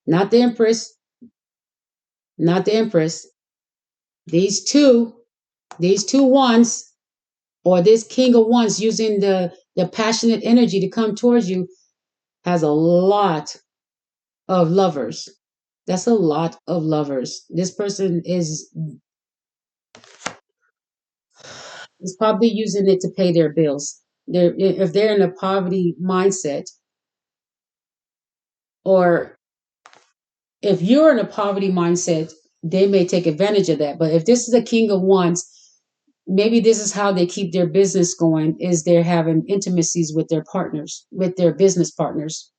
[SPEAKER 1] not the Empress, not the Empress, these two wands, or this King of Wands using the passionate energy to come towards you, has a lot of lovers. That's a lot of lovers. This person is probably using it to pay their bills. If they're in a poverty mindset, or if you're in a poverty mindset, they may take advantage of that. But if this is a King of Wands, maybe this is how they keep their business going, is they're having intimacies with their partners, with their business partners.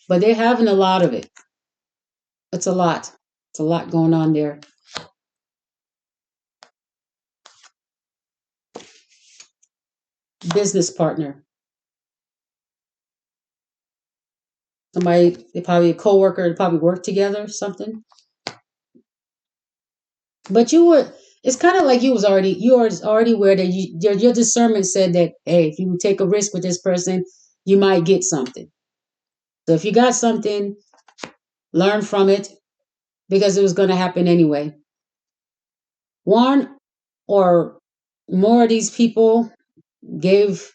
[SPEAKER 1] But they're having a lot of it. It's a lot. It's a lot going on there. Business partner. Somebody, they probably a coworker, they probably work together or something. But it's kind of like you are already aware that your discernment said that, hey, if you take a risk with this person, you might get something. So if you got something, learn from it, because it was going to happen anyway. One or more of these people gave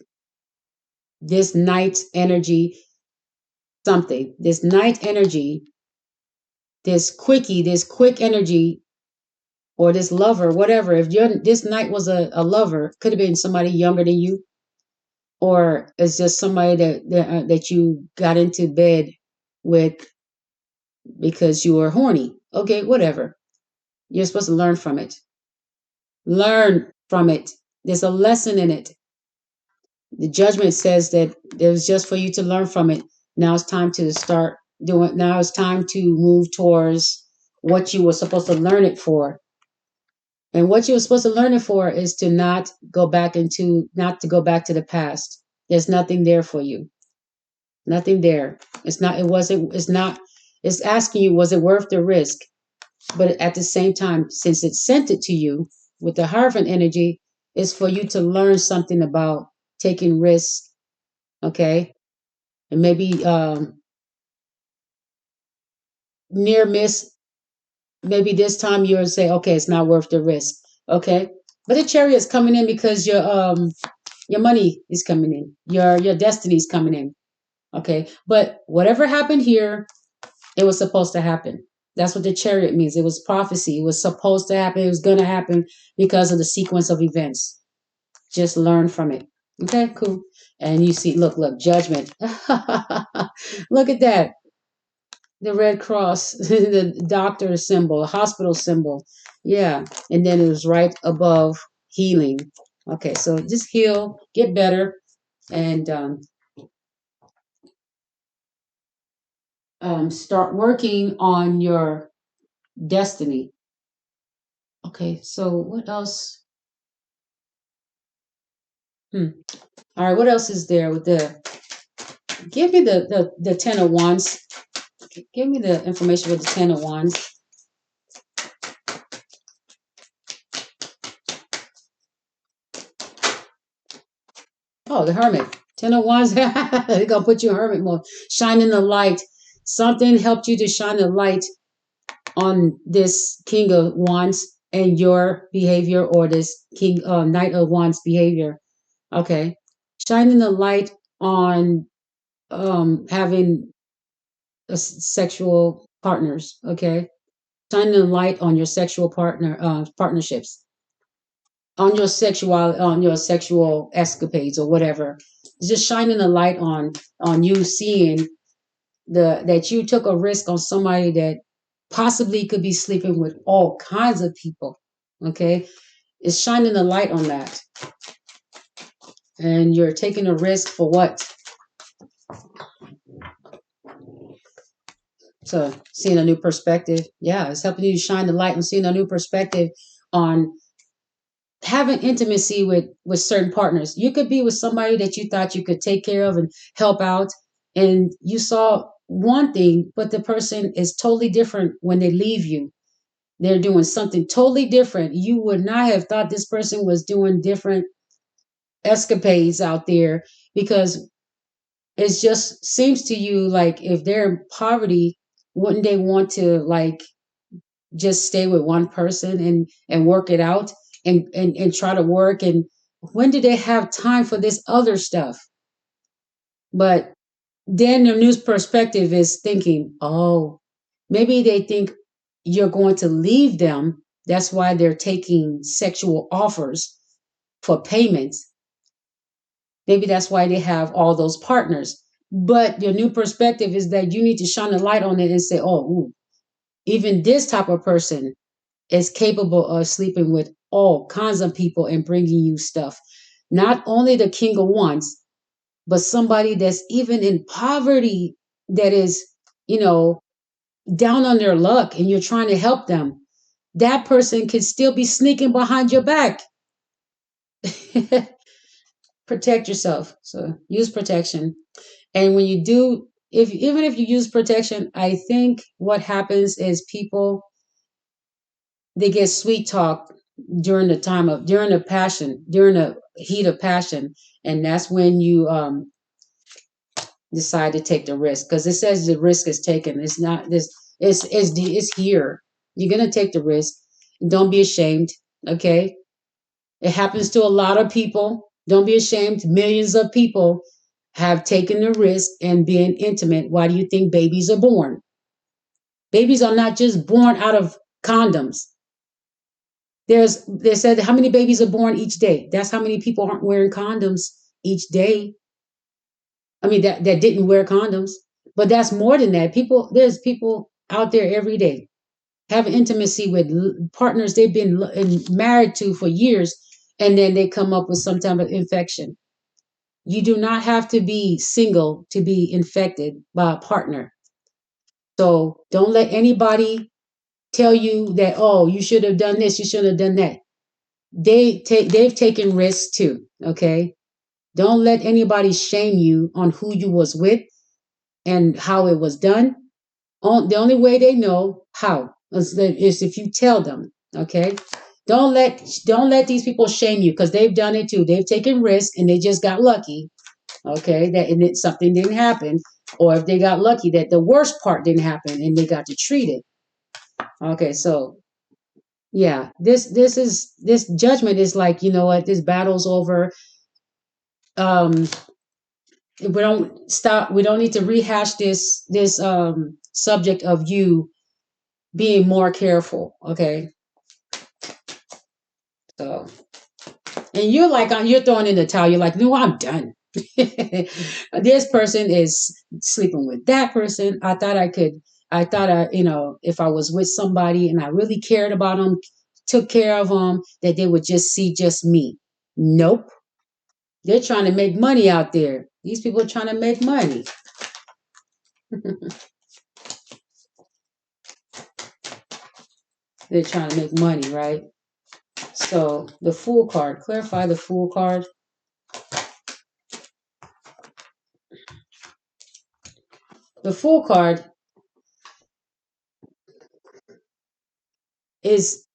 [SPEAKER 1] this night energy something. This night energy, this quick energy, or this lover, whatever. If this night was a lover, could have been somebody younger than you, or it's just somebody that you got into bed with because you were horny. Okay, whatever. You're supposed to learn from it. Learn from it. There's a lesson in it. The judgment says that it was just for you to learn from it. Now it's time to start doing. Now it's time to move towards what you were supposed to learn it for. And what you were supposed to learn it for is to not to go back to the past. There's nothing there for you. Nothing there. It's asking you, was it worth the risk? But at the same time, since it sent it to you with the Hierophant energy, it's for you to learn something about taking risks, okay? And maybe near miss, maybe this time you'll say, okay, it's not worth the risk, okay? But the Chariot's coming in because your money is coming in, your destiny is coming in, okay? But whatever happened here, it was supposed to happen. That's what the Chariot means. It was prophecy. It was supposed to happen. It was going to happen because of the sequence of events. Just learn from it. Okay, cool. And you see, look, judgment. Look at that. The Red Cross, the doctor symbol, hospital symbol. Yeah. And then it was right above healing. Okay, so just heal, get better, and start working on your destiny. Okay, so what else? All right, what else is there with give me the Ten of Wands. Give me the information with the Ten of Wands. Oh, the Hermit. Ten of Wands. They're going to put you in Hermit mode. Shining the light. Something helped you to shine the light on this King of Wands and your behavior, or this Knight of Wands behavior. Okay. Shining the light on having a sexual partners. Okay, shining a light on your sexual partnerships, on your sexual escapades or whatever. It's just shining a light on you seeing the that you took a risk on somebody that possibly could be sleeping with all kinds of people. Okay, it's shining a light on that, and you're taking a risk for what? So seeing a new perspective. Yeah, it's helping you shine the light on seeing a new perspective on having intimacy with certain partners. You could be with somebody that you thought you could take care of and help out, and you saw one thing, but the person is totally different when they leave you. They're doing something totally different. You would not have thought this person was doing different escapades out there, because it just seems to you like if they're in poverty, wouldn't they want to like just stay with one person and work it out and try to work, and when do they have time for this other stuff? But then the news perspective is thinking, oh, maybe they think you're going to leave them, that's why they're taking sexual offers for payments. Maybe that's why they have all those partners. But your new perspective is that you need to shine a light on it and say, oh, ooh, even this type of person is capable of sleeping with all kinds of people and bringing you stuff. Not only the king of wands, but somebody that's even in poverty, that is, you know, down on their luck, and you're trying to help them. That person could still be sneaking behind your back. Protect yourself. So use protection. And when you do, if even if you use protection, I think what happens is people, they get sweet talk during the passion, during the heat of passion, and that's when you decide to take the risk, because it says the risk is taken. It's not this. It's here. You're gonna take the risk. Don't be ashamed. Okay, it happens to a lot of people. Don't be ashamed. Millions of people have taken the risk and being intimate. Why do you think babies are born? Babies are not just born out of condoms. They said how many babies are born each day. That's how many people aren't wearing condoms each day. I mean that didn't wear condoms, but that's more than that. There's people out there every day having intimacy with partners they've been married to for years, and then they come up with some type of infection. You do not have to be single to be infected by a partner. So don't let anybody tell you that, oh, you should have done this, you should have done that. They've taken risks too. Okay. Don't let anybody shame you on who you was with and how it was done. The only way they know how is if you tell them. Okay. Don't let these people shame you, because they've done it too. They've taken risks and they just got lucky. Okay, something didn't happen, or if they got lucky that the worst part didn't happen and they got to treat it. Okay, so yeah, this judgment is like, you know what, this battle's over. Um, we don't need to rehash this subject of you being more careful. Okay, so and you're throwing in the towel. You're like, no, I'm done. This person is sleeping with that person. If I was with somebody and I really cared about them, took care of them, that they would just see just me. Nope. They're trying to make money out there. These people are trying to make money. They're trying to make money, right? So the Fool card, clarify the Fool card. The Fool card is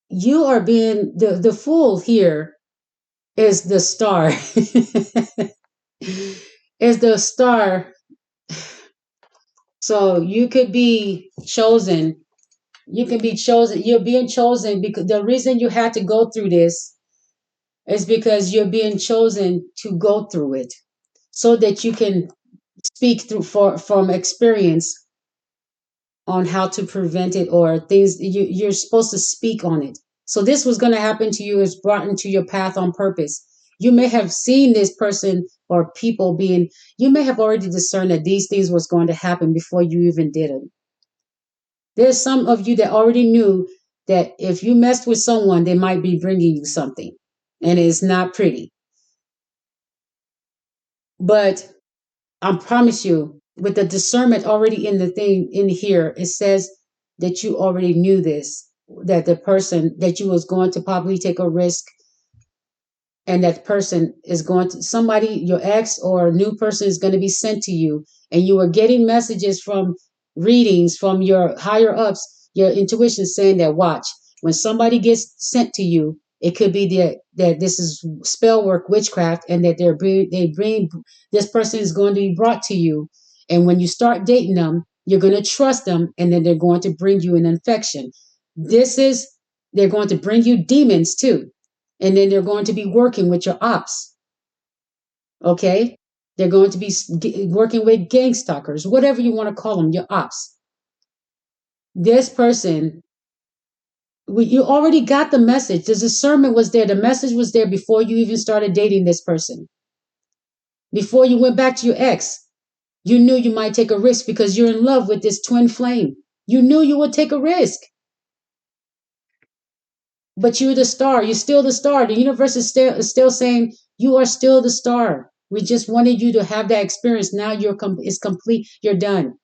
[SPEAKER 1] you are being the fool here is the star. Is the star. So you could be chosen. You can be chosen. You're being chosen because the reason you had to go through this is because you're being chosen to go through it, so that you can speak from experience on how to prevent it, or things you're supposed to speak on it. So this was going to happen to you, is brought into your path on purpose. You may have seen this person or people being, you may have already discerned that these things was going to happen before you even did it. There's some of you that already knew that if you messed with someone, they might be bringing you something, and it's not pretty. But I promise you, with the discernment already in the thing in here, it says that you already knew this, that the person that you was going to probably take a risk, and that person is going to, somebody, your ex or a new person is going to be sent to you, and you are getting messages from readings from your higher ups, your intuition saying that, watch, when somebody gets sent to you, it could be that this is spell work, witchcraft, and that they bring, this person is going to be brought to you, and when you start dating them, you're going to trust them, and then they're going to bring you an infection. This is, they're going to bring you demons too, and then they're going to be working with your ops. Okay, they're going to be working with gang stalkers, whatever you want to call them, your ops. This person, you already got the message. The discernment was there. The message was there before you even started dating this person. Before you went back to your ex, you knew you might take a risk because you're in love with this twin flame. You knew you would take a risk. But you're the star. You're still the star. The universe is still saying you are still the star. We just wanted you to have that experience. Now it's complete. You're done.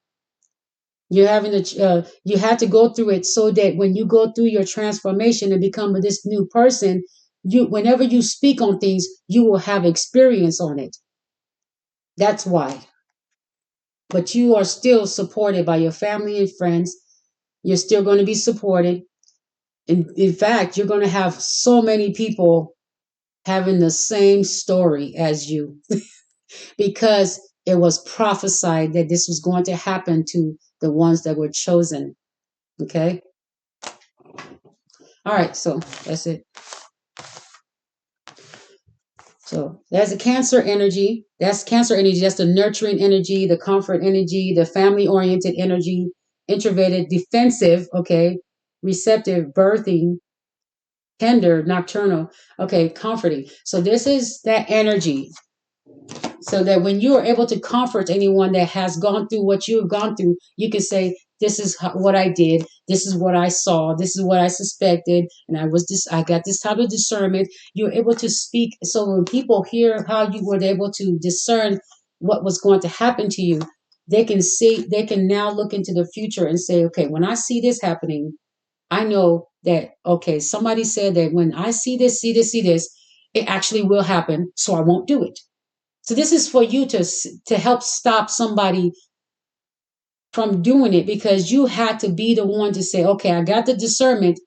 [SPEAKER 1] You're having to. You had to go through it so that when you go through your transformation and become this new person, whenever you speak on things, you will have experience on it. That's why. But you are still supported by your family and friends. You're still going to be supported. In fact, you're going to have so many people having the same story as you because it was prophesied that this was going to happen to the ones that were chosen. Okay. All right. So that's it. So that's the Cancer energy. That's Cancer energy. That's the nurturing energy, the comfort energy, the family oriented energy, introverted, defensive. Okay. Receptive, birthing, tender, nocturnal. Okay. Comforting. So this is that energy, so that when you are able to comfort anyone that has gone through what you have gone through, you can say, this is what I did, this is what I saw, this is what I suspected, and I got this type of discernment. You're able to speak, so when people hear how you were able to discern what was going to happen to you, they can now look into the future and say, okay, when I see this happening, I know that, okay, somebody said that when I see this, it actually will happen, so I won't do it. So this is for you to help stop somebody from doing it, because you had to be the one to say, okay, I got the discernment.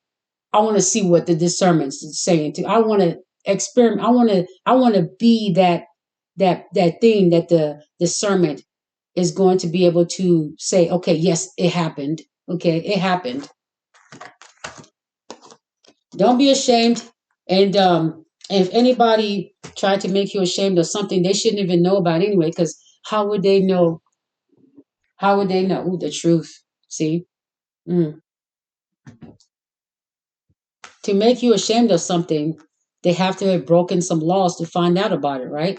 [SPEAKER 1] I want to see what the discernment's saying to. I want to experiment. I want to be that thing that the discernment is going to be able to say, okay, yes, it happened. Okay, it happened. Don't be ashamed. And if anybody tried to make you ashamed of something they shouldn't even know about anyway, because how would they know? How would they know the truth? See? Mm. To make you ashamed of something, they have to have broken some laws to find out about it, right?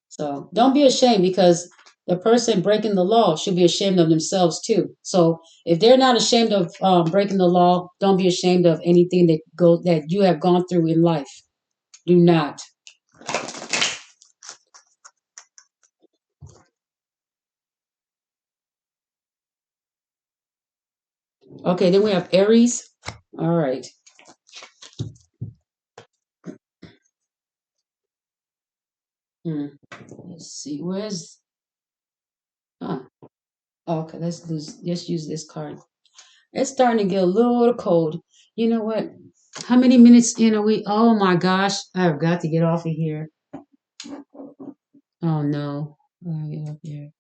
[SPEAKER 1] So don't be ashamed, because the person breaking the law should be ashamed of themselves too. So if they're not ashamed of breaking the law, don't be ashamed of anything that you have gone through in life. Do not. Okay, then we have Aries. All right. Hmm. Let's see. Where's? Huh. Okay, let's use this card. It's starting to get a little cold. You know what? How many minutes in are we? Oh my gosh, I've got to get off of here. Oh no. Get up here.